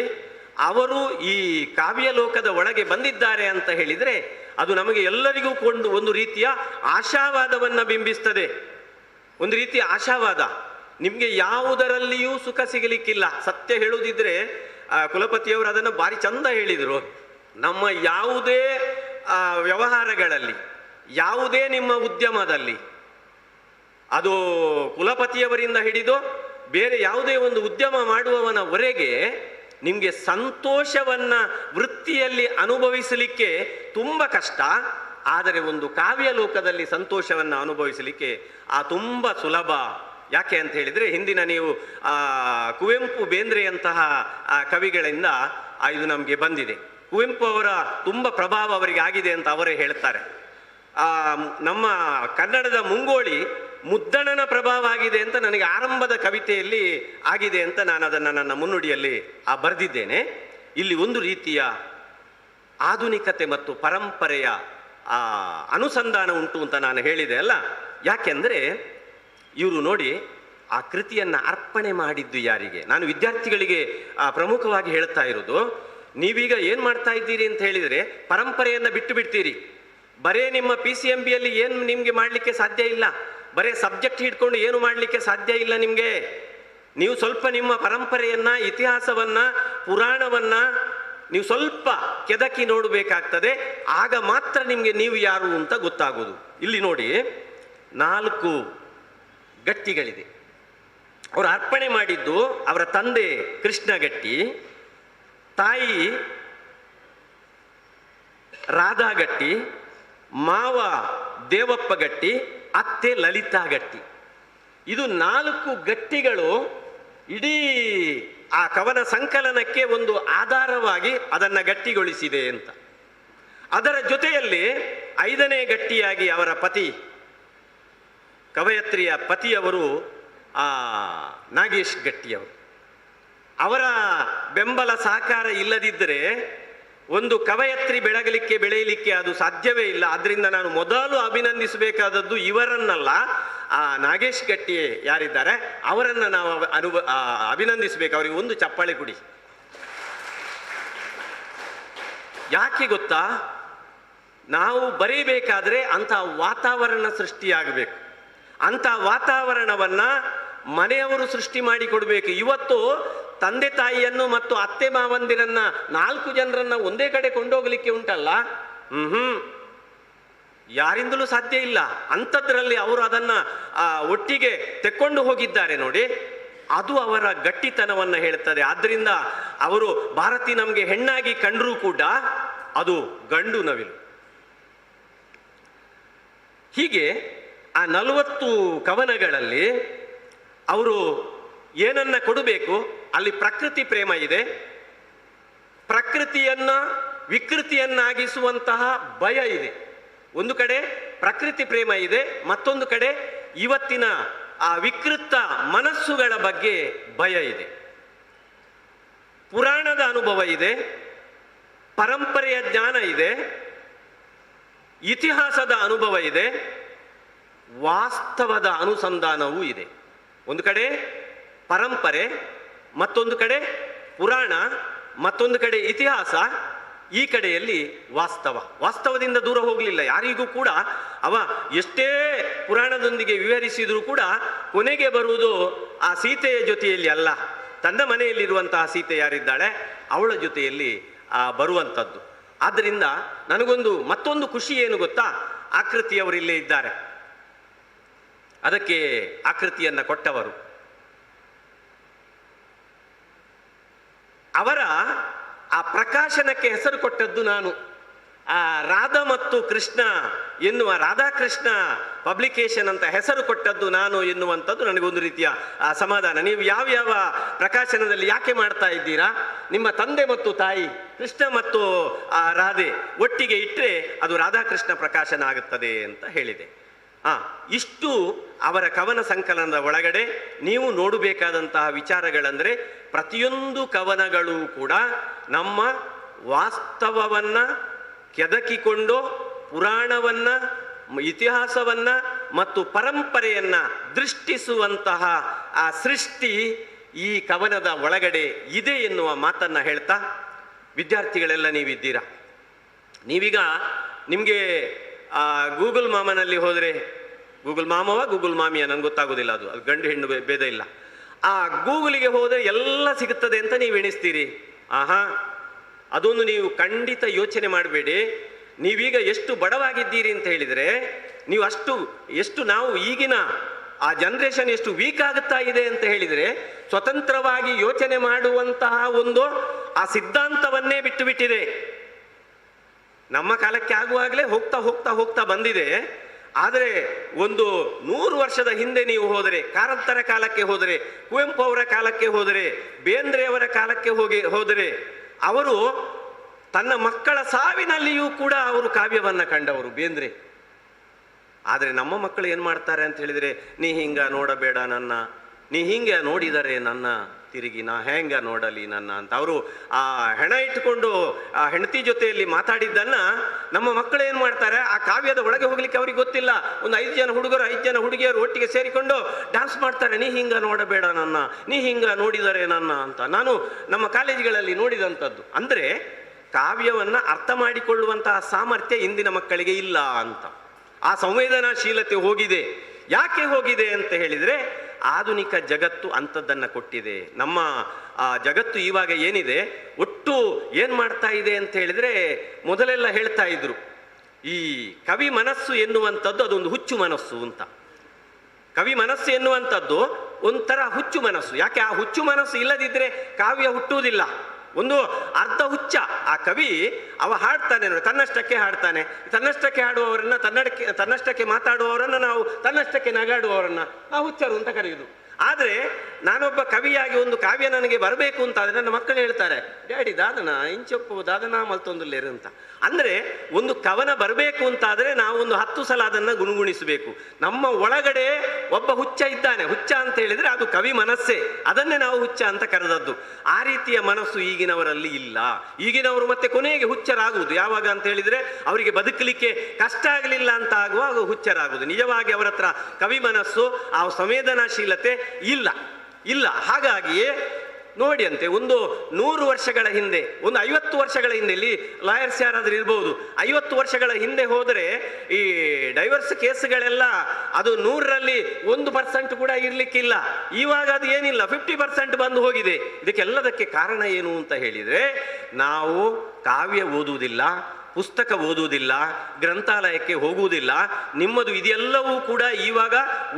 ಅವರು ಈ ಕಾವ್ಯ ಲೋಕದ ಒಳಗೆ ಬಂದಿದ್ದಾರೆ ಅಂತ ಹೇಳಿದರೆ, ಅದು ನಮಗೆ ಎಲ್ಲರಿಗೂ ಒಂದು ರೀತಿಯ ಆಶಾವಾದವನ್ನು ಬಿಂಬಿಸ್ತದೆ. ಒಂದು ರೀತಿಯ ಆಶಾವಾದ. ನಿಮಗೆ ಯಾವುದರಲ್ಲಿಯೂ ಸುಖ ಸಿಗಲಿಕ್ಕಿಲ್ಲ. ಸತ್ಯ ಹೇಳುವುದಿದ್ರೆ ಕುಲಪತಿಯವರು ಅದನ್ನು ಭಾರಿ ಚಂದ ಹೇಳಿದರು. ನಮ್ಮ ಯಾವುದೇ ವ್ಯವಹಾರಗಳಲ್ಲಿ, ಯಾವುದೇ ನಿಮ್ಮ ಉದ್ಯಮದಲ್ಲಿ, ಅದು ಕುಲಪತಿಯವರಿಂದ ಹಿಡಿದು ಬೇರೆ ಯಾವುದೇ ಒಂದು ಉದ್ಯಮ ಮಾಡುವವನವರೆಗೆ ನಿಮಗೆ ಸಂತೋಷವನ್ನ ವೃತ್ತಿಯಲ್ಲಿ ಅನುಭವಿಸಲಿಕ್ಕೆ ತುಂಬ ಕಷ್ಟ. ಆದರೆ ಒಂದು ಕಾವ್ಯ ಲೋಕದಲ್ಲಿ ಸಂತೋಷವನ್ನು ಅನುಭವಿಸಲಿಕ್ಕೆ ತುಂಬ ಸುಲಭ. ಯಾಕೆ ಅಂತ ಹೇಳಿದರೆ, ಹಿಂದಿನ ನೀವು ಕುವೆಂಪು ಬೇಂದ್ರೆಯಂತಹ ಕವಿಗಳಿಂದ ಇದು ನಮಗೆ ಬಂದಿದೆ. ಕುವೆಂಪು ಅವರ ತುಂಬ ಪ್ರಭಾವ ಅವರಿಗೆ ಆಗಿದೆ ಅಂತ ಅವರೇ ಹೇಳ್ತಾರೆ. ನಮ್ಮ ಕನ್ನಡದ ಮುಂಗೋಳಿ ಮುದ್ದಣನ ಪ್ರಭಾವ ಆಗಿದೆ ಅಂತ ನನಗೆ ಆರಂಭದ ಕವಿತೆಯಲ್ಲಿ ಆಗಿದೆ ಅಂತ ನಾನು ಅದನ್ನು ನನ್ನ ಮುನ್ನುಡಿಯಲ್ಲಿ ಬರೆದಿದ್ದೇನೆ. ಇಲ್ಲಿ ಒಂದು ರೀತಿಯ ಆಧುನಿಕತೆ ಮತ್ತು ಪರಂಪರೆಯ ಅನುಸಂಧಾನ ಉಂಟು ಅಂತ ನಾನು ಹೇಳಿದೆ ಅಲ್ಲ. ಯಾಕೆಂದರೆ ಇವರು ನೋಡಿ, ಆ ಕೃತಿಯನ್ನು ಅರ್ಪಣೆ ಮಾಡಿದ್ದು ಯಾರಿಗೆ? ನಾನು ವಿದ್ಯಾರ್ಥಿಗಳಿಗೆ ಪ್ರಮುಖವಾಗಿ ಹೇಳ್ತಾ ಇರೋದು, ನೀವೀಗ ಏನು ಮಾಡ್ತಾ ಇದ್ದೀರಿ ಅಂತ ಹೇಳಿದರೆ ಪರಂಪರೆಯನ್ನು ಬಿಟ್ಟು ಬಿಡ್ತೀರಿ. ಬರೇ ನಿಮ್ಮ PCMBಯಲ್ಲಿ ಏನು ನಿಮಗೆ ಮಾಡಲಿಕ್ಕೆ ಸಾಧ್ಯ ಇಲ್ಲ, ಬರೇ ಸಬ್ಜೆಕ್ಟ್ ಹಿಡ್ಕೊಂಡು ಏನು ಮಾಡಲಿಕ್ಕೆ ಸಾಧ್ಯ ಇಲ್ಲ ನಿಮಗೆ. ನೀವು ಸ್ವಲ್ಪ ನಿಮ್ಮ ಪರಂಪರೆಯನ್ನು, ಇತಿಹಾಸವನ್ನು, ಪುರಾಣವನ್ನು ನೀವು ಸ್ವಲ್ಪ ಕೆದಕಿ ನೋಡಬೇಕಾಗ್ತದೆ. ಆಗ ಮಾತ್ರ ನಿಮಗೆ ನೀವು ಯಾರು ಅಂತ ಗೊತ್ತಾಗೋದು. ಇಲ್ಲಿ ನೋಡಿ, 4 ಗಟ್ಟಿಗಳಿದೆ. ಅವರು ಅರ್ಪಣೆ ಮಾಡಿದ್ದು ಅವರ ತಂದೆ ಕೃಷ್ಣ ಗಟ್ಟಿ, ತಾಯಿ ರಾಧಾ ಗಟ್ಟಿ, ಮಾವ ದೇವಪ್ಪ ಗಟ್ಟಿ, ಅತ್ತೆ ಲಲಿತಾ ಗಟ್ಟಿ. ಇದು 4 ಗಟ್ಟಿಗಳು ಇಡೀ ಆ ಕವನ ಸಂಕಲನಕ್ಕೆ ಒಂದು ಆಧಾರವಾಗಿ ಅದನ್ನು ಗಟ್ಟಿಗೊಳಿಸಿದೆ ಅಂತ. ಅದರ ಜೊತೆಯಲ್ಲಿ 5ನೇ ಗಟ್ಟಿಯಾಗಿ ಅವರ ಪತಿ, ಕವಯತ್ರಿಯ ಪತಿಯವರು ನಾಗೇಶ್ ಗಟ್ಟಿಯವರು. ಅವರ ಬೆಂಬಲ ಸಹಕಾರ ಇಲ್ಲದಿದ್ದರೆ ಒಂದು ಕವಯತ್ರಿ ಬೆಳೆಯಲಿಕ್ಕೆ ಅದು ಸಾಧ್ಯವೇ ಇಲ್ಲ. ಆದ್ದರಿಂದ ನಾನು ಮೊದಲು ಅಭಿನಂದಿಸಬೇಕಾದದ್ದು ಇವರನ್ನಲ್ಲ, ನಾಗೇಶ್ ಗಟ್ಟಿ ಯಾರಿದ್ದಾರೆ ಅವರನ್ನು ನಾವು ಅಭಿನಂದಿಸಬೇಕು. ಅವರಿಗೆ ಒಂದು ಚಪ್ಪಾಳೆ ಕೊಡಿ. ಯಾಕೆ ಗೊತ್ತಾ? ನಾವು ಬರೀಬೇಕಾದ್ರೆ ಅಂಥ ವಾತಾವರಣ ಸೃಷ್ಟಿಯಾಗಬೇಕು. ಅಂಥ ವಾತಾವರಣವನ್ನು ಮನೆಯವರು ಸೃಷ್ಟಿ ಮಾಡಿ ಕೊಡಬೇಕು. ಇವತ್ತು ತಂದೆ ತಾಯಿಯನ್ನು ಮತ್ತು ಅತ್ತೆ ಮಾವಂದಿರನ್ನ 4 ಜನರನ್ನ ಒಂದೇ ಕಡೆ ಕೊಂಡೋಗ್ಲಿಕ್ಕೆ ಉಂಟಲ್ಲ, ಯಾರಿಂದಲೂ ಸಾಧ್ಯ ಇಲ್ಲ. ಅಂಥದ್ರಲ್ಲಿ ಅವರು ಅದನ್ನು ಒಟ್ಟಿಗೆ ತೆಕ್ಕೊಂಡು ಹೋಗಿದ್ದಾರೆ ನೋಡಿ, ಅದು ಅವರ ಗಟ್ಟಿತನವನ್ನು ಹೇಳ್ತದೆ. ಆದ್ದರಿಂದ ಅವರು ಭಾರತಿ ನಮಗೆ ಹೆಣ್ಣಾಗಿ ಕಂಡರೂ ಕೂಡ ಅದು ಗಂಡು ನವಿಲು. ಹೀಗೆ ಆ 40 ಕವನಗಳಲ್ಲಿ ಅವರು ಏನನ್ನ ಕೊಡಬೇಕು, ಅಲ್ಲಿ ಪ್ರಕೃತಿ ಪ್ರೇಮ ಇದೆ, ಪ್ರಕೃತಿಯನ್ನ ವಿಕೃತಿಯನ್ನಾಗಿಸುವಂತಹ ಭಯ ಇದೆ. ಒಂದು ಕಡೆ ಪ್ರಕೃತಿ ಪ್ರೇಮ ಇದೆ, ಮತ್ತೊಂದು ಕಡೆ ಇವತ್ತಿನ ಆ ವಿಕೃತ ಮನಸ್ಸುಗಳ ಬಗ್ಗೆ ಭಯ ಇದೆ. ಪುರಾಣದ ಅನುಭವ ಇದೆ, ಪರಂಪರೆಯ ಜ್ಞಾನ ಇದೆ, ಇತಿಹಾಸದ ಅನುಭವ ಇದೆ, ವಾಸ್ತವದ ಅನುಸಂಧಾನವೂ ಇದೆ. ಒಂದು ಕಡೆ ಪರಂಪರೆ, ಮತ್ತೊಂದು ಕಡೆ ಪುರಾಣ, ಮತ್ತೊಂದು ಕಡೆ ಇತಿಹಾಸ, ಈ ಕಡೆಯಲ್ಲಿ ವಾಸ್ತವದಿಂದ ದೂರ ಹೋಗಲಿಲ್ಲ. ಯಾರಿಗೂ ಕೂಡ ಅವ ಎಷ್ಟೇ ಪುರಾಣದೊಂದಿಗೆ ವಿವರಿಸಿದರೂ ಕೂಡ ಕೊನೆಗೆ ಬರುವುದು ಆ ಸೀತೆಯ ಜೊತೆಯಲ್ಲಿ ಅಲ್ಲ, ತನ್ನ ಮನೆಯಲ್ಲಿರುವಂತಹ ಸೀತೆ ಯಾರಿದ್ದಾಳೆ ಅವಳ ಜೊತೆಯಲ್ಲಿ ಬರುವಂಥದ್ದು. ಆದ್ದರಿಂದ ನನಗೊಂದು ಮತ್ತೊಂದು ಖುಷಿ ಏನು ಗೊತ್ತಾ, ಆಕೃತಿಯವರಿಲ್ಲೇ ಇದ್ದಾರೆ. ಅದಕ್ಕೆ ಆಕೃತಿಯನ್ನು ಕೊಟ್ಟವರು ಅವರ ಆ ಪ್ರಕಾಶನಕ್ಕೆ ಹೆಸರು ಕೊಟ್ಟದ್ದು ನಾನು. ಆ ರಾಧಾ ಮತ್ತು ಕೃಷ್ಣ ಎನ್ನುವ ರಾಧಾಕೃಷ್ಣ ಪಬ್ಲಿಕೇಶನ್ ಅಂತ ಹೆಸರು ಕೊಟ್ಟದ್ದು ನಾನು ಎನ್ನುವಂಥದ್ದು ನನಗೊಂದು ರೀತಿಯ ಸಮಾಧಾನ. ನೀವು ಯಾವ ಪ್ರಕಾಶನದಲ್ಲಿ ಯಾಕೆ ಮಾಡ್ತಾ ಇದ್ದೀರಾ, ನಿಮ್ಮ ತಂದೆ ಮತ್ತು ತಾಯಿ ಕೃಷ್ಣ ಮತ್ತು ರಾಧೆ ಒಟ್ಟಿಗೆ ಇಟ್ಟರೆ ಅದು ರಾಧಾಕೃಷ್ಣ ಪ್ರಕಾಶನ ಆಗುತ್ತದೆ ಅಂತ ಹೇಳಿದೆ. ಇಷ್ಟು ಅವರ ಕವನ ಸಂಕಲನದ ಒಳಗಡೆ ನೀವು ನೋಡಬೇಕಾದಂತಹ ವಿಚಾರಗಳಂದರೆ, ಪ್ರತಿಯೊಂದು ಕವನಗಳು ಕೂಡ ನಮ್ಮ ವಾಸ್ತವವನ್ನ ಕೆದಕಿಕೊಂಡು ಪುರಾಣವನ್ನ, ಇತಿಹಾಸವನ್ನ ಮತ್ತು ಪರಂಪರೆಯನ್ನ ದೃಷ್ಟಿಸುವಂತಹ ಆ ಸೃಷ್ಟಿ ಈ ಕವನದ ಒಳಗಡೆ ಇದೆ ಎನ್ನುವ ಮಾತನ್ನ ಹೇಳ್ತಾ, ವಿದ್ಯಾರ್ಥಿಗಳೆಲ್ಲ ನೀವಿದ್ದೀರಾ. ನೀವೀಗ ನಿಮಗೆ ಗೂಗಲ್ ಮಾಮನಲ್ಲಿ ಹೋದರೆ, ಗೂಗಲ್ ಮಾಮವ ಗೂಗಲ್ ಮಾಮಿಯ ನನಗೆ ಗೊತ್ತಾಗೋದಿಲ್ಲ, ಅದು ಗಂಡು ಹೆಣ್ಣು ಭೇದ ಇಲ್ಲ. ಆ ಗೂಗಲಿಗೆ ಹೋದರೆ ಎಲ್ಲ ಸಿಗುತ್ತದೆ ಅಂತ ನೀವು ಎಣಿಸ್ತೀರಿ. ಅದೊಂದು ನೀವು ಖಂಡಿತ ಯೋಚನೆ ಮಾಡಬೇಡಿ. ನೀವೀಗ ಎಷ್ಟು ಬಡವಾಗಿದ್ದೀರಿ ಅಂತ ಹೇಳಿದರೆ, ನೀವು ಎಷ್ಟು ನಾವು ಈಗಿನ ಆ ಜನ್ರೇಷನ್ ಎಷ್ಟು ವೀಕ್ ಆಗುತ್ತಾ ಇದೆ ಅಂತ ಹೇಳಿದರೆ, ಸ್ವತಂತ್ರವಾಗಿ ಯೋಚನೆ ಮಾಡುವಂತಹ ಒಂದು ಆ ಸಿದ್ಧಾಂತವನ್ನೇ ಬಿಟ್ಟು ಬಿಟ್ಟಿದೆ. ನಮ್ಮ ಕಾಲಕ್ಕೆ ಆಗುವಾಗಲೇ ಹೋಗ್ತಾ ಬಂದಿದೆ. ಆದರೆ ಒಂದು 100 ವರ್ಷದ ಹಿಂದೆ ನೀವು ಹೋದರೆ, ಕಾರಂತರ ಕಾಲಕ್ಕೆ ಹೋದರೆ, ಕುವೆಂಪು ಅವರ ಕಾಲಕ್ಕೆ ಹೋದರೆ, ಬೇಂದ್ರೆಯವರ ಕಾಲಕ್ಕೆ ಹೋದರೆ, ಅವರು ತನ್ನ ಮಕ್ಕಳ ಸಾವಿನಲ್ಲಿಯೂ ಕೂಡ ಅವರು ಕಾವ್ಯವನ್ನ ಕಂಡವರು ಬೇಂದ್ರೆ. ಆದರೆ ನಮ್ಮ ಮಕ್ಕಳು ಏನು ಮಾಡ್ತಾರೆ ಅಂತ ಹೇಳಿದರೆ, ನೀ ಹಿಂಗ ನೋಡಬೇಡ ನನ್ನ, ನೀ ಹಿಂಗೆ ನೋಡಿದರೆ ನನ್ನ ತಿರುಗಿ ನಾ ಹೆಂಗ ನೋಡಲಿ ನನ್ನ ಅಂತ ಅವರು ಆ ಹೆಣ ಇಟ್ಟುಕೊಂಡು ಆ ಹೆಂಡತಿ ಜೊತೆಯಲ್ಲಿ ಮಾತಾಡಿದ್ದನ್ನ ನಮ್ಮ ಮಕ್ಕಳು ಏನು ಮಾಡ್ತಾರೆ, ಆ ಕಾವ್ಯದ ಒಳಗೆ ಹೋಗ್ಲಿಕ್ಕೆ ಅವ್ರಿಗೆ ಗೊತ್ತಿಲ್ಲ. ಒಂದು 5 ಜನ ಹುಡುಗರು 5 ಜನ ಹುಡುಗಿಯರು ಒಟ್ಟಿಗೆ ಸೇರಿಕೊಂಡು ಡ್ಯಾನ್ಸ್ ಮಾಡ್ತಾರೆ, ನೀ ಹಿಂಗ ನೋಡಬೇಡ ನನ್ನ, ನೀ ಹಿಂಗ ನೋಡಿದರೆ ನನ್ನ ಅಂತ. ನಾನು ನಮ್ಮ ಕಾಲೇಜುಗಳಲ್ಲಿ ನೋಡಿದಂಥದ್ದು. ಅಂದರೆ ಕಾವ್ಯವನ್ನ ಅರ್ಥ ಮಾಡಿಕೊಳ್ಳುವಂತಹ ಸಾಮರ್ಥ್ಯ ಇಂದಿನ ಮಕ್ಕಳಿಗೆ ಇಲ್ಲ ಅಂತ. ಆ ಸಂವೇದನಾಶೀಲತೆ ಹೋಗಿದೆ. ಯಾಕೆ ಹೋಗಿದೆ ಅಂತ ಹೇಳಿದರೆ, ಆಧುನಿಕ ಜಗತ್ತು ಅಂಥದ್ದನ್ನು ಕೊಟ್ಟಿದೆ. ನಮ್ಮ ಜಗತ್ತು ಇವಾಗ ಏನಿದೆ, ಒಟ್ಟು ಏನು ಮಾಡ್ತಾ ಇದೆ ಅಂತ ಹೇಳಿದರೆ, ಮೊದಲೆಲ್ಲ ಹೇಳ್ತಾ ಇದ್ರು ಈ ಕವಿ ಮನಸ್ಸು ಎನ್ನುವಂಥದ್ದು ಅದೊಂದು ಹುಚ್ಚು ಮನಸ್ಸು ಅಂತ. ಕವಿ ಮನಸ್ಸು ಎನ್ನುವಂಥದ್ದು ಒಂಥರ ಹುಚ್ಚು ಮನಸ್ಸು. ಯಾಕೆ ಆ ಹುಚ್ಚು ಮನಸ್ಸು ಇಲ್ಲದಿದ್ದರೆ ಕಾವ್ಯ ಹುಟ್ಟುವುದಿಲ್ಲ. ಒಂದು ಅರ್ಧ ಹುಚ್ಚ ಆ ಕವಿ, ಅವ ಹಾಡ್ತಾನೆ ನೋಡಿ, ತನ್ನಷ್ಟಕ್ಕೆ ಹಾಡ್ತಾನೆ. ತನ್ನಷ್ಟಕ್ಕೆ ಹಾಡುವವರನ್ನ, ತನ್ನಷ್ಟಕ್ಕೆ ಮಾತಾಡುವವರನ್ನ ನಾವು ತನ್ನಷ್ಟಕ್ಕೆ ನಗಾಡುವವರನ್ನ ಆ ಹುಚ್ಚರು ಅಂತ ಕರೆಯುವುದು. ಆದರೆ ನಾನೊಬ್ಬ ಕವಿಯಾಗಿ ಒಂದು ಕಾವ್ಯ ನನಗೆ ಬರಬೇಕು ಅಂತ ಆದರೆ ನನ್ನ ಮಕ್ಕಳು ಹೇಳ್ತಾರೆ, ಡ್ಯಾಡಿ ದಾದನ ಇಂಚೊಪ್ಪು ದಾದನ ಮಲ್ತೊಂದುಲ್ಲೇರು ಅಂತ. ಅಂದರೆ ಒಂದು ಕವನ ಬರಬೇಕು ಅಂತಾದರೆ ನಾವು ಒಂದು 10 ಸಲ ಅದನ್ನು ಗುಣಗುಣಿಸಬೇಕು. ನಮ್ಮ ಒಳಗಡೆ ಒಬ್ಬ ಹುಚ್ಚ ಇದ್ದಾನೆ. ಹುಚ್ಚ ಅಂತ ಹೇಳಿದರೆ ಅದು ಕವಿ ಮನಸ್ಸೇ, ಅದನ್ನೇ ನಾವು ಹುಚ್ಚ ಅಂತ ಕರೆದದ್ದು. ಆ ರೀತಿಯ ಮನಸ್ಸು ಈಗಿನವರಲ್ಲಿ ಇಲ್ಲ. ಈಗಿನವರು ಮತ್ತೆ ಕೊನೆಗೆ ಹುಚ್ಚರಾಗುವುದು ಯಾವಾಗ ಅಂತ ಹೇಳಿದರೆ, ಅವರಿಗೆ ಬದುಕಲಿಕ್ಕೆ ಕಷ್ಟ ಆಗಲಿಲ್ಲ ಅಂತ ಆಗುವಾಗ ಹುಚ್ಚರಾಗುವುದು. ನಿಜವಾಗಿ ಅವರ ಹತ್ರ ಕವಿ ಮನಸ್ಸು, ಆ ಸಂವೇದನಾಶೀಲತೆ ಇಲ್ಲ. ಹಾಗಾಗಿಯೇ ನೋಡಿ ಅಂತೆ, ಒಂದು 100 ವರ್ಷಗಳ ಹಿಂದೆ, ಒಂದು 50 ವರ್ಷಗಳ ಹಿಂದೆ, ಇಲ್ಲಿ ಲಾಯರ್ಸ್ ಯಾರಾದ್ರೂ ಇರ್ಬೋದು, 50 ವರ್ಷಗಳ ಹಿಂದೆ ಹೋದರೆ ಈ ಡೈವರ್ಸ್ ಕೇಸ್ಗಳೆಲ್ಲ ಅದು 100ರಲ್ಲಿ 1% ಕೂಡ ಇರ್ಲಿಕ್ಕಿಲ್ಲ. ಇವಾಗ ಅದು ಏನಿಲ್ಲ, 50% ಬಂದು ಹೋಗಿದೆ. ಇದಕ್ಕೆಲ್ಲದಕ್ಕೆ ಕಾರಣ ಏನು ಅಂತ ಹೇಳಿದರೆ, ನಾವು ಕಾವ್ಯ ಓದುವುದಿಲ್ಲ, ಪುಸ್ತಕ ಓದುವುದಿಲ್ಲ, ಗ್ರಂಥಾಲಯಕ್ಕೆ ಹೋಗುವುದಿಲ್ಲ. ನಿಮ್ಮದು ಇದೆಲ್ಲವೂ ಕೂಡ ಇವಾಗ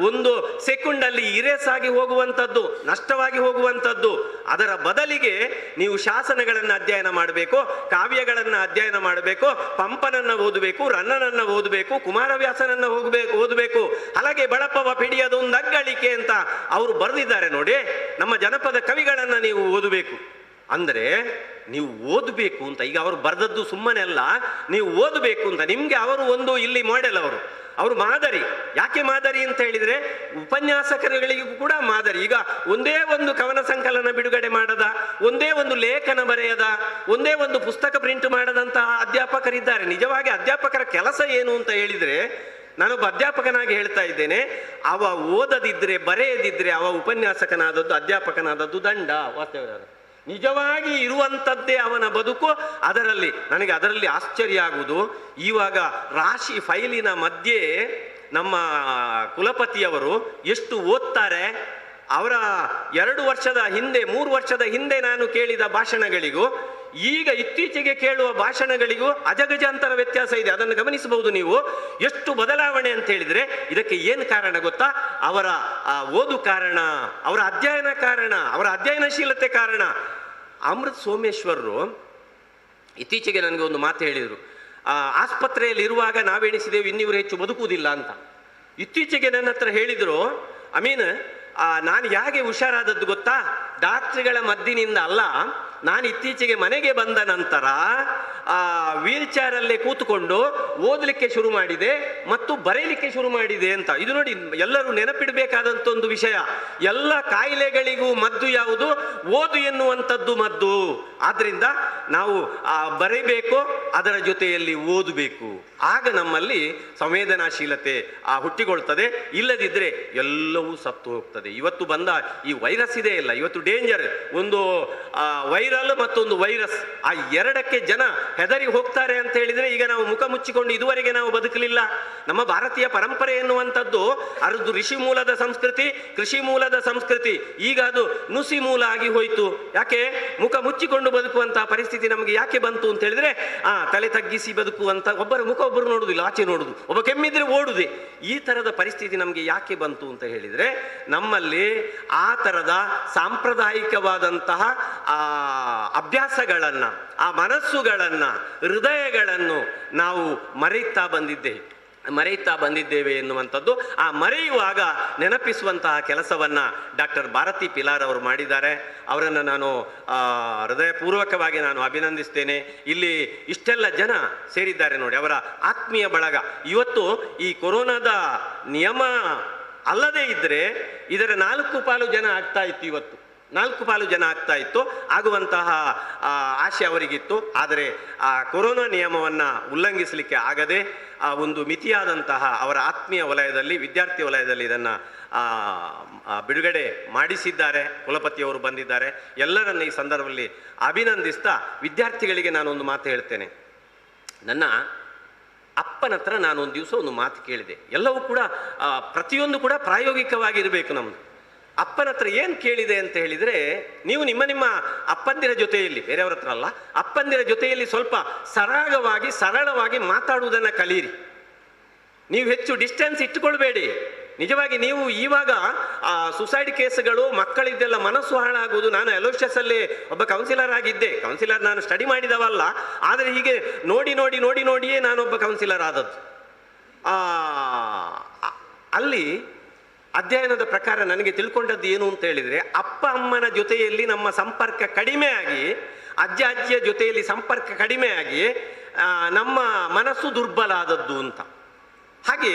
ಒಂದು ಸೆಕೆಂಡಲ್ಲಿ ಇರೇಸ್ ಆಗಿ ಹೋಗುವಂಥದ್ದು, ನಷ್ಟವಾಗಿ ಹೋಗುವಂಥದ್ದು. ಅದರ ಬದಲಿಗೆ ನೀವು ಶಾಸನಗಳನ್ನು ಅಧ್ಯಯನ ಮಾಡಬೇಕು, ಕಾವ್ಯಗಳನ್ನು ಅಧ್ಯಯನ ಮಾಡಬೇಕು, ಪಂಪನನ್ನು ಓದಬೇಕು, ರನ್ನನನ್ನು ಓದಬೇಕು, ಕುಮಾರವ್ಯಾಸನನ್ನು ಓದಬೇಕು. ಹಾಗೆ ಬಳಪವ ಪಿಡಿಯದೊಂದು ಅಗ್ಗಳಿಕೆ ಅಂತ ಅವರು ಬರೆದಿದ್ದಾರೆ ನೋಡಿ. ನಮ್ಮ ಜನಪದ ಕವಿಗಳನ್ನು ನೀವು ಓದಬೇಕು. ಅಂದರೆ ನೀವು ಓದಬೇಕು ಅಂತ, ಈಗ ಅವರು ಬರೆದದ್ದು ಸುಮ್ಮನೆ ಅಲ್ಲ, ನೀವು ಓದಬೇಕು ಅಂತ. ನಿಮಗೆ ಅವರು ಒಂದು ಇಲ್ಲಿ ಮಾಡೆಲ್, ಅವರು ಮಾದರಿ. ಯಾಕೆ ಮಾದರಿ ಅಂತ ಹೇಳಿದರೆ, ಉಪನ್ಯಾಸಕರುಗಳಿಗೂ ಕೂಡ ಮಾದರಿ. ಈಗ ಒಂದೇ ಒಂದು ಕವನ ಸಂಕಲನ ಬಿಡುಗಡೆ ಮಾಡದ, ಒಂದೇ ಒಂದು ಲೇಖನ ಬರೆಯದ, ಒಂದೇ ಒಂದು ಪುಸ್ತಕ ಪ್ರಿಂಟ್ ಮಾಡದಂತಹ ಅಧ್ಯಾಪಕರಿದ್ದಾರೆ. ನಿಜವಾಗಿ ಅಧ್ಯಾಪಕರ ಕೆಲಸ ಏನು ಅಂತ ಹೇಳಿದರೆ, ನಾನೊಬ್ಬ ಅಧ್ಯಾಪಕನಾಗಿ ಹೇಳ್ತಾ ಇದ್ದೇನೆ, ಅವ ಓದದಿದ್ರೆ ಬರೆಯದಿದ್ರೆ ಅವ ಉಪನ್ಯಾಸಕನಾದದ್ದು, ಅಧ್ಯಾಪಕನಾದದ್ದು ದಂಡ. ವಾಸ್ತವ ನಿಜವಾಗಿ ಇರುವಂಥದ್ದೇ ಅವನ ಬದುಕು. ಅದರಲ್ಲಿ ಆಶ್ಚರ್ಯ ಆಗುವುದು, ಇವಾಗ ರಾಶಿ ಫೈಲಿನ ಮಧ್ಯೆ ನಮ್ಮ ಕುಲಪತಿಯವರು ಎಷ್ಟು ಓದ್ತಾರೆ. ಅವರ 2 ವರ್ಷದ ಹಿಂದೆ 3 ವರ್ಷದ ಹಿಂದೆ ನಾನು ಕೇಳಿದ ಭಾಷಣಗಳಿಗೂ ಈಗ ಇತ್ತೀಚೆಗೆ ಕೇಳುವ ಭಾಷಣಗಳಿಗೂ ಅಜಗಜಾಂತರ ವ್ಯತ್ಯಾಸ ಇದೆ. ಅದನ್ನು ಗಮನಿಸಬಹುದು ನೀವು. ಎಷ್ಟು ಬದಲಾವಣೆ ಅಂತ ಹೇಳಿದ್ರೆ ಇದಕ್ಕೆ ಏನು ಕಾರಣ ಗೊತ್ತಾ? ಅವರ ಓದು ಕಾರಣ, ಅವರ ಅಧ್ಯಯನ ಕಾರಣ, ಅವರ ಅಧ್ಯಯನಶೀಲತೆ ಕಾರಣ. ಅಮೃತ್ ಸೋಮೇಶ್ವರರು ಇತ್ತೀಚೆಗೆ ನನಗೆ ಒಂದು ಮಾತು ಹೇಳಿದರು. ಆಸ್ಪತ್ರೆಯಲ್ಲಿ ಇರುವಾಗ ನಾವೆಣಿಸಿದೆವು ಇನ್ನಿವರು ಹೆಚ್ಚು ಬದುಕುವುದಿಲ್ಲ ಅಂತ. ಇತ್ತೀಚೆಗೆ ನನ್ನ ಹತ್ರ ಹೇಳಿದರು, ಅಮೀನ್ ನಾನು ಹೇಗೆ ಹುಷಾರಾದದ್ದು ಗೊತ್ತಾ? ಡಾಕ್ಟ್ರುಗಳ ಮದ್ದಿನಿಂದ ಅಲ್ಲ, ನಾನು ಇತ್ತೀಚೆಗೆ ಮನೆಗೆ ಬಂದ ನಂತರ ವೀಲ್ ಚೇರಲ್ಲೇ ಕೂತ್ಕೊಂಡು ಓದಲಿಕ್ಕೆ ಶುರು ಮಾಡಿದೆ ಮತ್ತು ಬರೆಯಲಿಕ್ಕೆ ಶುರು ಮಾಡಿದೆ ಅಂತ. ಇದು ನೋಡಿ, ಎಲ್ಲರೂ ನೆನಪಿಡಬೇಕಾದಂಥ ಒಂದು ವಿಷಯ. ಎಲ್ಲ ಕಾಯಿಲೆಗಳಿಗೂ ಮದ್ದು ಯಾವುದು? ಓದು ಎನ್ನುವಂಥದ್ದು ಮದ್ದು. ಆದ್ರಿಂದ ನಾವು ಬರೀಬೇಕು, ಅದರ ಜೊತೆಯಲ್ಲಿ ಓದಬೇಕು. ಆಗ ನಮ್ಮಲ್ಲಿ ಸಂವೇದನಾಶೀಲತೆ ಹುಟ್ಟಿಕೊಳ್ತದೆ. ಇಲ್ಲದಿದ್ದರೆ ಎಲ್ಲವೂ ಸತ್ತು ಹೋಗ್ತದೆ. ಇವತ್ತು ಬಂದ ಈ ವೈರಸ್ ಇದೆ ಇಲ್ಲ, ಇವತ್ತು ಡೇಂಜರ್. ಒಂದು ವೈರಲ್ ಮತ್ತೊಂದು ವೈರಸ್, ಆ ಎರಡಕ್ಕೆ ಜನ ಹೆದರಿ ಹೋಗ್ತಾರೆ ಅಂತ ಹೇಳಿದ್ರೆ, ಈಗ ನಾವು ಮುಖ ಮುಚ್ಚಿಕೊಂಡು ಇದುವರೆಗೆ ನಾವು ಬದುಕಲಿಲ್ಲ. ನಮ್ಮ ಭಾರತೀಯ ಪರಂಪರೆ ಎನ್ನುವಂಥದ್ದು ಅದು ಋಷಿ ಮೂಲದ ಸಂಸ್ಕೃತಿ, ಕೃಷಿ ಮೂಲದ ಸಂಸ್ಕೃತಿ. ಈಗ ಅದು ನುಸಿ ಮೂಲ ಆಗಿ ಹೋಯಿತು. ಯಾಕೆ? ಮುಖ ಮುಚ್ಚಿಕೊಂಡು ಬದುಕುವಂತಹ ಪರಿಸ್ಥಿತಿ ನಮಗೆ ಯಾಕೆ ಬಂತು ಅಂತ ಹೇಳಿದ್ರೆ, ತಲೆ ತಗ್ಗಿಸಿ ಬದುಕುವಂತ, ಒಬ್ಬರ ಮುಖ ಒಬ್ಬರು ನೋಡುದಿಲ್ಲ, ಆಚೆ ನೋಡುದು, ಒಬ್ಬ ಕೆಮ್ಮಿದ್ರೆ ಓಡುದೆ, ಈ ತರದ ಪರಿಸ್ಥಿತಿ ನಮಗೆ ಯಾಕೆ ಬಂತು ಅಂತ ಹೇಳಿದ್ರೆ, ನಮ್ಮಲ್ಲಿ ಆ ತರದ ಸಾಂಪ್ರದಾಯಿಕವಾದಂತಹ ಅಭ್ಯಾಸಗಳನ್ನ, ಆ ಮನಸ್ಸುಗಳನ್ನ, ಹೃದಯಗಳನ್ನು ನಾವು ಮರೆಯುತ್ತಾ ಬಂದಿದ್ದೇವೆ ಎನ್ನುವಂಥದ್ದು. ಆ ಮರೆಯುವಾಗ ನೆನಪಿಸುವಂತಹ ಕೆಲಸವನ್ನ ಡಾಕ್ಟರ್ ಭಾರತಿ ಪಿಲಾರ್ ಅವರು ಮಾಡಿದ್ದಾರೆ. ಅವರನ್ನು ನಾನು ಹೃದಯಪೂರ್ವಕವಾಗಿ ನಾನು ಅಭಿನಂದಿಸ್ತೇನೆ. ಇಲ್ಲಿ ಇಷ್ಟೆಲ್ಲ ಜನ ಸೇರಿದ್ದಾರೆ ನೋಡಿ, ಅವರ ಆತ್ಮೀಯ ಬಳಗ. ಇವತ್ತು ಈ ಕೊರೋನಾದ ನಿಯಮ ಅಲ್ಲದೇ ಇದ್ರೆ ಇದರ 4 ಪಾಲು ಜನ ಆಗ್ತಾ ಇತ್ತು. ಇವತ್ತು 4 ಪಾಲು ಜನ ಆಗ್ತಾ ಇತ್ತು, ಆಗುವಂತಹ ಆಶೆ ಅವರಿಗಿತ್ತು. ಆದರೆ ಆ ಕೊರೋನಾ ನಿಯಮವನ್ನು ಉಲ್ಲಂಘಿಸಲಿಕ್ಕೆ ಆಗದೆ ಒಂದು ಮಿತಿಯಾದಂತಹ ಅವರ ಆತ್ಮೀಯ ವಲಯದಲ್ಲಿ, ವಿದ್ಯಾರ್ಥಿ ವಲಯದಲ್ಲಿ ಇದನ್ನು ಬಿಡುಗಡೆ ಮಾಡಿಸಿದ್ದಾರೆ. ಕುಲಪತಿಯವರು ಬಂದಿದ್ದಾರೆ. ಎಲ್ಲರನ್ನ ಈ ಸಂದರ್ಭದಲ್ಲಿ ಅಭಿನಂದಿಸ್ತಾ ವಿದ್ಯಾರ್ಥಿಗಳಿಗೆ ನಾನೊಂದು ಮಾತು ಹೇಳ್ತೇನೆ. ನನ್ನ ಅಪ್ಪನ ಹತ್ರ ನಾನೊಂದು ದಿವಸ ಒಂದು ಮಾತು ಕೇಳಿದೆ. ಎಲ್ಲವೂ ಕೂಡ ಪ್ರತಿಯೊಂದು ಕೂಡ ಪ್ರಾಯೋಗಿಕವಾಗಿರಬೇಕು ನಮ್ಮದು. ಅಪ್ಪನ ಹತ್ರ ಏನು ಕೇಳಿದೆ ಅಂತ ಹೇಳಿದರೆ, ನೀವು ನಿಮ್ಮ ಅಪ್ಪಂದಿರ ಜೊತೆಯಲ್ಲಿ, ಬೇರೆಯವ್ರ ಹತ್ರ ಅಲ್ಲ, ಅಪ್ಪಂದಿರ ಜೊತೆಯಲ್ಲಿ ಸ್ವಲ್ಪ ಸರಳವಾಗಿ ಮಾತಾಡುವುದನ್ನು ಕಲೀರಿ. ನೀವು ಹೆಚ್ಚು ಡಿಸ್ಟೆನ್ಸ್ ಇಟ್ಟುಕೊಳ್ಬೇಡಿ. ನಿಜವಾಗಿ ನೀವು ಇವಾಗ ಸುಸೈಡ್ ಕೇಸ್ಗಳು, ಮಕ್ಕಳಿದ್ದೆಲ್ಲ ಮನಸ್ಸು ಹಾಳಾಗುವುದು. ನಾನು ಅಲೋಷಿಯಸ್ ಅಲ್ಲಿ ಒಬ್ಬ ಕೌನ್ಸಿಲರ್ ಆಗಿದ್ದೆ. ಕೌನ್ಸಿಲರ್ ನಾನು ಸ್ಟಡಿ ಮಾಡಿದವಲ್ಲ, ಆದರೆ ಹೀಗೆ ನೋಡಿಯೇ ನಾನೊಬ್ಬ ಕೌನ್ಸಿಲರ್ ಆದದ್ದು. ಅಲ್ಲಿ ಅಧ್ಯಯನದ ಪ್ರಕಾರ ನನಗೆ ತಿಳ್ಕೊಂಡದ್ದು ಏನು ಅಂತ ಹೇಳಿದರೆ, ಅಪ್ಪ ಅಮ್ಮನ ಜೊತೆಯಲ್ಲಿ ನಮ್ಮ ಸಂಪರ್ಕ ಕಡಿಮೆಯಾಗಿ, ಅಜ್ಜಿಯ ಜೊತೆಯಲ್ಲಿ ಸಂಪರ್ಕ ಕಡಿಮೆಯಾಗಿ ನಮ್ಮ ಮನಸ್ಸು ದುರ್ಬಲ ಆದದ್ದು ಅಂತ. ಹಾಗೆ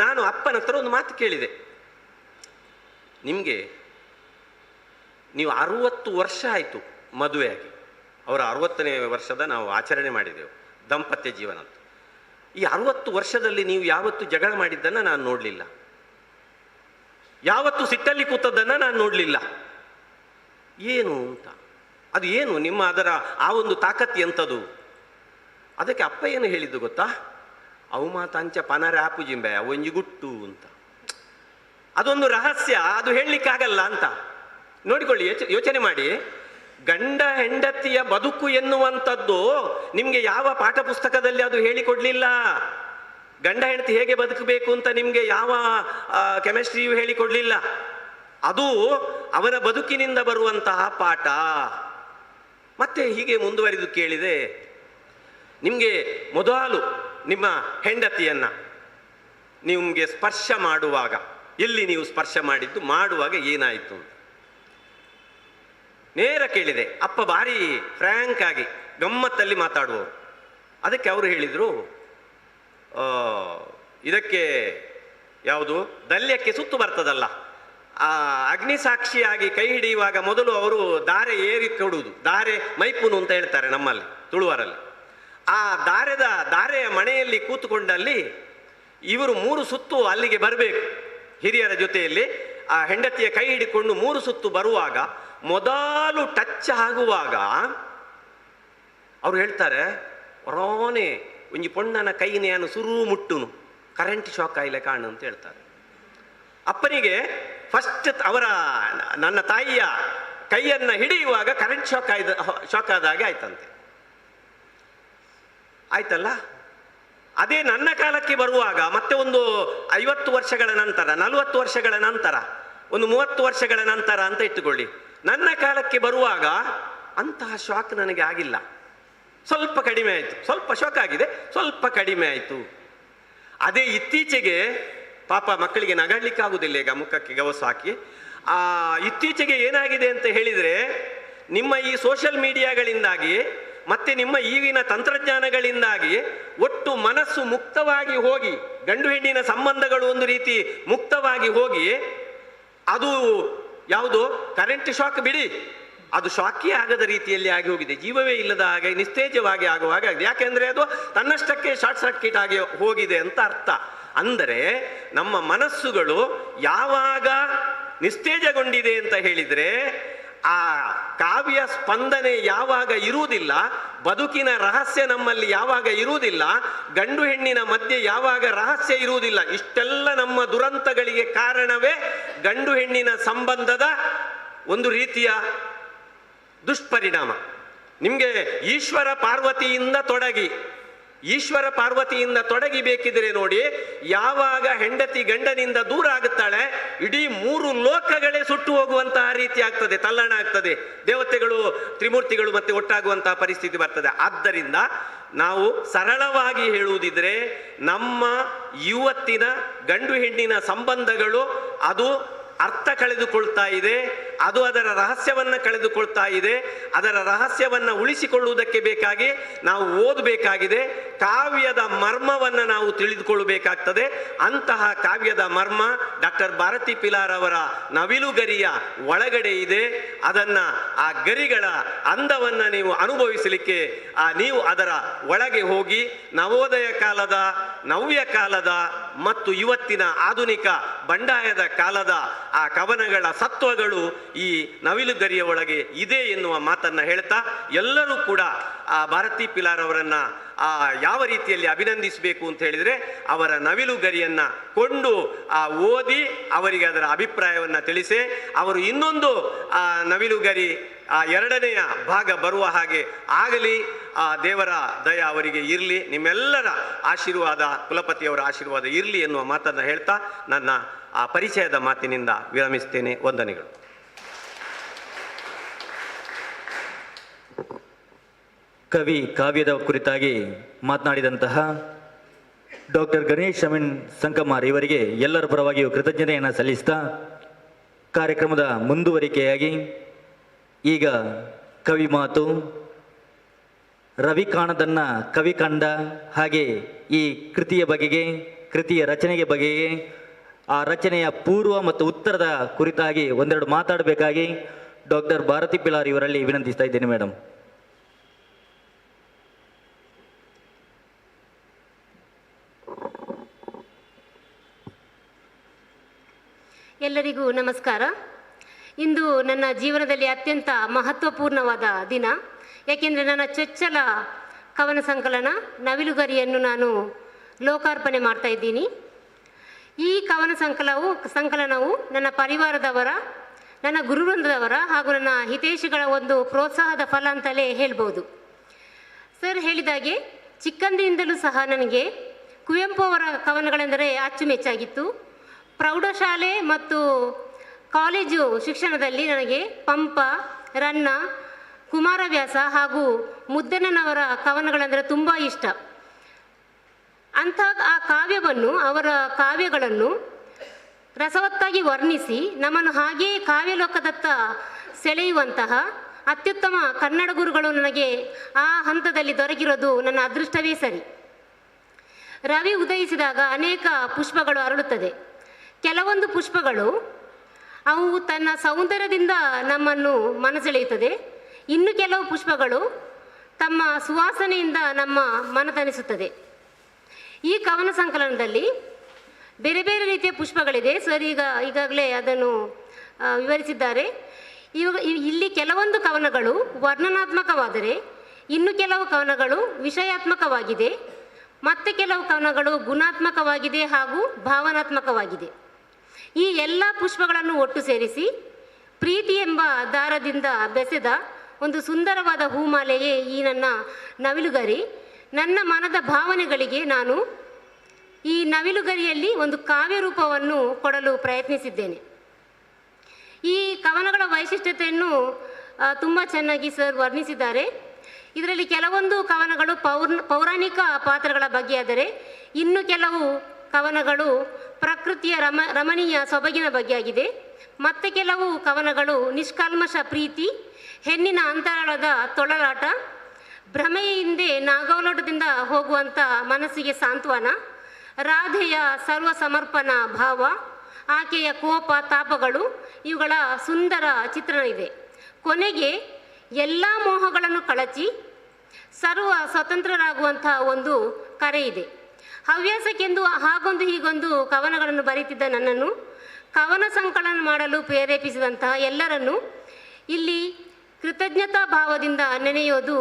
ನಾನು ಅಪ್ಪನ ಹತ್ರ ಒಂದು ಮಾತು ಕೇಳಿದೆ, ನೀವು 60 ವರ್ಷ ಆಯಿತು ಮದುವೆಯಾಗಿ. ಅವರ 60ನೇ ವರ್ಷದ ನಾವು ಆಚರಣೆ ಮಾಡಿದೆವು ದಾಂಪತ್ಯ ಜೀವನ. ಈ 60 ವರ್ಷದಲ್ಲಿ ನೀವು ಯಾವತ್ತು ಜಗಳ ಮಾಡಿದ್ದನ್ನು ನಾನು ನೋಡಲಿಲ್ಲ, ಯಾವತ್ತು ಸಿಟ್ಟಲ್ಲಿ ಕೂತದ್ದನ್ನು ನಾನು ನೋಡಲಿಲ್ಲ. ಏನು ಅಂತ, ಅದು ಏನು ನಿಮ್ಮ ಅದರ ಆ ಒಂದು ತಾಕತ್ತು ಎಂಥದ್ದು? ಅದಕ್ಕೆ ಅಪ್ಪ ಏನು ಹೇಳಿದ್ದು ಗೊತ್ತಾ? ಅವು ಮಾತಂಚ ಪನರ್ಯಾಪು ಜಿಂಬೆ ಒಂಜಿ ಗುಟ್ಟು ಅಂತ. ಅದೊಂದು ರಹಸ್ಯ, ಅದು ಹೇಳಲಿಕ್ಕಾಗಲ್ಲ ಅಂತ. ನೋಡಿಕೊಳ್ಳಿ, ಯೋಚನೆ ಮಾಡಿ. ಗಂಡ ಹೆಂಡತಿಯ ಬದುಕು ಎನ್ನುವಂಥದ್ದು ನಿಮಗೆ ಯಾವ ಪಾಠ ಪುಸ್ತಕದಲ್ಲಿ ಅದು ಹೇಳಿಕೊಡ್ಲಿಲ್ಲ. ಗಂಡ ಹೆಂಡತಿ ಹೇಗೆ ಬದುಕಬೇಕು ಅಂತ ನಿಮಗೆ ಯಾವ ಕೆಮಿಸ್ಟ್ರಿಯು ಹೇಳಿಕೊಡ್ಲಿಲ್ಲ. ಅದು ಅವನ ಬದುಕಿನಿಂದ ಬರುವಂತಹ ಪಾಠ. ಮತ್ತೆ ಹೀಗೆ ಮುಂದುವರಿದು ಕೇಳಿದೆ, ನಿಮಗೆ ಮೊದಲು ನಿಮ್ಮ ಹೆಂಡತಿಯನ್ನ ನಿಮಗೆ ಸ್ಪರ್ಶ ಮಾಡುವಾಗ ಎಲ್ಲಿ ನೀವು ಸ್ಪರ್ಶ ಮಾಡುವಾಗ ಏನಾಯಿತು ನೇರ ಕೇಳಿದೆ. ಅಪ್ಪ ಭಾರಿ ಫ್ರ್ಯಾಂಕ್ ಆಗಿ ಗಮ್ಮತ್ತಲ್ಲಿ ಮಾತಾಡುವವರು. ಅದಕ್ಕೆ ಅವರು ಹೇಳಿದರು, ಇದಕ್ಕೆ ಯಾವುದು ದಲ್ಯಕ್ಕೆ ಸುತ್ತು ಬರ್ತದಲ್ಲ, ಆ ಅಗ್ನಿ ಸಾಕ್ಷಿಯಾಗಿ ಕೈ ಹಿಡಿಯುವಾಗ ಮೊದಲು ಅವರು ದಾರೆ ಏರಿ ಕೊಡುವುದು. ದಾರೆ ಮೈಪುನು ಅಂತ ಹೇಳ್ತಾರೆ ನಮ್ಮಲ್ಲಿ, ತುಳುವರಲ್ಲಿ. ಆ ದಾರೆಯ ಮಣೆಯಲ್ಲಿ ಕೂತುಕೊಂಡಲ್ಲಿ ಇವರು 3 ಸುತ್ತು ಅಲ್ಲಿಗೆ ಬರಬೇಕು. ಹಿರಿಯರ ಜೊತೆಯಲ್ಲಿ ಆ ಹೆಂಡತಿಯ ಕೈ ಹಿಡಿಕೊಂಡು 3 ಸುತ್ತು ಬರುವಾಗ ಮೊದಲು ಟಚ್ ಆಗುವಾಗ ಅವ್ರು ಹೇಳ್ತಾರೆ, ಹೊರೋನೆ ಒಂಜಿ ಪೊಣ್ಣನ ಕೈನೇನು ಸುರು ಮುಟ್ಟುನು ಕರೆಂಟ್ ಶಾಕ್ ಆಯ್ಲೆ ಕಾಣು ಅಂತ ಹೇಳ್ತಾರೆ. ಅಪ್ಪನಿಗೆ ಫಸ್ಟ್ ನನ್ನ ತಾಯಿಯ ಕೈಯನ್ನು ಹಿಡಿಯುವಾಗ ಕರೆಂಟ್ ಶಾಕ್ ಆದ ಹಾಗೆ ಆಯ್ತಂತೆ. ಆಯ್ತಲ್ಲ, ಅದೇ ನನ್ನ ಕಾಲಕ್ಕೆ ಬರುವಾಗ ಮತ್ತೆ ಒಂದು 50 ವರ್ಷಗಳ ನಂತರ, 40 ವರ್ಷಗಳ ನಂತರ, ಒಂದು 30 ವರ್ಷಗಳ ನಂತರ ಅಂತ ಇಟ್ಟುಕೊಳ್ಳಿ, ನನ್ನ ಕಾಲಕ್ಕೆ ಬರುವಾಗ ಅಂತಹ ಶಾಕ್ ನನಗೆ ಆಗಿಲ್ಲ, ಸ್ವಲ್ಪ ಕಡಿಮೆ ಆಯಿತು. ಸ್ವಲ್ಪ ಶಾಕ್ ಆಗಿದೆ, ಸ್ವಲ್ಪ ಕಡಿಮೆ ಆಯಿತು. ಅದೇ ಇತ್ತೀಚೆಗೆ ಪಾಪ ಮಕ್ಕಳಿಗೆ ನಗಡ್ಲಿಕ್ಕಾಗುವುದಿಲ್ಲ ಈಗ ಮುಖಕ್ಕೆ ಗವಸು ಹಾಕಿ. ಇತ್ತೀಚೆಗೆ ಏನಾಗಿದೆ ಅಂತ ಹೇಳಿದರೆ, ನಿಮ್ಮ ಈ ಸೋಷಿಯಲ್ ಮೀಡಿಯಾಗಳಿಂದಾಗಿ ಮತ್ತೆ ನಿಮ್ಮ ಈಗಿನ ತಂತ್ರಜ್ಞಾನಗಳಿಂದಾಗಿ ಒಟ್ಟು ಮನಸ್ಸು ಮುಕ್ತವಾಗಿ ಹೋಗಿ, ಗಂಡು ಹೆಣ್ಣಿನ ಸಂಬಂಧಗಳು ಒಂದು ರೀತಿ ಮುಕ್ತವಾಗಿ ಹೋಗಿ, ಅದು ಯಾವುದು ಕರೆಂಟ್ ಶಾಕ್ ಬಿಡಿ, ಅದು ಶಾಕೇ ಆಗದ ರೀತಿಯಲ್ಲಿ ಆಗಿ ಹೋಗಿದೆ. ಜೀವವೇ ಇಲ್ಲದ ಹಾಗೆ ನಿಸ್ತೇಜವಾಗಿ ಆಗುವಾಗ ಆಗಿದೆ. ಯಾಕೆಂದರೆ ಅದು ತನ್ನಷ್ಟಕ್ಕೆ ಶಾರ್ಟ್ ಸರ್ಕ್ಯೂಟ್ ಆಗಿ ಹೋಗಿದೆ ಅಂತ ಅರ್ಥ. ಅಂದರೆ ನಮ್ಮ ಮನಸ್ಸುಗಳು ಯಾವಾಗ ನಿಸ್ತೇಜಗೊಂಡಿದೆ ಅಂತ ಹೇಳಿದರೆ, ಆ ಕಾವ್ಯ ಸ್ಪಂದನೆ ಯಾವಾಗ ಇರುವುದಿಲ್ಲ, ಬದುಕಿನ ರಹಸ್ಯ ನಮ್ಮಲ್ಲಿ ಯಾವಾಗ ಇರುವುದಿಲ್ಲ, ಗಂಡು ಹೆಣ್ಣಿನ ಮಧ್ಯೆ ಯಾವಾಗ ರಹಸ್ಯ ಇರುವುದಿಲ್ಲ, ಇಷ್ಟೆಲ್ಲ ನಮ್ಮ ದುರಂತಗಳಿಗೆ ಕಾರಣವೇ ಗಂಡು ಹೆಣ್ಣಿನ ಸಂಬಂಧದ ಒಂದು ರೀತಿಯ ದುಷ್ಪರಿಣಾಮ. ನಿಮಗೆ ಈಶ್ವರ ಪಾರ್ವತಿಯಿಂದ ತೊಡಗಿ ಬೇಕಿದ್ರೆ ನೋಡಿ, ಯಾವಾಗ ಹೆಂಡತಿ ಗಂಡನಿಂದ ದೂರ ಆಗುತ್ತಾಳೆ, ಇಡೀ 3 ಲೋಕಗಳೇ ಸುಟ್ಟು ಹೋಗುವಂತಹ ರೀತಿ ಆಗ್ತದೆ, ತಲ್ಲಣ ಆಗ್ತದೆ, ದೇವತೆಗಳು ತ್ರಿಮೂರ್ತಿಗಳು ಮತ್ತೆ ಒಟ್ಟಾಗುವಂತಹ ಪರಿಸ್ಥಿತಿ ಬರ್ತದೆ. ಆದ್ದರಿಂದ ನಾವು ಸರಳವಾಗಿ ಹೇಳುವುದಿದ್ರೆ, ನಮ್ಮ ಇವತ್ತಿನ ಗಂಡು ಹೆಣ್ಣಿನ ಸಂಬಂಧಗಳು ಅದು ಅರ್ಥ ಕಳೆದುಕೊಳ್ತಾ ಇದೆ, ಅದು ಅದರ ರಹಸ್ಯವನ್ನು ಕಳೆದುಕೊಳ್ತಾ ಇದೆ. ಅದರ ರಹಸ್ಯವನ್ನು ಉಳಿಸಿಕೊಳ್ಳುವುದಕ್ಕೆ ಬೇಕಾಗಿ ನಾವು ಓದಬೇಕಾಗಿದೆ, ಕಾವ್ಯದ ಮರ್ಮವನ್ನು ನಾವು ತಿಳಿದುಕೊಳ್ಳಬೇಕಾಗ್ತದೆ. ಅಂತಹ ಕಾವ್ಯದ ಮರ್ಮ ಡಾಕ್ಟರ್ ಭಾರತಿ ಪಿಲಾರ್ ಅವರ ನವಿಲುಗರಿಯ ಒಳಗಡೆ ಇದೆ. ಅದನ್ನು, ಆ ಗರಿಗಳ ಅಂದವನ್ನು ನೀವು ಅನುಭವಿಸಲಿಕ್ಕೆ ನೀವು ಅದರ ಒಳಗೆ ಹೋಗಿ ನವೋದಯ ಕಾಲದ, ನವ್ಯ ಕಾಲದ ಮತ್ತು ಇವತ್ತಿನ ಆಧುನಿಕ ಬಂಡಾಯದ ಕಾಲದ ಆ ಕವನಗಳ ಸತ್ವಗಳು ಈ ನವಿಲುಗರಿಯ ಒಳಗೆ ಇದೆ ಎನ್ನುವ ಮಾತನ್ನ ಹೇಳ್ತಾ, ಎಲ್ಲರೂ ಕೂಡ ಆ ಭಾರತಿ ಪಿಲಾರ್ ಅವರನ್ನ ಯಾವ ರೀತಿಯಲ್ಲಿ ಅಭಿನಂದಿಸಬೇಕು ಅಂತ ಹೇಳಿದರೆ, ಅವರ ನವಿಲುಗರಿಯನ್ನ ಕೊಂಡು ಓದಿ ಅವರಿಗೆ ಅದರ ಅಭಿಪ್ರಾಯವನ್ನ ತಿಳಿಸಿ, ಅವರು ಇನ್ನೊಂದು ನವಿಲುಗರಿ 2ನೆಯ ಭಾಗ ಬರುವ ಹಾಗೆ ಆಗಲಿ, ದೇವರ ದಯ ಅವರಿಗೆ ಇರಲಿ, ನಿಮ್ಮೆಲ್ಲರ ಆಶೀರ್ವಾದ, ಕುಲಪತಿಯವರ ಆಶೀರ್ವಾದ ಇರಲಿ ಎನ್ನುವ ಮಾತನ್ನು ಹೇಳ್ತಾ ನನ್ನ ಪರಿಚಯದ ಮಾತಿನಿಂದ ವಿರಮಿಸ್ತೇನೆ. ವಂದನೆಗಳು. ಕವಿ ಕಾವ್ಯದ ಕುರಿತಾಗಿ ಮಾತನಾಡಿದಂತಹ ಡಾಕ್ಟರ್ ಗಣೇಶ್ ಅಮೀನ್ ಸಂಕಮಾರ್ ಇವರಿಗೆ ಎಲ್ಲರ ಪರವಾಗಿಯೂ ಕೃತಜ್ಞತೆಯನ್ನು ಸಲ್ಲಿಸ್ತಾ, ಕಾರ್ಯಕ್ರಮದ ಮುಂದುವರಿಕೆಯಾಗಿ ಈಗ ಕವಿ ಮಾತು, ರವಿ ಕಾಣದನ್ನ ಕವಿ ಕಂಡ ಹಾಗೆ ಈ ಕೃತಿಯ ಬಗೆಗೆ, ಕೃತಿಯ ರಚನೆಗೆ ಬಗೆಗೆ, ಆ ರಚನೆಯ ಪೂರ್ವ ಮತ್ತು ಉತ್ತರದ ಕುರಿತಾಗಿ ಒಂದೆರಡು ಮಾತಾಡಬೇಕಾಗಿ ಡಾಕ್ಟರ್ ಭಾರತಿ ಪಿಲಾರ್ ಇವರಲ್ಲಿ ವಿನಂತಿಸ್ತಾ ಇದ್ದೇನೆ. ಮೇಡಮ್. ಎಲ್ಲರಿಗೂ ನಮಸ್ಕಾರ. ಇಂದು ನನ್ನ ಜೀವನದಲ್ಲಿ ಅತ್ಯಂತ ಮಹತ್ವಪೂರ್ಣವಾದ ದಿನ. ಏಕೆಂದರೆ ನನ್ನ ಚೊಚ್ಚಲ ಕವನ ಸಂಕಲನ ನವಿಲುಗರಿಯನ್ನು ನಾನು ಲೋಕಾರ್ಪಣೆ ಮಾಡ್ತಾ ಇದ್ದೀನಿ. ಈ ಕವನ ಸಂಕಲನವು ನನ್ನ ಪರಿವಾರದವರ, ನನ್ನ ಗುರುವೃಂದದವರ ಹಾಗೂ ನನ್ನ ಹಿತೈಷಿಗಳ ಒಂದು ಪ್ರೋತ್ಸಾಹದ ಫಲ ಅಂತಲೇ ಹೇಳ್ಬೋದು. ಸರ್ ಹೇಳಿದಾಗೆ ಚಿಕ್ಕಂದಿನಿಂದಲೂ ಸಹ ನನಗೆ ಕುವೆಂಪು ಅವರ ಕವನಗಳೆಂದರೆ ಅಚ್ಚುಮೆಚ್ಚಾಗಿತ್ತು. ಪ್ರೌಢಶಾಲೆ ಮತ್ತು ಕಾಲೇಜು ಶಿಕ್ಷಣದಲ್ಲಿ ನನಗೆ ಪಂಪ, ರನ್ನ, ಕುಮಾರವ್ಯಾಸ ಹಾಗೂ ಮುದ್ದಣ್ಣನವರ ಕವನಗಳೆಂದರೆ ತುಂಬ ಇಷ್ಟ. ಅಂಥ ಆ ಕಾವ್ಯವನ್ನು, ಅವರ ಕಾವ್ಯಗಳನ್ನು ರಸವತ್ತಾಗಿ ವರ್ಣಿಸಿ ನಮ್ಮನ್ನು ಹಾಗೆಯೇ ಕಾವ್ಯಲೋಕದತ್ತ ಸೆಳೆಯುವಂತಹ ಅತ್ಯುತ್ತಮ ಕನ್ನಡ ಗುರುಗಳು ನನಗೆ ಆ ಹಂತದಲ್ಲಿ ದೊರಕಿರೋದು ನನ್ನ ಅದೃಷ್ಟವೇ ಸರಿ. ರವಿ ಉದಯಿಸಿದಾಗ ಅನೇಕ ಪುಷ್ಪಗಳು ಅರಳುತ್ತದೆ. ಕೆಲವೊಂದು ಪುಷ್ಪಗಳು ಅವು ತನ್ನ ಸೌಂದರ್ಯದಿಂದ ನಮ್ಮನ್ನು ಮನಸೆಳೆಯುತ್ತದೆ. ಇನ್ನು ಕೆಲವು ಪುಷ್ಪಗಳು ತಮ್ಮ ಸುವಾಸನೆಯಿಂದ ನಮ್ಮ ಮನತನಿಸುತ್ತದೆ. ಈ ಕವನ ಸಂಕಲನದಲ್ಲಿ ಬೇರೆ ಬೇರೆ ರೀತಿಯ ಪುಷ್ಪಗಳಿದೆ. ಸರ್ ಈಗಾಗಲೇ ಅದನ್ನು ವಿವರಿಸಿದ್ದಾರೆ. ಇಲ್ಲಿ ಕೆಲವೊಂದು ಕವನಗಳು ವರ್ಣನಾತ್ಮಕವಾದರೆ ಇನ್ನು ಕೆಲವು ಕವನಗಳು ವಿಷಯಾತ್ಮಕವಾಗಿದೆ, ಮತ್ತೆ ಕೆಲವು ಕವನಗಳು ಗುಣಾತ್ಮಕವಾಗಿದೆ ಹಾಗೂ ಭಾವನಾತ್ಮಕವಾಗಿದೆ. ಈ ಎಲ್ಲ ಪುಷ್ಪಗಳನ್ನು ಒಟ್ಟು ಸೇರಿಸಿ ಪ್ರೀತಿ ಎಂಬ ದಾರದಿಂದ ಬೆಸೆದ ಒಂದು ಸುಂದರವಾದ ಹೂಮಾಲೆಯೇ ಈ ನನ್ನ ನವಿಲುಗರಿ. ನನ್ನ ಮನದ ಭಾವನೆಗಳಿಗೆ ನಾನು ಈ ನವಿಲುಗರಿಯಲ್ಲಿ ಒಂದು ಕಾವ್ಯ ರೂಪವನ್ನು ಕೊಡಲು ಪ್ರಯತ್ನಿಸಿದ್ದೇನೆ. ಈ ಕವನಗಳ ವೈಶಿಷ್ಟ್ಯತೆಯನ್ನು ತುಂಬ ಚೆನ್ನಾಗಿ ಸರ್ ವರ್ಣಿಸಿದ್ದಾರೆ. ಇದರಲ್ಲಿ ಕೆಲವೊಂದು ಕವನಗಳು ಪೌರಾಣಿಕ ಪಾತ್ರಗಳ ಬಗ್ಗೆ ಆದರೆ ಇನ್ನು ಕೆಲವು ಕವನಗಳು ಪ್ರಕೃತಿಯ ರಮಣೀಯ ಸೊಬಗಿನ ಬಗ್ಗೆ ಆಗಿದೆ. ಮತ್ತೆ ಕೆಲವು ಕವನಗಳು ನಿಷ್ಕಲ್ಮಶ ಪ್ರೀತಿ, ಹೆಣ್ಣಿನ ಅಂತರಾಳದ ತೊಳಲಾಟ, ಭ್ರಮೆಯ ಹಿಂದೆ ನಾಗೌಲೋಟದಿಂದ ಹೋಗುವಂಥ ಮನಸ್ಸಿಗೆ ಸಾಂತ್ವನ, ರಾಧೆಯ ಸರ್ವ ಸಮರ್ಪಣಾ ಭಾವ, ಆಕೆಯ ಕೋಪ ತಾಪಗಳು, ಇವುಗಳ ಸುಂದರ ಚಿತ್ರಣ ಇದೆ. ಕೊನೆಗೆ ಎಲ್ಲ ಮೋಹಗಳನ್ನು ಕಳಚಿ ಸರ್ವ ಸ್ವತಂತ್ರರಾಗುವಂಥ ಒಂದು ಕರೆ ಇದೆ. ಹವ್ಯಾಸಕ್ಕೆಂದು ಹಾಗೊಂದು ಹೀಗೊಂದು ಕವನಗಳನ್ನು ಬರೀತಿದ್ದ ನನ್ನನ್ನು ಕವನ ಸಂಕಲನ ಮಾಡಲು ಪ್ರೇರೇಪಿಸಿದಂತಹ ಎಲ್ಲರನ್ನೂ ಇಲ್ಲಿ ಕೃತಜ್ಞತಾ ಭಾವದಿಂದ ನೆನೆಯೋದು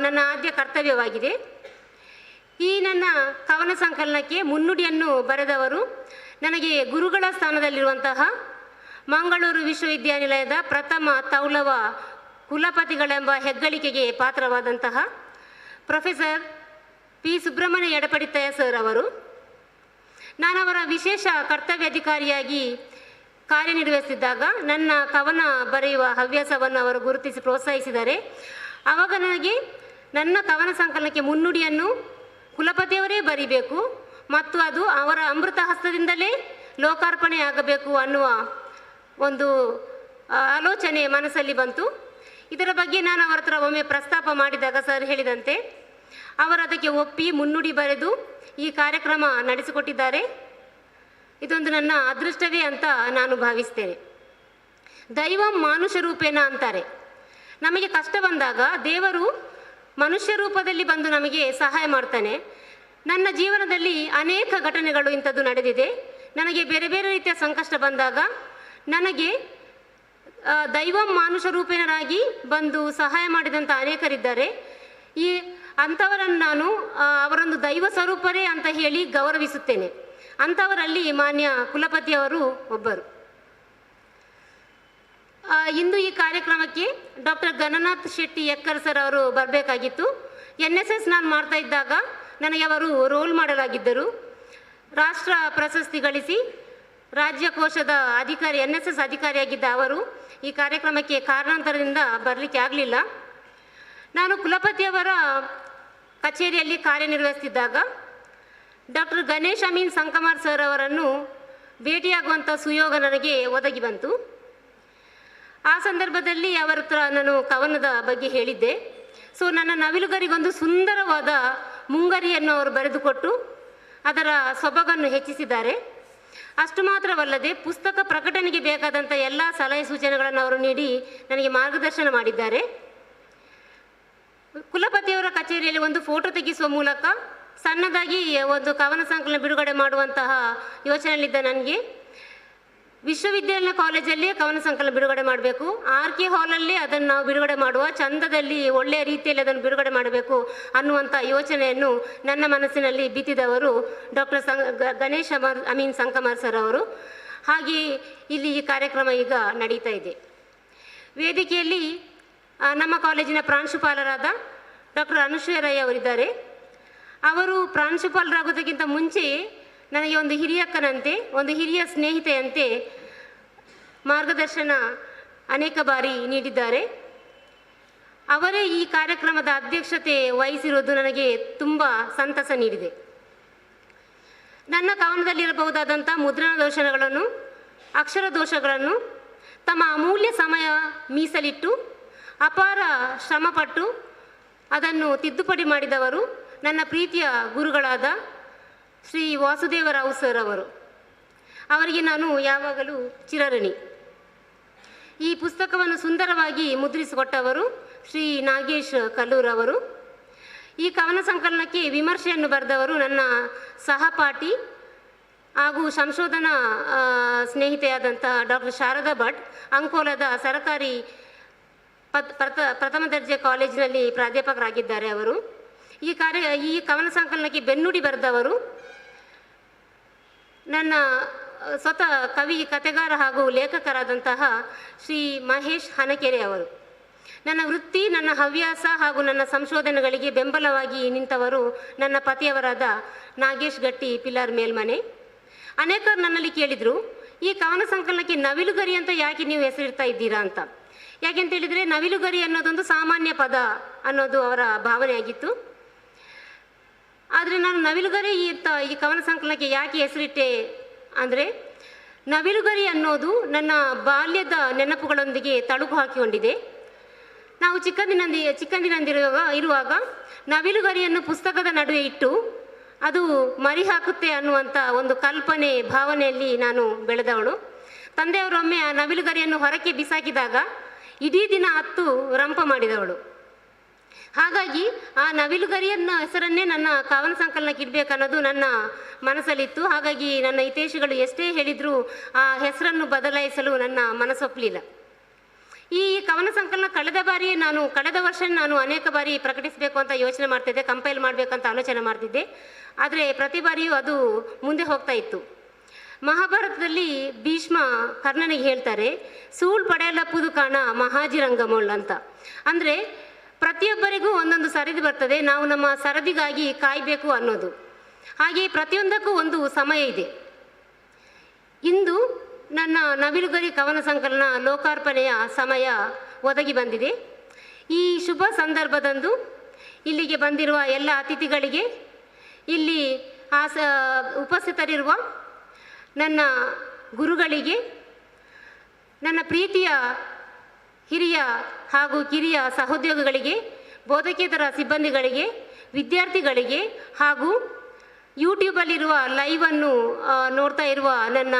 ನನ್ನ ಆದ್ಯ ಕರ್ತವ್ಯವಾಗಿದೆ. ಈ ನನ್ನ ಕವನ ಸಂಕಲನಕ್ಕೆ ಮುನ್ನುಡಿಯನ್ನು ಬರೆದವರು ನನಗೆ ಗುರುಗಳ ಸ್ಥಾನದಲ್ಲಿರುವಂತಹ ಮಂಗಳೂರು ವಿಶ್ವವಿದ್ಯಾನಿಲಯದ ಪ್ರಥಮ ತೌಲವ ಕುಲಪತಿಗಳೆಂಬ ಹೆಗ್ಗಳಿಕೆಗೆ ಪಾತ್ರವಾದಂತಹ ಪ್ರೊಫೆಸರ್ ಪಿ ಸುಬ್ರಹ್ಮಣ್ಯ ಎಡಪಡಿತಯ್ಯ ಸರ್ ಅವರು. ನಾನವರ ವಿಶೇಷ ಕರ್ತವ್ಯಾಧಿಕಾರಿಯಾಗಿ ಕಾರ್ಯನಿರ್ವಹಿಸಿದ್ದಾಗ ನನ್ನ ಕವನ ಬರೆಯುವ ಹವ್ಯಾಸವನ್ನು ಅವರು ಗುರುತಿಸಿ ಪ್ರೋತ್ಸಾಹಿಸಿದ್ದಾರೆ. ಆವಾಗ ನನಗೆ ನನ್ನ ಕವನ ಸಂಕಲನಕ್ಕೆ ಮುನ್ನುಡಿಯನ್ನು ಕುಲಪತಿಯವರೇ ಬರೀಬೇಕು ಮತ್ತು ಅದು ಅವರ ಅಮೃತ ಹಸ್ತದಿಂದಲೇ ಲೋಕಾರ್ಪಣೆ ಆಗಬೇಕು ಅನ್ನುವ ಒಂದು ಆಲೋಚನೆ ಮನಸ್ಸಲ್ಲಿ ಬಂತು. ಇದರ ಬಗ್ಗೆ ನಾನು ಅವರ ಹತ್ರ ಒಮ್ಮೆ ಪ್ರಸ್ತಾಪ ಮಾಡಿದಾಗ ಸರ್ ಹೇಳಿದಂತೆ ಅವರು ಅದಕ್ಕೆ ಒಪ್ಪಿ ಮುನ್ನುಡಿ ಬರೆದು ಈ ಕಾರ್ಯಕ್ರಮ ನಡೆಸಿಕೊಟ್ಟಿದ್ದಾರೆ. ಇದೊಂದು ನನ್ನ ಅದೃಷ್ಟವೇ ಅಂತ ನಾನು ಭಾವಿಸ್ತೇನೆ. ದೈವಂ ಮಾನುಷ ರೂಪೇಣ ಅಂತಾರೆ. ನಮಗೆ ಕಷ್ಟ ಬಂದಾಗ ದೇವರು ಮನುಷ್ಯ ರೂಪದಲ್ಲಿ ಬಂದು ನಮಗೆ ಸಹಾಯ ಮಾಡ್ತಾನೆ. ನನ್ನ ಜೀವನದಲ್ಲಿ ಅನೇಕ ಘಟನೆಗಳು ಇಂಥದ್ದು ನಡೆದಿದೆ. ನನಗೆ ಬೇರೆ ಬೇರೆ ರೀತಿಯ ಸಂಕಷ್ಟ ಬಂದಾಗ ನನಗೆ ದೈವಂ ಮಾನುಷ ರೂಪೇಣರಾಗಿ ಬಂದು ಸಹಾಯ ಮಾಡಿದಂಥ ಅನೇಕರಿದ್ದಾರೆ. ಈ ಅಂಥವರನ್ನು ನಾನು ಅವರೊಂದು ದೈವ ಸ್ವರೂಪರೇ ಅಂತ ಹೇಳಿ ಗೌರವಿಸುತ್ತೇನೆ. ಅಂಥವರಲ್ಲಿ ಮಾನ್ಯ ಕುಲಪತಿಯವರು ಒಬ್ಬರು. ಇಂದು ಈ ಕಾರ್ಯಕ್ರಮಕ್ಕೆ doctor Gananath Shetty acre sir ಅವರು ಬರಬೇಕಾಗಿತ್ತು. NSS ನಾನು ಮಾಡ್ತಾ ಇದ್ದಾಗ ನನಗೆ ಅವರು ರೋಲ್ ಮಾಡೆಲ್ ಆಗಿದ್ದರು. ರಾಷ್ಟ್ರ ಪ್ರಶಸ್ತಿ ಗಳಿಸಿ ರಾಜ್ಯಕೋಶದ ಅಧಿಕಾರಿ NSS ಅಧಿಕಾರಿಯಾಗಿದ್ದ ಅವರು ಈ ಕಾರ್ಯಕ್ರಮಕ್ಕೆ ಕಾರಣಾಂತರದಿಂದ ಬರಲಿಕ್ಕೆ ಆಗಲಿಲ್ಲ. ನಾನು ಕುಲಪತಿಯವರ ಕಚೇರಿಯಲ್ಲಿ ಕಾರ್ಯನಿರ್ವಹಿಸ್ತಿದ್ದಾಗ ಡಾಕ್ಟರ್ ಗಣೇಶ್ ಅಮೀನ್ ಸಂಕಮಾರ್ ಸರ್ ಅವರನ್ನು ಭೇಟಿಯಾಗುವಂಥ ಸುಯೋಗ ನನಗೆ ಒದಗಿ ಬಂತು. ಆ ಸಂದರ್ಭದಲ್ಲಿ ಅವರ ಹತ್ರ ನಾನು ಕವನದ ಬಗ್ಗೆ ಹೇಳಿದ್ದೆ. ಸೊ ನನ್ನ ನವಿಲುಗರಿಗೊಂದು ಸುಂದರವಾದ ಮುಂಗರಿಯನ್ನು ಅವರು ಬರೆದುಕೊಟ್ಟು ಅದರ ಸೊಬಗನ್ನು ಹೆಚ್ಚಿಸಿದ್ದಾರೆ. ಅಷ್ಟು ಮಾತ್ರವಲ್ಲದೆ ಪುಸ್ತಕ ಪ್ರಕಟಣೆಗೆ ಬೇಕಾದಂಥ ಎಲ್ಲ ಸಲಹೆ ಸೂಚನೆಗಳನ್ನು ಅವರು ನೀಡಿ ನನಗೆ ಮಾರ್ಗದರ್ಶನ ಮಾಡಿದ್ದಾರೆ. ಕುಲಪತಿಯವರ ಕಚೇರಿಯಲ್ಲಿ ಒಂದು ಫೋಟೋ ತೆಗೆಸುವ ಮೂಲಕ ಸಣ್ಣದಾಗಿ ಒಂದು ಕವನ ಸಂಕಲನ ಬಿಡುಗಡೆ ಮಾಡುವಂತಹ ಯೋಚನೆಯಲ್ಲಿದ್ದ ನನಗೆ ವಿಶ್ವವಿದ್ಯಾಲಯ ಕಾಲೇಜಲ್ಲಿ ಕವನ ಸಂಕಲನ ಬಿಡುಗಡೆ ಮಾಡಬೇಕು, RK ಹಾಲಲ್ಲಿ ಅದನ್ನು ನಾವು ಬಿಡುಗಡೆ ಮಾಡುವ, ಚಂದದಲ್ಲಿ ಒಳ್ಳೆಯ ರೀತಿಯಲ್ಲಿ ಅದನ್ನು ಬಿಡುಗಡೆ ಮಾಡಬೇಕು ಅನ್ನುವಂಥ ಯೋಚನೆಯನ್ನು ನನ್ನ ಮನಸ್ಸಿನಲ್ಲಿ ಬಿತ್ತಿದವರು ಡಾಕ್ಟರ್ ಗಣೇಶ್ ಅಮೀನ್ ಸಂಕಮಾರ್ ಸರ್ ಅವರು. ಹಾಗೆ ಇಲ್ಲಿ ಈ ಕಾರ್ಯಕ್ರಮ ಈಗ ನಡೀತಾ ಇದೆ. ವೇದಿಕೆಯಲ್ಲಿ ನಮ್ಮ ಕಾಲೇಜಿನ ಪ್ರಾಂಶುಪಾಲರಾದ ಡಾಕ್ಟರ್ ಅನುಶ್ವರ ರೈ ಅವರಿದ್ದಾರೆ. ಅವರು ಪ್ರಾಂಶುಪಾಲರಾಗೋದಕ್ಕಿಂತ ಮುಂಚೆ ನನಗೆ ಒಂದು ಹಿರಿಯಕ್ಕನಂತೆ, ಒಂದು ಹಿರಿಯ ಸ್ನೇಹಿತೆಯಂತೆ ಮಾರ್ಗದರ್ಶನ ಅನೇಕ ಬಾರಿ ನೀಡಿದ್ದಾರೆ. ಅವರೇ ಈ ಕಾರ್ಯಕ್ರಮದ ಅಧ್ಯಕ್ಷತೆ ವಹಿಸಿರುವುದು ನನಗೆ ತುಂಬ ಸಂತಸ ನೀಡಿದೆ. ನನ್ನ ಕವನದಲ್ಲಿರಬಹುದಾದಂಥ ಮುದ್ರಣ ದೋಷಗಳನ್ನು, ಅಕ್ಷರ ದೋಷಗಳನ್ನು ತಮ್ಮ ಅಮೂಲ್ಯ ಸಮಯ ಮೀಸಲಿಟ್ಟು ಅಪಾರ ಶ್ರಮಪಟ್ಟು ಅದನ್ನು ತಿದ್ದುಪಡಿ ಮಾಡಿದವರು ನನ್ನ ಪ್ರೀತಿಯ ಗುರುಗಳಾದ ಶ್ರೀ ವಾಸುದೇವರಾವ್ ಸರ್ ಅವರು. ಅವರಿಗೆ ನಾನು ಯಾವಾಗಲೂ ಚಿರಋಣಿ. ಈ ಪುಸ್ತಕವನ್ನು ಸುಂದರವಾಗಿ ಮುದ್ರಿಸಿಕೊಟ್ಟವರು ಶ್ರೀ ನಾಗೇಶ್ ಕಲ್ಲೂರವರು. ಈ ಕವನ ಸಂಕಲನಕ್ಕೆ ವಿಮರ್ಶೆಯನ್ನು ಬರೆದವರು ನನ್ನ ಸಹಪಾಠಿ ಹಾಗೂ ಸಂಶೋಧನಾ ಸ್ನೇಹಿತೆಯಾದಂತಹ ಡಾಕ್ಟರ್ ಶಾರದಾ ಭಟ್ ಅಂಕೋಲದ ಸರ್ಕಾರಿ ಪ್ರಥಮ ದರ್ಜೆ ಕಾಲೇಜಿನಲ್ಲಿ ಪ್ರಾಧ್ಯಾಪಕರಾಗಿದ್ದಾರೆ. ಅವರು ಈ ಕವನ ಸಂಕಲನಕ್ಕೆ ಬೆನ್ನುಡಿ ಬರೆದವರು ನನ್ನ ಸ್ವತಃ ಕವಿ, ಕಥೆಗಾರ ಹಾಗೂ ಲೇಖಕರಾದಂತಹ ಶ್ರೀ ಮಹೇಶ್ ಹನಕೆರೆ ಅವರು. ನನ್ನ ವೃತ್ತಿ, ನನ್ನ ಹವ್ಯಾಸ ಹಾಗೂ ನನ್ನ ಸಂಶೋಧನೆಗಳಿಗೆ ಬೆಂಬಲವಾಗಿ ನಿಂತವರು ನನ್ನ ಪತಿಯವರಾದ ನಾಗೇಶ್ ಗಟ್ಟಿ ಪಿಲಾರ್ ಮೇಲ್ಮನೆ. ಅನೇಕರು ನನ್ನಲ್ಲಿ ಕೇಳಿದರು, ಈ ಕವನ ಸಂಕಲನಕ್ಕೆ ನವಿಲುಗರಿ ಅಂತ ಯಾಕೆ ನೀವು ಹೆಸರಿಡ್ತಾ ಇದ್ದೀರಾ ಅಂತ. ಯಾಕೆಂತೇಳಿದರೆ ನವಿಲುಗರಿ ಅನ್ನೋದೊಂದು ಸಾಮಾನ್ಯ ಪದ ಅನ್ನೋದು ಅವರ ಭಾವನೆಯಾಗಿತ್ತು. ಆದರೆ ನಾನು ನವಿಲುಗರಿ ಈ ಕವನ ಸಂಕಲನಕ್ಕೆ ಯಾಕೆ ಹೆಸರಿಟ್ಟೆ ಅಂದರೆ, ನವಿಲುಗರಿ ಅನ್ನೋದು ನನ್ನ ಬಾಲ್ಯದ ನೆನಪುಗಳೊಂದಿಗೆ ತಳುಕು ಹಾಕಿಕೊಂಡಿದೆ. ನಾವು ಚಿಕ್ಕಂದಿನಂದಿರುವಾಗ ನವಿಲುಗರಿಯನ್ನು ಪುಸ್ತಕದ ನಡುವೆ ಇಟ್ಟು ಅದು ಮರಿ ಹಾಕುತ್ತೆ ಅನ್ನುವಂಥ ಒಂದು ಕಲ್ಪನೆ, ಭಾವನೆಯಲ್ಲಿ ನಾನು ಬೆಳೆದವಳು. ತಂದೆಯವರೊಮ್ಮೆ ಆ ನವಿಲುಗರಿಯನ್ನು ಹೊರಕ್ಕೆ ಬಿಸಾಕಿದಾಗ ಇಡೀ ದಿನ ಹತ್ತು ರಂಪ ಮಾಡಿದವಳು. ಹಾಗಾಗಿ ಆ ನವಿಲುಗರಿಯನ್ನ ಹೆಸರನ್ನೇ ನನ್ನ ಕವನ ಸಂಕಲನಕ್ಕೆ ಇಡಬೇಕನ್ನೋದು ನನ್ನ ಮನಸ್ಸಲ್ಲಿತ್ತು. ಹಾಗಾಗಿ ನನ್ನ ಹಿತೈಷಿಗಳು ಎಷ್ಟೇ ಹೇಳಿದರೂ ಆ ಹೆಸರನ್ನು ಬದಲಾಯಿಸಲು ನನ್ನ ಮನಸ್ಸೊಪ್ಪಲಿಲ್ಲ. ಈ ಕವನ ಸಂಕಲನ ಕಳೆದ ವರ್ಷ ನಾನು ಅನೇಕ ಬಾರಿ ಪ್ರಕಟಿಸಬೇಕು ಅಂತ ಯೋಚನೆ ಮಾಡ್ತಿದ್ದೆ, ಕಂಪೈಲ್ ಮಾಡಬೇಕಂತ ಆಲೋಚನೆ ಮಾಡ್ತಿದ್ದೆ. ಆದರೆ ಪ್ರತಿ ಬಾರಿಯೂ ಅದು ಮುಂದೆ ಹೋಗ್ತಾ ಇತ್ತು. ಮಹಾಭಾರತದಲ್ಲಿ ಭೀಷ್ಮ ಕರ್ಣನಿಗೆ ಹೇಳ್ತಾರೆ, ಸೂಳ್ ಪಡೆಯಲಪ್ಪುದು ಕಾಣ ಮಹಾಜಿರಂಗಮೋಳ್ ಅಂತ. ಅಂದರೆ ಪ್ರತಿಯೊಬ್ಬರಿಗೂ ಒಂದೊಂದು ಸರದಿ ಬರ್ತದೆ, ನಾವು ನಮ್ಮ ಸರದಿಗಾಗಿ ಕಾಯಬೇಕು ಅನ್ನೋದು. ಹಾಗೆ ಪ್ರತಿಯೊಂದಕ್ಕೂ ಒಂದು ಸಮಯ ಇದೆ. ಇಂದು ನನ್ನ ನವಿಲುಗರಿ ಕವನ ಸಂಕಲನ ಲೋಕಾರ್ಪಣೆಯ ಸಮಯ ಒದಗಿ ಬಂದಿದೆ. ಈ ಶುಭ ಸಂದರ್ಭದಂದು ಇಲ್ಲಿಗೆ ಬಂದಿರುವ ಎಲ್ಲ ಅತಿಥಿಗಳಿಗೆ, ಇಲ್ಲಿ ಉಪಸ್ಥಿತರಿರುವ ನನ್ನ ಗುರುಗಳಿಗೆ, ನನ್ನ ಪ್ರೀತಿಯ ಹಿರಿಯ ಹಾಗೂ ಕಿರಿಯ ಸಹೋದ್ಯೋಗಿಗಳಿಗೆ, ಬೋಧಕೇತರ ಸಿಬ್ಬಂದಿಗಳಿಗೆ, ವಿದ್ಯಾರ್ಥಿಗಳಿಗೆ ಹಾಗೂ ಯೂಟ್ಯೂಬಲ್ಲಿರುವ ಲೈವನ್ನು ನೋಡ್ತಾ ಇರುವ ನನ್ನ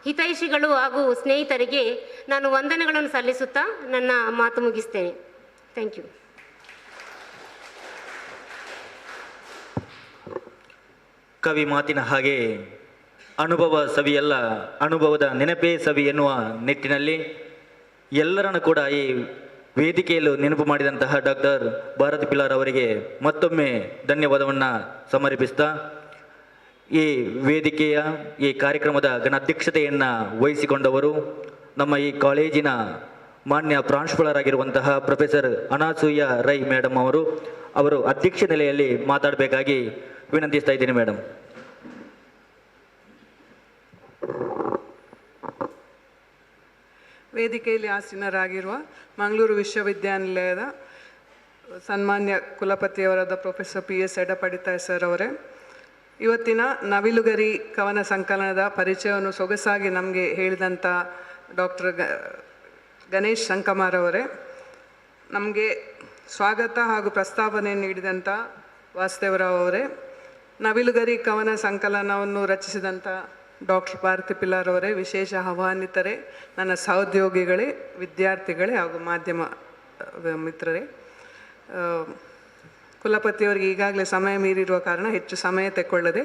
ಹಿತೈಷಿಗಳು ಹಾಗೂ ಸ್ನೇಹಿತರಿಗೆ ನಾನು ವಂದನೆಗಳನ್ನು ಸಲ್ಲಿಸುತ್ತಾ ನನ್ನ ಮಾತು ಮುಗಿಸ್ತೇನೆ. Thank you. ಕವಿ ಮಾತಿನ ಹಾಗೆ ಅನುಭವ ಸವಿಯಲ್ಲ, ಅನುಭವದ ನೆನಪೇ ಸವಿ ಎನ್ನುವ ನಿಟ್ಟಿನಲ್ಲಿ ಎಲ್ಲರನ್ನು ಕೂಡ ಈ ವೇದಿಕೆಯಲ್ಲೂ ನೆನಪು ಮಾಡಿದಂತಹ ಡಾಕ್ಟರ್ ಭಾರತಿ ಪಿಲಾರ್ ಅವರಿಗೆ ಮತ್ತೊಮ್ಮೆ ಧನ್ಯವಾದವನ್ನು ಸಮರ್ಪಿಸ್ತಾ, ಈ ವೇದಿಕೆಯ ಈ ಕಾರ್ಯಕ್ರಮದ ಅಧ್ಯಕ್ಷತೆಯನ್ನು ವಹಿಸಿಕೊಂಡವರು ನಮ್ಮ ಈ ಕಾಲೇಜಿನ ಮಾನ್ಯ ಪ್ರಾಂಶುಪಾಲರಾಗಿರುವಂತಹ ಪ್ರೊಫೆಸರ್ ಅನಾಸೂಯ ರೈ ಮೇಡಮ್ ಅವರು ಅಧ್ಯಕ್ಷ ನೆಲೆಯಲ್ಲಿ ಮಾತಾಡಬೇಕಾಗಿ ವಿನಂತಿಸ್ತಾ ಇದ್ದೀನಿ ಮೇಡಮ್. ವೇದಿಕೆಯಲ್ಲಿ ಆಸೀನರಾಗಿರುವ ಮಂಗಳೂರು ವಿಶ್ವವಿದ್ಯಾನಿಲಯದ ಸನ್ಮಾನ್ಯ ಕುಲಪತಿಯವರಾದ ಪ್ರೊಫೆಸರ್ PS ಎಡಪಡಿತಾಯ್ ಸರ್ ಅವರೇ, ಇವತ್ತಿನ ನವಿಲುಗರಿ ಕವನ ಸಂಕಲನದ ಪರಿಚಯವನ್ನು ಸೊಗಸಾಗಿ ನಮಗೆ ಹೇಳಿದಂಥ ಡಾಕ್ಟರ್ ಗಣೇಶ್ ಸಂಕಮಾರ್ ಅವರೇ, ನಮಗೆ ಸ್ವಾಗತ ಹಾಗೂ ಪ್ರಸ್ತಾವನೆ ನೀಡಿದಂಥ ವಾಸುದೇವರಾವ್ ಅವರೇ, ನವಿಲುಗರಿ ಕವನ ಸಂಕಲನವನ್ನು ರಚಿಸಿದಂಥ ಡಾಕ್ಟರ್ ಭಾರತಿ ಪಿಲಾರ್ ಅವರೇ, ವಿಶೇಷ ಆಹ್ವಾನಿತರೇ, ನನ್ನ ಸಹೋದ್ಯೋಗಿಗಳೇ, ವಿದ್ಯಾರ್ಥಿಗಳೇ ಹಾಗೂ ಮಾಧ್ಯಮ ಮಿತ್ರರೇ, ಕುಲಪತಿಯವರಿಗೆ ಈಗಾಗಲೇ ಸಮಯ ಮೀರಿರುವ ಕಾರಣ ಹೆಚ್ಚು ಸಮಯ ತೆಕ್ಕೊಳ್ಳದೆ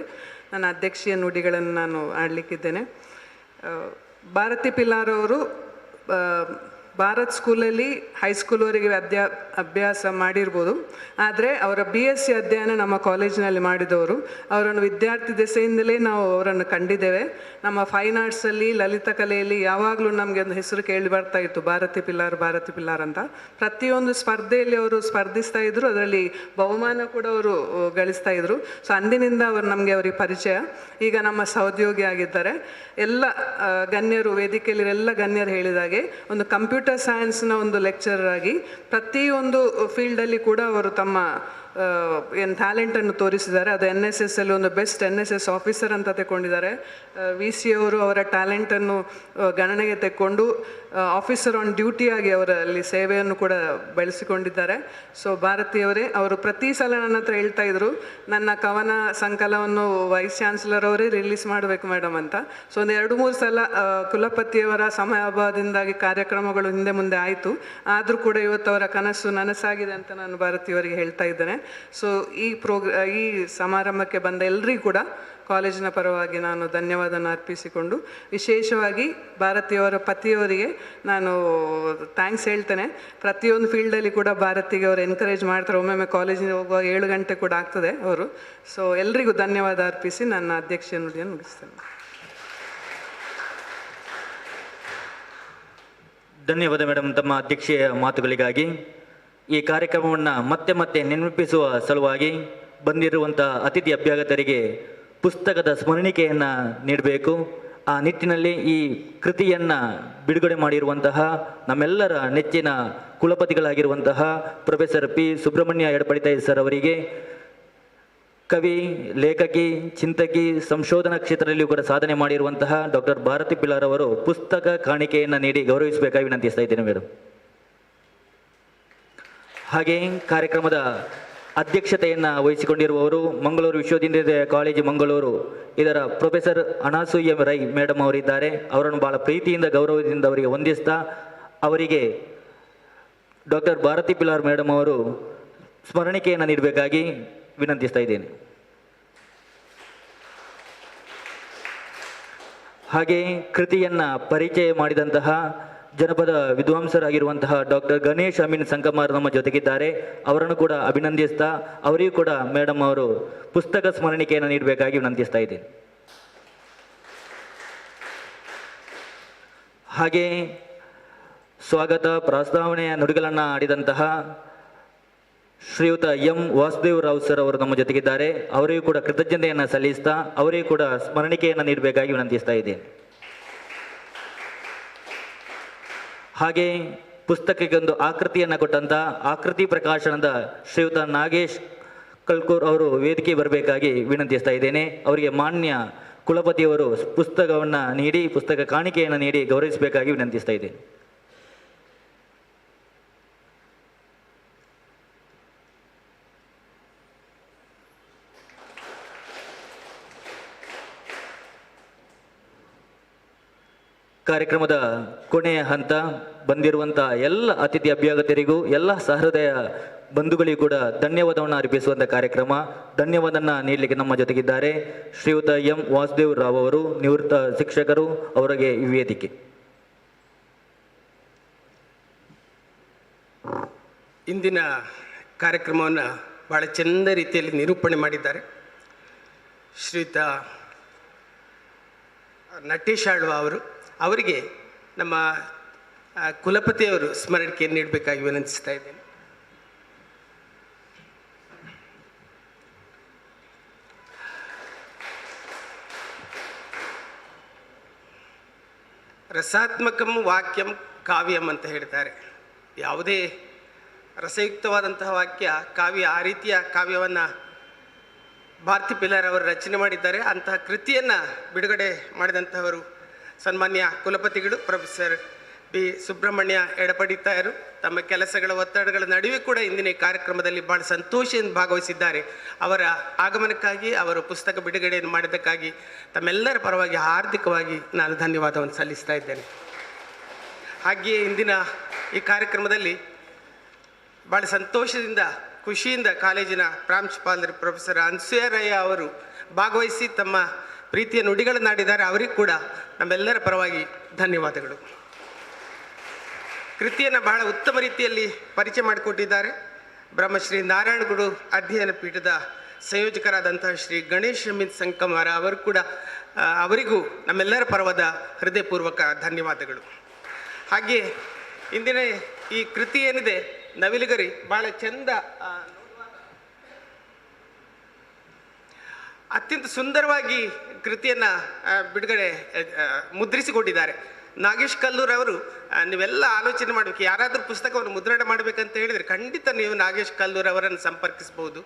ನನ್ನ ಅಧ್ಯಕ್ಷೀಯ ನುಡಿಗಳನ್ನು ನಾನು ಆಡಲಿಕ್ಕಿದ್ದೇನೆ. ಭಾರತಿ ಪಿಲಾರ್ ಅವರು ಭಾರತ್ ಸ್ಕೂಲಲ್ಲಿ ಹೈಸ್ಕೂಲ್ವರೆಗೆ ಅಭ್ಯಾಸ ಮಾಡಿರ್ಬೋದು, ಆದರೆ ಅವರ BSc ಅಧ್ಯಯನ ನಮ್ಮ ಕಾಲೇಜಿನಲ್ಲಿ ಮಾಡಿದವರು. ಅವರನ್ನು ವಿದ್ಯಾರ್ಥಿ ದೆಸೆಯಿಂದಲೇ ನಾವು ಅವರನ್ನು ಕಂಡಿದ್ದೇವೆ. ನಮ್ಮ ಫೈನ್ ಆರ್ಟ್ಸಲ್ಲಿ, ಲಲಿತ ಕಲೆಯಲ್ಲಿ ಯಾವಾಗಲೂ ನಮಗೆ ಒಂದು ಹೆಸರು ಕೇಳಿ ಬರ್ತಾ ಇತ್ತು, ಭಾರತಿ ಪಿಲಾರ್ ಅಂತ. ಪ್ರತಿಯೊಂದು ಸ್ಪರ್ಧೆಯಲ್ಲಿ ಅವರು ಸ್ಪರ್ಧಿಸ್ತಾ ಇದ್ರು, ಅದರಲ್ಲಿ ಬಹುಮಾನ ಕೂಡ ಅವರು ಗಳಿಸ್ತಾ ಇದ್ರು. ಸೊ ಅಂದಿನಿಂದ ಅವರಿಗೆ ಪರಿಚಯ. ಈಗ ನಮ್ಮ ಸಹೋದ್ಯೋಗಿ ಆಗಿದ್ದಾರೆ. ಎಲ್ಲ ಗಣ್ಯರು, ವೇದಿಕೆಯಲ್ಲಿ ಎಲ್ಲ ಗಣ್ಯರು ಹೇಳಿದಾಗೆ ಒಂದು ಕಂಪ್ಯೂಟರ್ ಸೈನ್ಸ್ನ ಒಂದು ಲೆಕ್ಚರರ್ ಆಗಿ ಪ್ರತಿಯೊಂದು ಫೀಲ್ಡಲ್ಲಿ ಕೂಡ ಅವರು ತಮ್ಮ ಏನು ಟ್ಯಾಲೆಂಟನ್ನು ತೋರಿಸಿದ್ದಾರೆ. ಅದು NSS ಅಲ್ಲಿ ಒಂದು ಬೆಸ್ಟ್ NSS ಆಫೀಸರ್ ಅಂತ ತೆಕ್ಕೊಂಡಿದ್ದಾರೆ. VC ಅವರು ಅವರ ಟ್ಯಾಲೆಂಟನ್ನು ಗಣನೆಗೆ ತೆಕ್ಕೊಂಡು ಆಫೀಸರ್ ಆನ್ ಡ್ಯೂಟಿಯಾಗಿ ಅವರಲ್ಲಿ ಸೇವೆಯನ್ನು ಕೂಡ ಬೆಳೆಸಿಕೊಂಡಿದ್ದಾರೆ. ಸೊ ಭಾರತೀಯವರೇ, ಅವರು ಪ್ರತಿ ಸಲ ನನ್ನ ಹತ್ರ ಹೇಳ್ತಾ ಇದ್ರು, ನನ್ನ ಕವನ ಸಂಕಲನವನ್ನು ವೈಸ್ ಚಾನ್ಸಲರ್ ಅವರೇ ರಿಲೀಸ್ ಮಾಡಬೇಕು ಮೇಡಮ್ ಅಂತ. ಸೊ ಒಂದು 2-3 ಸಲ ಕುಲಪತಿಯವರ ಸಮಯ ಅಭಾವದಿಂದಾಗಿ ಕಾರ್ಯಕ್ರಮಗಳು ಹಿಂದೆ ಮುಂದೆ ಆಯಿತು. ಆದರೂ ಕೂಡ ಇವತ್ತು ಅವರ ಕನಸು ನನಸಾಗಿದೆ ಅಂತ ನಾನು ಭಾರತೀಯವರಿಗೆ ಹೇಳ್ತಾ ಇದ್ದೇನೆ. ಸೊ ಈ ಸಮಾರಂಭಕ್ಕೆ ಬಂದ ಎಲ್ಲರಿಗೂ ಕೂಡ ಕಾಲೇಜಿನ ಪರವಾಗಿ ನಾನು ಧನ್ಯವಾದನ ಅರ್ಪಿಸಿಕೊಂಡು, ವಿಶೇಷವಾಗಿ ಭಾರತಿಯವರ ಪತಿಯವರಿಗೆ ನಾನು ಥ್ಯಾಂಕ್ಸ್ ಹೇಳ್ತೇನೆ. ಪ್ರತಿಯೊಂದು ಫೀಲ್ಡಲ್ಲಿ ಕೂಡ ಭಾರತಿಗೆ ಅವರು ಎನ್ಕರೇಜ್ ಮಾಡ್ತಾರೆ. ಒಮ್ಮೊಮ್ಮೆ ಕಾಲೇಜಿಗೆ ಹೋಗುವಾಗ 7 ಗಂಟೆ ಕೂಡ ಆಗ್ತದೆ ಅವರು. ಸೊ ಎಲ್ರಿಗೂ ಧನ್ಯವಾದ ಅರ್ಪಿಸಿ ನನ್ನ ಅಧ್ಯಕ್ಷೀಯ ನುಡಿಯನ್ನು ಮುಗಿಸ್ತೇನೆ. ಧನ್ಯವಾದ ಮೇಡಮ್ ತಮ್ಮ ಅಧ್ಯಕ್ಷೀಯ ಮಾತುಗಳಿಗಾಗಿ. ಈ ಕಾರ್ಯಕ್ರಮವನ್ನು ಮತ್ತೆ ಮತ್ತೆ ನೆನಪಿಸುವ ಸಲುವಾಗಿ ಬಂದಿರುವಂಥ ಅತಿಥಿ ಅಭ್ಯಾಗತರಿಗೆ ಪುಸ್ತಕದ ಸ್ಮರಣಿಕೆಯನ್ನು ನೀಡಬೇಕು. ಆ ನಿಟ್ಟಿನಲ್ಲಿ ಈ ಕೃತಿಯನ್ನು ಬಿಡುಗಡೆ ಮಾಡಿರುವಂತಹ ನಮ್ಮೆಲ್ಲರ ನೆಚ್ಚಿನ ಕುಲಪತಿಗಳಾಗಿರುವಂತಹ ಪ್ರೊಫೆಸರ್ ಪಿ ಸುಬ್ರಹ್ಮಣ್ಯ ಎಡಪಡಿತಾಯಿ ಸರ್ ಅವರಿಗೆ, ಕವಿ, ಲೇಖಕಿ, ಚಿಂತಕಿ, ಸಂಶೋಧನಾ ಕ್ಷೇತ್ರದಲ್ಲಿಯೂ ಕೂಡ ಸಾಧನೆ ಮಾಡಿರುವಂತಹ ಡಾಕ್ಟರ್ ಭಾರತಿ ಪಿಲಾರ್ ಅವರು ಪುಸ್ತಕ ಕಾಣಿಕೆಯನ್ನು ನೀಡಿ ಗೌರವಿಸಬೇಕಾಗಿ ವಿನಂತಿಸ್ತಾ ಇದ್ದೇನೆ ಮೇಡಮ್. ಹಾಗೆ ಕಾರ್ಯಕ್ರಮದ ಅಧ್ಯಕ್ಷತೆಯನ್ನು ವಹಿಸಿಕೊಂಡಿರುವವರು ಮಂಗಳೂರು ವಿಶ್ವವಿದ್ಯಾನಿಲಯ ಕಾಲೇಜು ಮಂಗಳೂರು, ಇದರ ಪ್ರೊಫೆಸರ್ ಅನಾಸೂಯ ರೈ ಮೇಡಮ್ ಅವರಿದ್ದಾರೆ. ಅವರನ್ನು ಬಹಳ ಪ್ರೀತಿಯಿಂದ ಗೌರವದಿಂದ ಅವರಿಗೆ ವಂದಿಸ್ತಾ ಅವರಿಗೆ ಡಾಕ್ಟರ್ ಭಾರತಿ ಪಿಲಾರ್ ಮೇಡಮ್ ಅವರು ಸ್ಮರಣಿಕೆಯನ್ನು ನೀಡಬೇಕಾಗಿ ವಿನಂತಿಸ್ತಾ ಇದ್ದೇನೆ. ಹಾಗೆ ಕೃತಿಯನ್ನು ಪರಿಚಯ ಮಾಡಿದಂತಹ ಜನಪದ ವಿದ್ವಾಂಸರಾಗಿರುವಂತಹ ಡಾಕ್ಟರ್ ಗಣೇಶ್ ಅಮೀನ್ ಸಂಕಮಾರ್ ನಮ್ಮ ಜೊತೆಗಿದ್ದಾರೆ. ಅವರನ್ನು ಕೂಡ ಅಭಿನಂದಿಸ್ತಾ ಅವರಿಗೂ ಕೂಡ ಮೇಡಮ್ ಅವರು ಪುಸ್ತಕ ಸ್ಮರಣಿಕೆಯನ್ನು ನೀಡಬೇಕಾಗಿ ವಿನಂತಿಸ್ತಾ ಇದ್ದೇನೆ. ಹಾಗೆ ಸ್ವಾಗತ ಪ್ರಸ್ತಾವನೆಯ ನುಡಿಗಳನ್ನು ಆಡಿದಂತಹ ಶ್ರೀಯುತ ಎಂ ವಾಸುದೇವ್ ರಾವ್ ಸರ್ ಅವರು ನಮ್ಮ ಜೊತೆಗಿದ್ದಾರೆ. ಅವರಿಗೂ ಕೂಡ ಕೃತಜ್ಞತೆಯನ್ನು ಸಲ್ಲಿಸ್ತಾ ಅವರಿಗೂ ಕೂಡ ಸ್ಮರಣಿಕೆಯನ್ನು ನೀಡಬೇಕಾಗಿ ವಿನಂತಿಸ್ತಾ ಇದ್ದೇನೆ. ಹಾಗೆ ಪುಸ್ತಕಕ್ಕೊಂದು ಆಕೃತಿಯನ್ನು ಕೊಟ್ಟಂಥ ಆಕೃತಿ ಪ್ರಕಾಶನದ ಶ್ರೀಯುತ ನಾಗೇಶ್ ಕಲ್ಕೂರ್ ಅವರು ವೇದಿಕೆ ಬರಬೇಕಾಗಿ ವಿನಂತಿಸ್ತಾ ಇದ್ದೇನೆ. ಅವರಿಗೆ ಮಾನ್ಯ ಕುಲಪತಿಯವರು ಪುಸ್ತಕವನ್ನು ನೀಡಿ ಪುಸ್ತಕ ಕಾಣಿಕೆಯನ್ನು ನೀಡಿ ಗೌರವಿಸಬೇಕಾಗಿ ವಿನಂತಿಸ್ತಾ ಇದ್ದೇನೆ. ಕಾರ್ಯಕ್ರಮದ ಕೊನೆಯ ಹಂತ. ಬಂದಿರುವಂಥ ಎಲ್ಲ ಅತಿಥಿ ಅಭ್ಯಾಗತರಿಗೂ ಎಲ್ಲ ಸಹೃದಯ ಬಂಧುಗಳಿಗೂ ಕೂಡ ಧನ್ಯವಾದವನ್ನು ಅರ್ಪಿಸುವಂಥ ಕಾರ್ಯಕ್ರಮ. ಧನ್ಯವಾದವನ್ನು ನೀಡಲಿಕ್ಕೆ ನಮ್ಮ ಜೊತೆಗಿದ್ದಾರೆ ಶ್ರೀಯುತ ಎಂ ವಾಸುದೇವ್ ರಾವ್ ಅವರು, ನಿವೃತ್ತ ಶಿಕ್ಷಕರು. ಅವರಿಗೆ ಈ ವೇದಿಕೆ. ಇಂದಿನ ಕಾರ್ಯಕ್ರಮವನ್ನು ಭಾಳ ಚೆಂದ ರೀತಿಯಲ್ಲಿ ನಿರೂಪಣೆ ಮಾಡಿದ್ದಾರೆ ಶ್ರೀಯುತ ನಟೇಶ್ ಆಳ್ವ ಅವರು. ಅವರಿಗೆ ನಮ್ಮ ಕುಲಪತಿಯವರು ಸ್ಮರಣಿಕೆಯನ್ನು ನೀಡಬೇಕಾಗಿ ವಿನಂತಿಸ್ತಾ ಇದ್ದೇನೆ. ರಸಾತ್ಮಕಂ ವಾಕ್ಯಂ ಕಾವ್ಯಂ ಅಂತ ಹೇಳ್ತಾರೆ. ಯಾವುದೇ ರಸಯುಕ್ತವಾದಂತಹ ವಾಕ್ಯ ಕಾವ್ಯ, ಆ ರೀತಿಯ ಕಾವ್ಯವನ್ನು ಭಾರತಿ ಪಿಲಾರ್ ಅವರು ರಚನೆ ಮಾಡಿದ್ದಾರೆ. ಅಂತಹ ಕೃತಿಯನ್ನು ಬಿಡುಗಡೆ ಮಾಡಿದಂತಹವರು ಸನ್ಮಾನ್ಯ ಕುಲಪತಿಗಳು ಪ್ರೊಫೆಸರ್ ಪಿ ಸುಬ್ರಹ್ಮಣ್ಯ ಎಡಪಡಿತಾಯರು. ತಮ್ಮ ಕೆಲಸಗಳ ಒತ್ತಡಗಳ ನಡುವೆ ಕೂಡ ಇಂದಿನ ಈ ಕಾರ್ಯಕ್ರಮದಲ್ಲಿ ಭಾಳ ಸಂತೋಷದಿಂದ ಭಾಗವಹಿಸಿದ್ದಾರೆ. ಅವರ ಆಗಮನಕ್ಕಾಗಿ, ಅವರು ಪುಸ್ತಕ ಬಿಡುಗಡೆಯನ್ನು ಮಾಡಿದ್ದಕ್ಕಾಗಿ ತಮ್ಮೆಲ್ಲರ ಪರವಾಗಿ ಹಾರ್ದಿಕವಾಗಿ ನಾನು ಧನ್ಯವಾದವನ್ನು ಸಲ್ಲಿಸ್ತಾ ಇದ್ದೇನೆ. ಹಾಗೆಯೇ ಇಂದಿನ ಈ ಕಾರ್ಯಕ್ರಮದಲ್ಲಿ ಭಾಳ ಸಂತೋಷದಿಂದ, ಖುಷಿಯಿಂದ ಕಾಲೇಜಿನ ಪ್ರಾಂಶುಪಾಲರು ಪ್ರೊಫೆಸರ್ ಅನ್ಸೂಯರಯ್ಯ ಅವರು ಭಾಗವಹಿಸಿ ತಮ್ಮ ಪ್ರೀತಿಯ ನುಡಿಗಳನ್ನಾಡಿದ್ದಾರೆ. ಅವರಿಗೂ ಕೂಡ ನಮ್ಮೆಲ್ಲರ ಪರವಾಗಿ ಧನ್ಯವಾದಗಳು. ಕೃತಿಯನ್ನು ಬಹಳ ಉತ್ತಮ ರೀತಿಯಲ್ಲಿ ಪರಿಚಯ ಮಾಡಿಕೊಟ್ಟಿದ್ದಾರೆ ಬ್ರಹ್ಮಶ್ರೀ ನಾರಾಯಣಗುರು ಅಧ್ಯಯನ ಪೀಠದ ಸಂಯೋಜಕರಾದಂತಹ ಶ್ರೀ ಗಣೇಶ್ ಅಮೀನ್ ಸಂಕಮಾರ ಅವರು ಕೂಡ, ಅವರಿಗೂ ನಮ್ಮೆಲ್ಲರ ಪರವಾದ ಹೃದಯಪೂರ್ವಕ ಧನ್ಯವಾದಗಳು. ಹಾಗೆಯೇ ಇಂದಿನ ಈ ಕೃತಿ ಏನಿದೆ ನವಿಲುಗರಿ, ಭಾಳ ಚೆಂದ, ಅತ್ಯಂತ ಸುಂದರವಾಗಿ ಕೃತಿಯನ್ನು ಬಿಡುಗಡೆ ಮುದ್ರಿಸಿಕೊಟ್ಟಿದ್ದಾರೆ. ನಾಗೇಶ್ ಕಲ್ಲೂರ್ ಅವರು, ನೀವೆಲ್ಲ ಆಲೋಚನೆ ಮಾಡಬೇಕು, ಯಾರಾದರೂ ಪುಸ್ತಕವನ್ನು ಮುದ್ರಣ ಮಾಡಬೇಕಂತ ಹೇಳಿದರೆ ಖಂಡಿತ ನೀವು ನಾಗೇಶ್ ಕಲ್ಲೂರ್ ಅವರನ್ನು ಸಂಪರ್ಕಿಸಬಹುದು.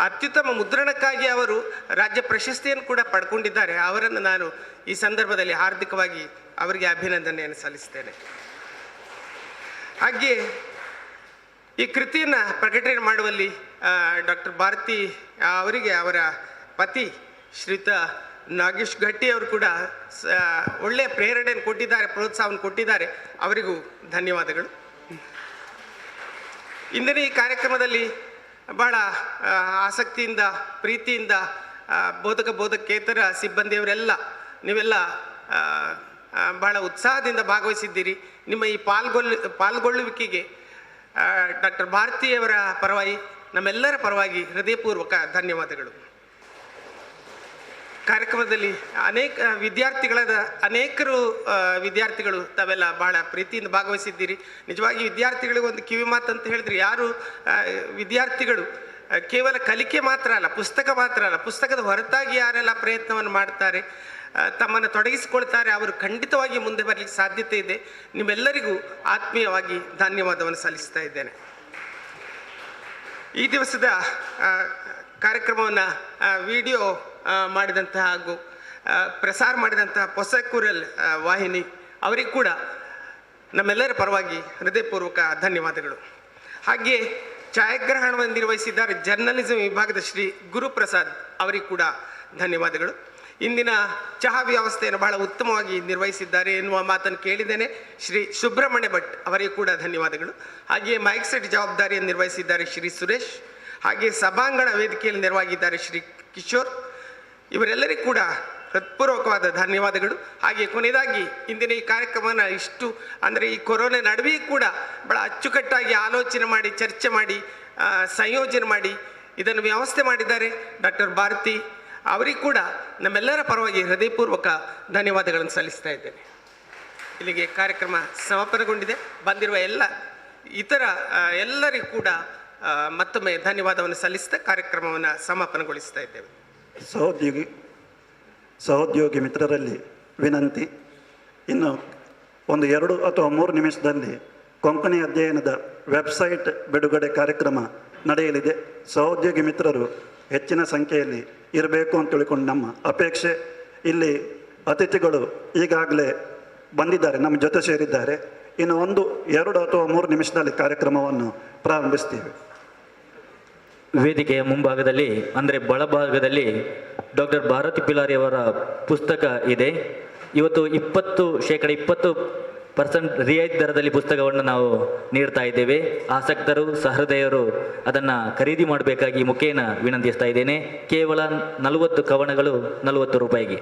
ಅತ್ಯುತ್ತಮ ಮುದ್ರಣಕ್ಕಾಗಿ ಅವರು ರಾಜ್ಯ ಪ್ರಶಸ್ತಿಯನ್ನು ಕೂಡ ಪಡ್ಕೊಂಡಿದ್ದಾರೆ. ಅವರನ್ನು ನಾನು ಈ ಸಂದರ್ಭದಲ್ಲಿ ಹಾರ್ದಿಕವಾಗಿ ಅವರಿಗೆ ಅಭಿನಂದನೆಯನ್ನು ಸಲ್ಲಿಸ್ತೇನೆ. ಹಾಗೆಯೇ ಈ ಕೃತಿಯನ್ನು ಪ್ರಕಟಣೆ ಮಾಡುವಲ್ಲಿ ಡಾಕ್ಟರ್ ಭಾರತಿ ಅವರಿಗೆ ಅವರ ಪತಿ ಶ್ರೀಯುತ ನಾಗೇಶ್ ಗಟ್ಟಿ ಅವರು ಕೂಡ ಒಳ್ಳೆಯ ಪ್ರೇರಣೆಯನ್ನು ಕೊಟ್ಟಿದ್ದಾರೆ, ಪ್ರೋತ್ಸಾಹವನ್ನು ಕೊಟ್ಟಿದ್ದಾರೆ. ಅವರಿಗೂ ಧನ್ಯವಾದಗಳು. ಇಂದಿನ ಈ ಕಾರ್ಯಕ್ರಮದಲ್ಲಿ ಭಾಳ ಆಸಕ್ತಿಯಿಂದ ಪ್ರೀತಿಯಿಂದ ಬೋಧಕೇತರ ಸಿಬ್ಬಂದಿಯವರೆಲ್ಲ ನೀವೆಲ್ಲ ಭಾಳ ಉತ್ಸಾಹದಿಂದ ಭಾಗವಹಿಸಿದ್ದೀರಿ. ನಿಮ್ಮ ಈ ಪಾಲ್ಗೊಳ್ಳುವಿಕೆಗೆ ಡಾಕ್ಟರ್ ಭಾರತಿಯವರ ಪರವಾಗಿ ನಮ್ಮೆಲ್ಲರ ಪರವಾಗಿ ಹೃದಯಪೂರ್ವಕ ಧನ್ಯವಾದಗಳು. ಕಾರ್ಯಕ್ರಮದಲ್ಲಿ ಅನೇಕರು ವಿದ್ಯಾರ್ಥಿಗಳು ತಾವೆಲ್ಲ ಬಹಳ ಪ್ರೀತಿಯಿಂದ ಭಾಗವಹಿಸಿದ್ದೀರಿ. ನಿಜವಾಗಿ ವಿದ್ಯಾರ್ಥಿಗಳಿಗೆ ಒಂದು ಕಿವಿ ಮಾತು ಅಂತ ಹೇಳಿದ್ರೆ, ಯಾರು ವಿದ್ಯಾರ್ಥಿಗಳು ಕೇವಲ ಕಲಿಕೆ ಮಾತ್ರ ಅಲ್ಲ, ಪುಸ್ತಕ ಮಾತ್ರ ಅಲ್ಲ, ಪುಸ್ತಕದ ಹೊರತಾಗಿ ಯಾರೆಲ್ಲ ಪ್ರಯತ್ನವನ್ನು ಮಾಡ್ತಾರೆ, ತಮ್ಮನ್ನು ತೊಡಗಿಸಿಕೊಳ್ತಾರೆ, ಅವರು ಖಂಡಿತವಾಗಿ ಮುಂದೆ ಬರಲಿಕ್ಕೆ ಸಾಧ್ಯತೆ ಇದೆ. ನಿಮ್ಮೆಲ್ಲರಿಗೂ ಆತ್ಮೀಯವಾಗಿ ಧನ್ಯವಾದವನ್ನು ಸಲ್ಲಿಸ್ತಾ ಇದ್ದೇನೆ. ಈ ದಿವಸದ ಕಾರ್ಯಕ್ರಮವನ್ನು ವಿಡಿಯೋ ಮಾಡಿದಂತಹ ಹಾಗೂ ಪ್ರಸಾರ ಮಾಡಿದಂತಹ ಹೊಸಕೂರಲ್ ವಾಹಿನಿ ಅವರಿಗೆ ಕೂಡ ನಮ್ಮೆಲ್ಲರ ಪರವಾಗಿ ಹೃದಯಪೂರ್ವಕ ಧನ್ಯವಾದಗಳು. ಹಾಗೆಯೇ ಛಾಯಾಗ್ರಹಣವನ್ನು ನಿರ್ವಹಿಸಿದ್ದಾರೆ ಜರ್ನಲಿಸಂ ವಿಭಾಗದ ಶ್ರೀ ಗುರುಪ್ರಸಾದ್ ಅವರಿಗೆ ಕೂಡ ಧನ್ಯವಾದಗಳು. ಇಂದಿನ ಚಹಾ ವ್ಯವಸ್ಥೆಯನ್ನು ಬಹಳ ಉತ್ತಮವಾಗಿ ನಿರ್ವಹಿಸಿದ್ದಾರೆ ಎನ್ನುವ ಮಾತನ್ನು ಕೇಳಿದ್ದೇನೆ. ಶ್ರೀ ಸುಬ್ರಹ್ಮಣ್ಯ ಭಟ್ ಅವರಿಗೆ ಕೂಡ ಧನ್ಯವಾದಗಳು. ಹಾಗೆಯೇ ಮೈಕ್ ಸೆಟ್ ಜವಾಬ್ದಾರಿಯನ್ನು ನಿರ್ವಹಿಸಿದ್ದಾರೆ ಶ್ರೀ ಸುರೇಶ್. ಹಾಗೆ ಸಭಾಂಗಣ ವೇದಿಕೆಯಲ್ಲಿ ನೆರವಾಗಿದ್ದಾರೆ ಶ್ರೀ ಕಿಶೋರ್. ಇವರೆಲ್ಲರಿಗೂ ಕೂಡ ಹೃತ್ಪೂರ್ವಕವಾದ ಧನ್ಯವಾದಗಳು. ಹಾಗೆ ಕೊನೆಯದಾಗಿ ಇಂದಿನ ಈ ಕಾರ್ಯಕ್ರಮನ ಇಷ್ಟು ಅಂದರೆ ಈ ಕೊರೋನಾ ನಡುವೆಯೂ ಕೂಡ ಬಹಳ ಅಚ್ಚುಕಟ್ಟಾಗಿ ಆಲೋಚನೆ ಮಾಡಿ, ಚರ್ಚೆ ಮಾಡಿ, ಸಂಯೋಜನೆ ಮಾಡಿ ಇದನ್ನು ವ್ಯವಸ್ಥೆ ಮಾಡಿದ್ದಾರೆ ಡಾಕ್ಟರ್ ಭಾರತಿ. ಅವರಿಗೂ ಕೂಡ ನಮ್ಮೆಲ್ಲರ ಪರವಾಗಿ ಹೃದಯಪೂರ್ವಕ ಧನ್ಯವಾದಗಳನ್ನು ಸಲ್ಲಿಸ್ತಾ ಇದ್ದೇನೆ. ಇಲ್ಲಿಗೆ ಕಾರ್ಯಕ್ರಮ ಸಮಾಪನಗೊಂಡಿದೆ. ಬಂದಿರುವ ಎಲ್ಲರಿಗೂ ಕೂಡ ಮತ್ತೊಮ್ಮೆ ಧನ್ಯವಾದವನ್ನು ಸಲ್ಲಿಸ್ತಾ ಕಾರ್ಯಕ್ರಮವನ್ನು ಸಮಾಪನಗೊಳಿಸ್ತಾ ಇದ್ದೇವೆ. ಸಹೋದ್ಯೋಗಿ ಮಿತ್ರರಲ್ಲಿ ವಿನಂತಿ, ಇನ್ನು ಒಂದು 2 ಅಥವಾ 3 ನಿಮಿಷದಲ್ಲಿ ಕೊಂಕಣಿ ಅಧ್ಯಯನದ ವೆಬ್ಸೈಟ್ ಬಿಡುಗಡೆ ಕಾರ್ಯಕ್ರಮ ನಡೆಯಲಿದೆ. ಸಹೋದ್ಯೋಗಿ ಮಿತ್ರರು ಹೆಚ್ಚಿನ ಸಂಖ್ಯೆಯಲ್ಲಿ ಇರಬೇಕು ಅಂತ ತಿಳ್ಕೊಂಡು ನಮ್ಮ ಅಪೇಕ್ಷೆ. ಇಲ್ಲಿ ಅತಿಥಿಗಳು ಈಗಾಗಲೇ ಬಂದಿದ್ದಾರೆ, ನಮ್ಮ ಜೊತೆ ಸೇರಿದ್ದಾರೆ. ಇನ್ನು 2 ಅಥವಾ 3 ನಿಮಿಷದಲ್ಲಿ ಕಾರ್ಯಕ್ರಮವನ್ನು ಪ್ರಾರಂಭಿಸ್ತೀವಿ. ವೇದಿಕೆಯ ಮುಂಭಾಗದಲ್ಲಿ ಅಂದರೆ ಬಲಭಾಗದಲ್ಲಿ ಡಾಕ್ಟರ್ ಭಾರತಿ ಪಿಲಾರಿ ಅವರ ಪುಸ್ತಕ ಇದೆ. ಇವತ್ತು 20% ರಿಯಾಯಿತಿ ದರದಲ್ಲಿ ಪುಸ್ತಕವನ್ನು ನಾವು ನೀಡ್ತಾ ಇದ್ದೇವೆ. ಆಸಕ್ತರು ಸಹೃದಯರು ಅದನ್ನು ಖರೀದಿ ಮಾಡಬೇಕಾಗಿ ಮುಖೇನ ವಿನಂತಿಸ್ತಾ ಇದ್ದೇನೆ. ಕೇವಲ 40 ಕವನಗಳು 40 ರೂಪಾಯಿಗೆ.